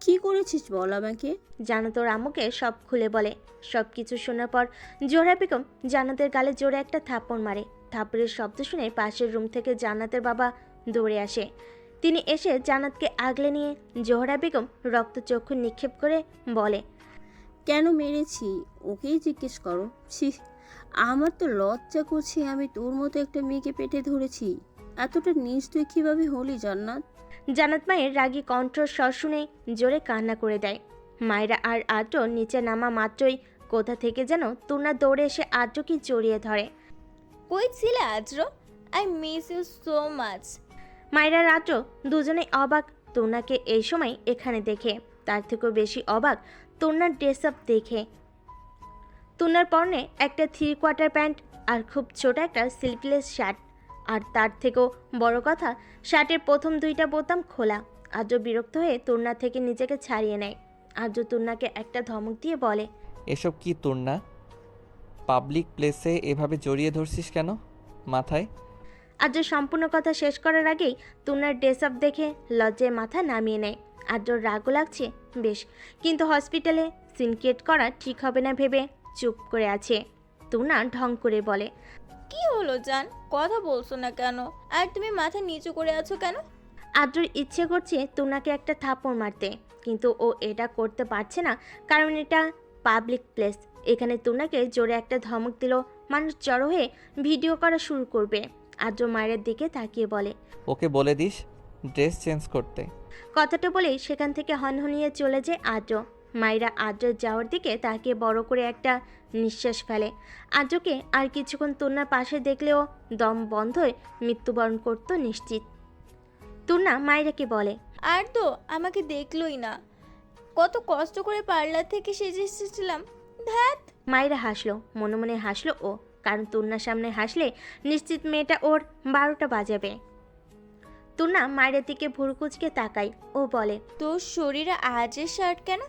কি করেছিস বল আমাকে। জান্নাত ওর আম্মুকে সব খুলে বলে। সব কিছু শোনার পর জোহরা বেগম জান্নাতের গালে জোরে একটা থাপ্পড় মারে। থাপ্পড়ের শব্দ শুনে পাশের রুম থেকে জান্নাতের বাবা দৌড়ে আসে। তিনি এসে জান্নাতকে আগলে নিয়ে জোহরা বেগম রক্তচক্ষু নিক্ষেপ করে বলে, কেন মেরেছি ওকেই জিজ্ঞেস করো। ছি, আমার তো লজ্জা করছে, আমি তোর মতো একটা মেয়েকে পেটে ধরেছি। এতটা নিজ তুই কীভাবে হলি জান্নাত? জান্নাত মায়ের রাগী কণ্ঠস্বর শুনে জোরে কান্না করে দেয়। মায়েরা আর আদ্র নিচে নামা মাত্রই কোথা থেকে যেন তুনা দৌড়ে এসে আদ্রকে জড়িয়ে ধরে। কই ছিলে Adro? I miss you so much. মায়েরা আর আদ্র দুজনেই অবাক তুনাকে এই সময় এখানে দেখে। তার থেকেও বেশি অবাক তুনার ড্রেস আপ দেখে। তুনার পরনে একটা 3/4 প্যান্ট আর খুব ছোট একটা স্লিভলেস শার্ট। আর তার থেকেও বড় কথা, শার্টের প্রথম 2টা বোতাম খোলা। আদ্র বিরক্ত হয়ে তুন্না থেকে নিজেকে ছাড়িয়ে নেয়। আদ্র তুন্নাকে একটা ধমক দিয়ে বলে, এসব কি তোর না? পাবলিক প্লেসে এভাবে জড়িয়ে ধরছিস কেন মাথায়? আদ্র সম্পূর্ণ কথা শেষ করার আগেই তুন্নার ড্রেস আপ দেখে লজ্জায় মাথা নামিয়ে নেয়। আদ্রর রাগও লাগছে বেশ, কিন্তু হসপিটালে সিন ক্রিয়েট করা ঠিক হবে না ভেবে চুপ করে আছে। তুনা ঢং করে বলে, কি হলো জান, কথা বলছো না কেন? আর তুমি মাথা নিচু করে আছো কেন? আদ্রর ইচ্ছে করছে তুনাকে একটা থাপ্পড় মারতে, কিন্তু ও এটা করতে পারছে না, কারণ এটা পাবলিক প্লেস। এখানে তুনাকে জোরে একটা ধমক দিল মানুষ জড়ো হয়ে ভিডিও করা শুরু করবে। আদ্র মায়ের দিকে তাকিয়ে বলে, ওকে বলে দিস ড্রেস চেঞ্জ করতে। কথাটা বলেই সেখান থেকে হনহনিয়ে চলে যায় আদ্র। মায়েরা আদ্রের যাওয়ার দিকে তাকিয়ে বড় করে একটা নিঃশ্বাস ফেলে। আদ্রকে আর কিছুক্ষণ তুন্নার পাশে দেখলেও দম বন্ধ হয়ে মৃত্যুবরণ করতো নিশ্চিত। তুন্না মায়েরাকে বলে, আর তো আমাকে দেখলোই না, কত কষ্ট করে পার্লার থেকে সেজে এসেছিলাম। ধ্যাত। মায়েরা হাসলো, মনে মনে হাসলো ও, কারণ তুন্নার সামনে হাসলে নিশ্চিত মেয়েটা ওর 12টা বাজাবে। তুন্না মায়ের দিকে ভুরুকুচকে তাকায় ও বলে, তোর শরীরে আজের শার্ট কেন?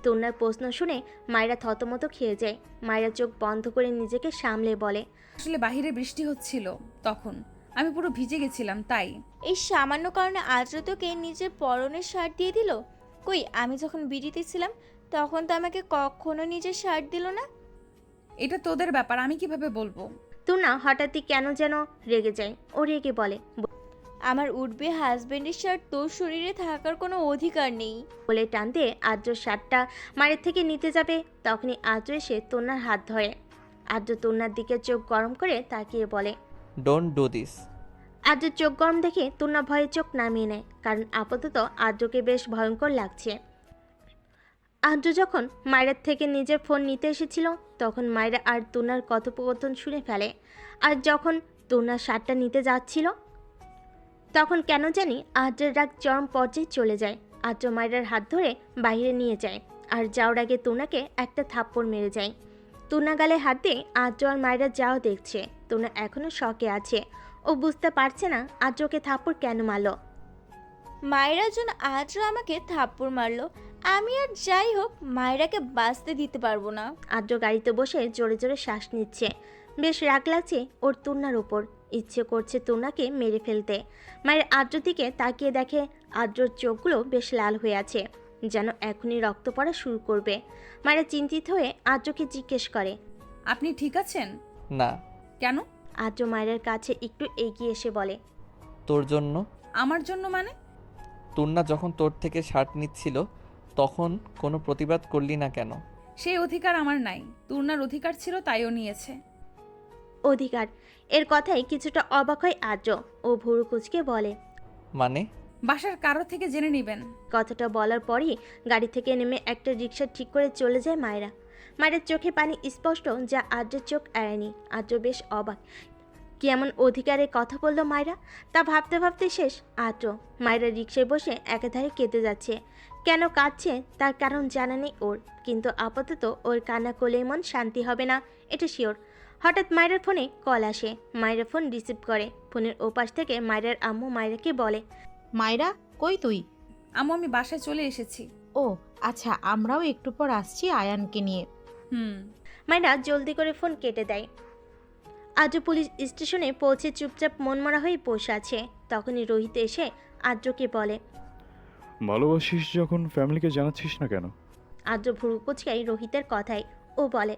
তন্নার প্রশ্ন শুনে মায়েরা থতমত খেয়ে যায়। মায়েরা চোখ বন্ধ করে নিজেকে সামলে বলে, আসলে বাহিরে বৃষ্টি হচ্ছিল, তখন আমি পুরো ভিজে গেছিলাম তাই। এই সামান্য কারণে আদ্র তোকে নিজের পরনের শার্ট দিয়ে দিল? কই, আমি যখন বিড়িতে ছিলাম তখন তো আমাকে কখনো নিজের শার্ট দিল না। এটা তোদের ব্যাপার, আমি কিভাবে বলবো? তন্না হঠাৎই কেন যেন রেগে যায়। ও রেগে বলে, আমার উঠবে হাজবেন্ডের শার্ট তোর শরীরে থাকার কোনো অধিকার নেই বলে টানতে আদ্র শার্টটা মায়ের থেকে নিতে যাবে, তখনই আদ্র এসে তন্নার হাত ধরে। আদ্র তন্নার দিকে চোখ গরম করে তাকিয়ে বলে, ডোন্ট ডু দিস। আদ্র চোখ গরম দেখে তন্না ভয়ে চোখ নামিয়ে নেয়, কারণ আপাতত আদ্রকে বেশ ভয়ঙ্কর লাগছে। আদ্র যখন মায়ের থেকে নিজের ফোন নিতে এসেছিল তখন মায়েরা আর তন্নার কথোপকথন শুনে ফেলে। আর যখন তন্নার শার্টটা নিতে যাচ্ছিল তখন কেন জানি আদ্রের রাগ চরম পর্যায়ে চলে যায়। আদ্র মায়ের হাত ধরে বাইরে নিয়ে যায় আর যাওয়ার আগে তন্নাকে একটা থাপ্পড় মেরে যায়। তন্না গালে হাত দিয়ে আদ্র আর মায়েরা যাও দেখছে। তন্না এখনো শকে আছে, ও বুঝতে পারছে না আদ্রকে থাপ্পড় কেন মারল। মায়েরার জন্য আদ্র আমাকে থাপ্পড় মারলো, আমি আর যাই হোক মায়েরাকে বাঁচতে দিতে পারবো না। আদ্র গাড়িতে বসে জোরে জোরে শ্বাস নিচ্ছে। বেশ রাগ লাগছে ওর তন্নার ওপর, ইচ্ছে করছে তন্নাকে মেরে ফেলতে। মায়ের আদ্র দিকে তাকিয়ে দেখে আদ্রর চোখগুলো বেশ লাল হয়ে আছে, যেন এখনই রক্ত পড়া শুরু করবে। মায়েরা চিন্তিত হয়ে আদ্রকে জিজ্ঞেস করে, আপনি ঠিক আছেন? না। কেন? আদ্র মায়ের কাছে একটু এগিয়ে এসে বলে, তোর জন্য। আমার জন্য মানে? তুন্না যখন তোর থেকে শার্ট নিচ্ছিল তখন কোনো প্রতিবাদ করলি না কেন? সেই অধিকার আমার নাই, তুর্নার অধিকার ছিল তাইও নিয়েছে। অধিকার? এর কথাই কিছুটা অবাক হয় আদ্র। ও ভুরু কুচকে বলে, মানে? বাসার কারো থেকে জেনে নেবেন। কথাটা বলার পরই গাড়ি থেকে নেমে একটা রিক্সা ঠিক করে চলে যায় মায়েরা। মায়ের চোখে পানি স্পষ্ট, যা আদ্রের চোখ এড়ায়নি। আদ্র বেশ অবাক, কি এমন অধিকারে কথা বলল মায়েরা, তা ভাবতে ভাবতে শেষ আদ্র। মায়েরা রিক্সায় বসে একাধারে কেঁদে যাচ্ছে। কেন কাঁদছে তার কারণ জানা নেই ওর, কিন্তু আপাতত ওর কান্না করলে মন শান্তি হবে না, এটা শিওর। হঠাৎ মায়ের ফোনে কল আসে। মায়ের ফোন রিসিভ করে। ফোনের ওপাশ থেকে মায়ের আম্মু মায়েরাকে বলে, মায়েরা কই তুই? আম্মু আমি বাসায় চলে এসেছি। ও আচ্ছা, আমরাও একটু পর আসছি আয়ানকে নিয়ে। মায়েরা জলদি করে ফোন কেটে দেয়। আদ্র পুলিশ স্টেশনে পৌঁছে চুপচাপ মনমরা হয়ে বসে আছে। তখনই রোহিত এসে আদ্রকে বলে, ভালোবাসিস যখন ফ্যামিলিকে জানাচ্ছিস না কেন? আদ্র ভুরু কুচকাই রোহিতের কথায়। ও বলে,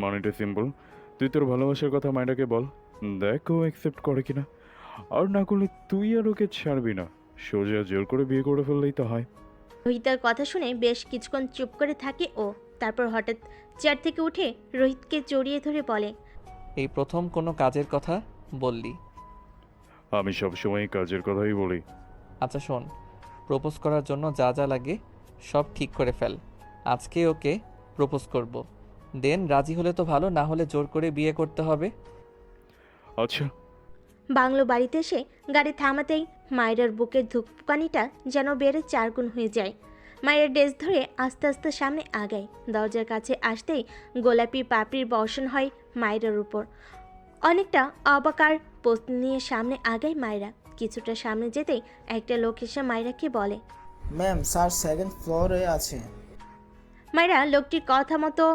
মানেটা সিম্পল, তুই তোর ভালোবাসার কথা মায়েরাকে বল, দেখ ও অ্যাকসেপ্ট করে কিনা। আর না করলে তুই আর ওকে ছাড়বি না, সোজা জোর করে বিয়ে করে ফেললেই তো হয়। রোহিতের কথা শুনে বেশ কিছুক্ষণ চুপ করে থাকে ও। তারপর হঠাৎ চেয়ার থেকে উঠে রোহিতকে জড়িয়ে ধরে বলে, এই প্রথম কোনো কাজের কথা বললি? আমি সবসময় কাজের কথাই বলি। আচ্ছা শোন, প্রপোজ করার জন্য যা যা লাগে সব ঠিক করে ফেল। আজকে ওকে প্রপোজ করব, দেন রাজি হলে তো ভালো, না হলে জোর করে বিয়ে করতে হবে। আচ্ছা। বাংলো বাড়িতে এসে গাড়ি থামাতেই মায়ের বুকের ধুকপুকানিটা যেন বেড়ে 4 গুণ হয়ে যায়। মায়ের ড্রেস ধরে আস্তে আস্তে সামনে আগায়। দরজার কাছে আসতেই গোলাপি পাপড়ির বর্ষণ হয় মায়ের উপর। অনেকটা অবাকার পোস্ট নিয়ে সামনে আগায় মায়েরা। কিছুটা সামনে যেতেই একটা লোক এসে মায়েরাকে বলে, ম্যাম স্যার 2nd ফ্লোরে আছে। মায়েরা লোকটির কথা মতো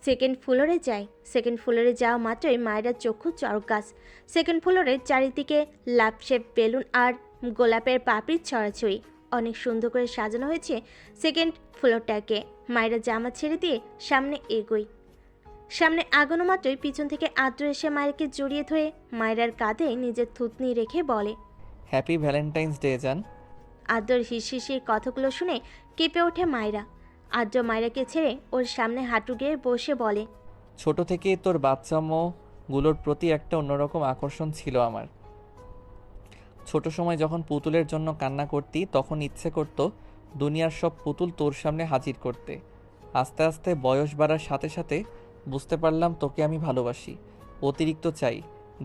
2nd ফ্লোরে যায়। 2nd ফ্লোরে যাওয়া মাত্রই মায়েরা চক্ষু চড়ক গাছ। 2nd ফ্লোরের চারিদিকে লাভ শেপ বেলুন আর গোলাপের পাপড়ির ছড়াছড়ি। অনেক সুন্দর করে সাজানো হয়েছে 2nd ফ্লোরটাকে। মায়েরা জামা ছেড়ে দিয়ে সামনে এগোয়। সামনে আগানো মাত্রই পিছন থেকে আদ্র এসে মায়েরকে জড়িয়ে ধরে মায়েরার কাঁধে নিজের থুতনি রেখে বলে, হ্যাপি ভ্যালেন্টাইন্স ডে জান। আদ্রর হিসির কথাগুলো শুনে কেঁপে ওঠে মায়েরা। আদ্র মায়েরাকে ছেড়ে ওর সামনে হাঁটু গেড়ে বসে বলে, ছোট থেকেই তোর বাচ্চামোগুলোর প্রতি একটা অন্যরকম আকর্ষণ ছিল আমার। ছোট সময় যখন পুতুলের জন্য কান্না করতি তখন ইচ্ছে করত দুনিয়ার সব পুতুল তোর সামনে হাজির করতে। আস্তে আস্তে বয়স বাড়ার সাথে সাথে বুঝতে পারলাম তোকে আমি ভালোবাসি, অতিরিক্ত চাই।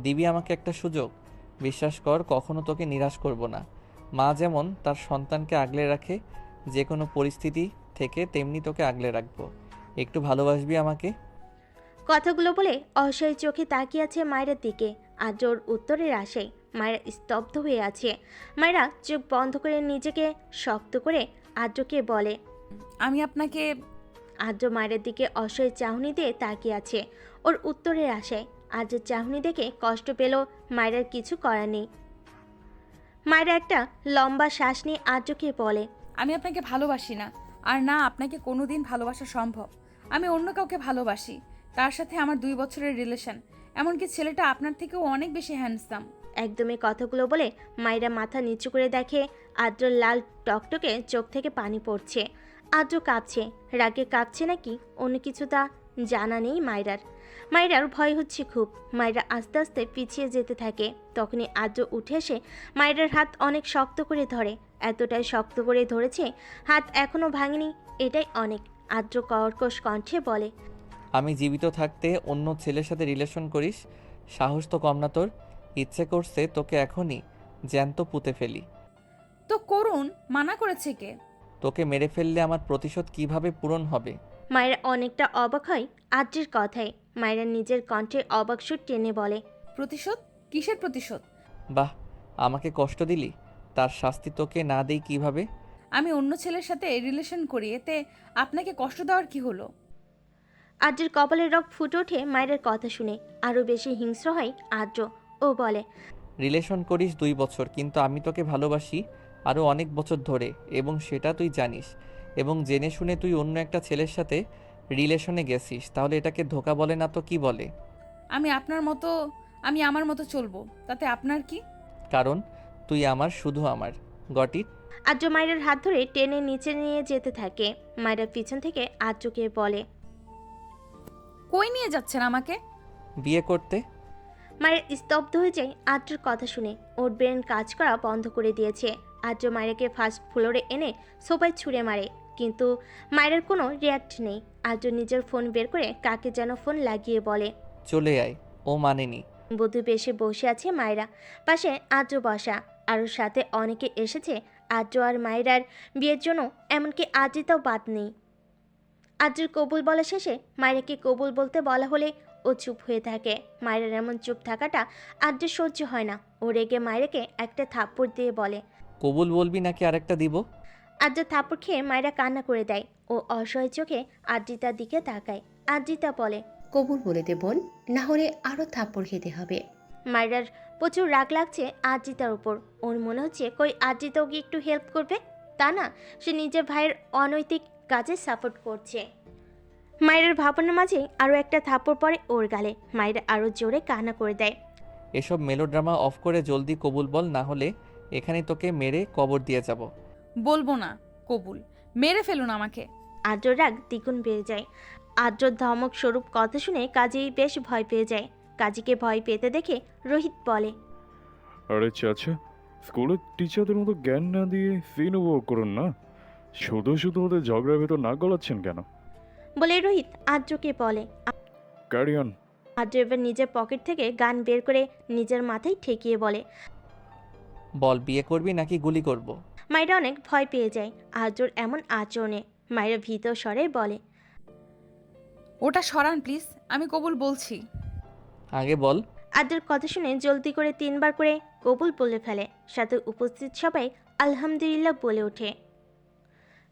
দিবি আমাকে একটা সুযোগ? বিশ্বাস কর, কখনো তোকে নিরাশ করব না। মা যেমন তার সন্তানকে আগলে রাখে যে কোনো পরিস্থিতি থেকে, তেমনি তোকে আগলে রাখবো। একটু ভালোবাসবি আমাকে? কথাগুলো বলে অসহায় চোখে তাকিয়ে আছে মায়ের দিকে। আদ্রর উত্তরের আশায় মায়েরা স্তব্ধ হয়ে আছে। মায়েরা চোখ বন্ধ করে নিজেকে শক্ত করে আদ্রকে বলে, আমি আপনাকে। আদ্র মায়ের দিকে অসহায় চাহনি দিয়ে তাকিয়ে আছে ওর উত্তরের আশায়। আদ্রের চাহনি দেখে কষ্ট পেল মায়েরার কিছু করার নেই। মায়েরা একটা লম্বা শ্বাস নিয়ে আদ্রকে বলে, আমি আপনাকে ভালোবাসি না, আর না আপনাকে কোনোদিন ভালোবাসা সম্ভব। আমি অন্য কাউকে ভালোবাসি, তার সাথে আমার 2 বছরের রিলেশন। এমনকি ছেলেটা আপনার থেকেও অনেক বেশি হ্যান্ডসাম। একদমই কথাগুলো বলে মায়েরা মাথা নিচু করে দেখে আদ্রর লাল টকটকে চোখ থেকে পানি পড়ছে। আদ্র কাঁপছে, রাগে কাঁপছে নাকি অন্য কিছু তা জানা নেই মায়েরার। মায়েরার ভয় হচ্ছে খুব। মায়েরা আস্তে আস্তে পিছিয়ে যেতে থাকে। তখনই আদ্র উঠে এসে মায়েরার হাত অনেক শক্ত করে ধরে, এতটাই শক্ত করে ধরেছে হাত এখনো ভাঙেনি, এটাই অনেক। আদ্র কর্কশ কণ্ঠে বলে, আমি জীবিত থাকতে অন্য ছেলের সাথে রিলেশন করিস? সাহস তো কম না তোর। ইচ্ছে করছে তোকে এখনই জ্যান্ত পুঁতে ফেলি। তো করুন, মানা করেছে কে? তোকে মেরে ফেললে আমার প্রতিশোধ কিভাবে পূরণ হবে? মায়েরা অনেকটা অবাক হয় আদ্রের কথায়। মায়েরা নিজের কণ্ঠে অবাক সুর টেনে বলে, প্রতিশোধ? কিসের প্রতিশোধ? বাহ, আমাকে কষ্ট দিলি, তার শাস্তি তোকে না দেই কিভাবে? আমি অন্য ছেলের সাথে রিলেশন করি, এতে আপনাকে কষ্ট দেওয়ার কি হলো? আদ্রের কপালের রগ ফুটে ওঠে মায়ের কথা শুনে। আরও বেশি হিংস্র হয় আদ্র। ও বলে, রিলেশন করিস 2 বছর, কিন্তু আমি তোকে ভালোবাসি আরও অনেক বছর ধরে, এবং সেটা তুই জানিস। এবং জেনে শুনে তুই অন্য একটা ছেলের সাথে রিলেশনে গেছিস, তাহলে এটাকে ধোঁকা বলে না তো কি বলে? আমি আমার মতো চলবো, তাতে আপনার কি? কারণ তুই আমার, শুধু আমার। Got it? আদ্র মায়ের হাত ধরে টেনে নিচে নিয়ে যেতে থাকে। মায়েরা পিছন থেকে আদ্রকে বলে, কই নিয়ে যাচ্ছেন আমাকে? বিয়ে করতে। মায়ের স্তব্ধ হয়ে যায় আদ্রর কথা শুনে। ওর ব্রেন কাজ করা বন্ধ করে দিয়েছে। আদ্র মায়েরাকে ফার্স্ট ফ্লোরে এনে সোফায় ছুঁড়ে মারে, কিন্তু মায়ের কোনো রিয়াক্ট নেই। আদ্র নিজের ফোন বের করে কাকে যেন ফোন লাগিয়ে বলে, চলে আয়। ও মানেনি। বধূ বেশে বসে আছে মায়েরা, পাশে আদ্র বসা। আর ওর সাথে অনেকে এসেছে আদ্র আর মায়েরার বিয়ের জন্য, এমনকি আদ্রিতাও বাদ নেই। আদ্রের কবুল বলা শেষে মায়েরাকে কবুল বলতে বলা হলে ও চুপ হয়ে থাকে। মায়েরার এমন চুপ থাকাটা আদ্রের সহ্য হয় না। ও রেগে মায়েরাকে একটা থাপ্পড় দিয়ে বলে, কবুল বলবি নাকি আরেকটা দিব? আদ্র থাপ্পড় খেয়ে মায়েরা কান্না করে দেয়। ও অসহায় চোখে আদ্রিতার দিকে তাকায়। আদ্রিতা বলে, কবুল বলে দে বোন, না হলে আরও থাপ্পড় খেতে হবে। মায়েরার প্রচুর রাগ লাগছে আদ্রিতার উপর। ওর মনে হচ্ছে কই আদ্রিতা ওকে একটু হেল্প করবে, তা না সে নিজের ভাইয়ের অনৈতিক কাজে সাপোর্ট করছে। মায়ের ভাবনার মাঝে আরও একটা থাপ্পড় পড়ে ওর গালে। মায়ের আরও জোরে কান্না করে দেয়। এসব মেলোড্রামা অফ করে জলদি কবুল বল, না হলে এখানে তোকে মেরে কবর দিয়ে যাব। বলবো না কবুল, মেরে ফেলুন আমাকে। আদ্র রাগ দ্বিগুণ বেড়ে যায়। আদ্রর ধমক স্বরূপ কথা শুনে কাজী বেশ ভয় পেয়ে যায়। কাজীকে ভয় পেতে দেখে রোহিত বলে, আরে চাচা, স্কুলের টিচারদের মতো জ্ঞান না দিয়ে সিন উপভোগ করুন না। শুধু শুধু ওদের ঝগড়ার ভেতর না গলাচ্ছেন কেন? বলে রোহিত আদ্রকে বলে। Carry on. আদ্র এবার নিজের পকেট থেকে গান বের করে নিজের মাথায় ঠেকিয়ে বলে, বল, বিয়ে করবি নাকি গুলি করব? মায়েরা অনেক ভয় পেয়ে যায় আদ্রর এমন আচরণে। মায়েরা ভীত স্বরে বলে, ওটা সরান প্লিজ, আমি কবুল বলছি। আগে বল। আদ্রের কথা শুনে জলদি করে 3 বার করে কবুল বলে ফেলে। সাথে উপস্থিত সবাই আলহামদুলিল্লাহ বলে ওঠে।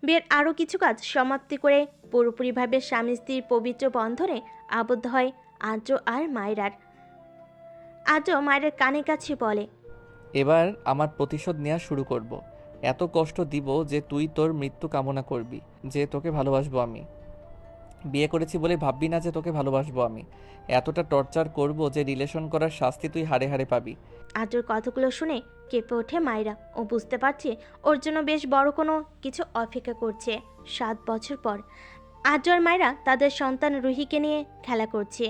বিয়ের আরও কিছু কাজ সমাপ্তি করে পুরোপুরিভাবে স্বামী স্ত্রীর পবিত্র বন্ধনে আবদ্ধ হয় আদ্র আর মায়েরার। আদ্র মায়ের কানে কাছে বলে, এবার আমার প্রতিশোধ নেওয়া শুরু করব। এত কষ্ট দিব যে তুই তোর মৃত্যু কামনা করবি, যে তোকে ভালোবাসবো আমি। বিয়ে করেছি বলে ভাববি না যে তোকে ভালোবাসবো আমি। এতটা টর্চার করব যে রিলেশন করার শাস্তি তুই হাড়ে হাড়ে পাবি। আদ্রর কথাগুলো শুনে কেঁপে ওঠে মায়েরা। ও বুঝতে পারছে ওর জন্য বেশ বড় কোনো কিছু অপেক্ষা করছে। 7 বছর পর আদ্র আর মায়েরা তাদের সন্তান রুহিকে নিয়ে খেলা করছে।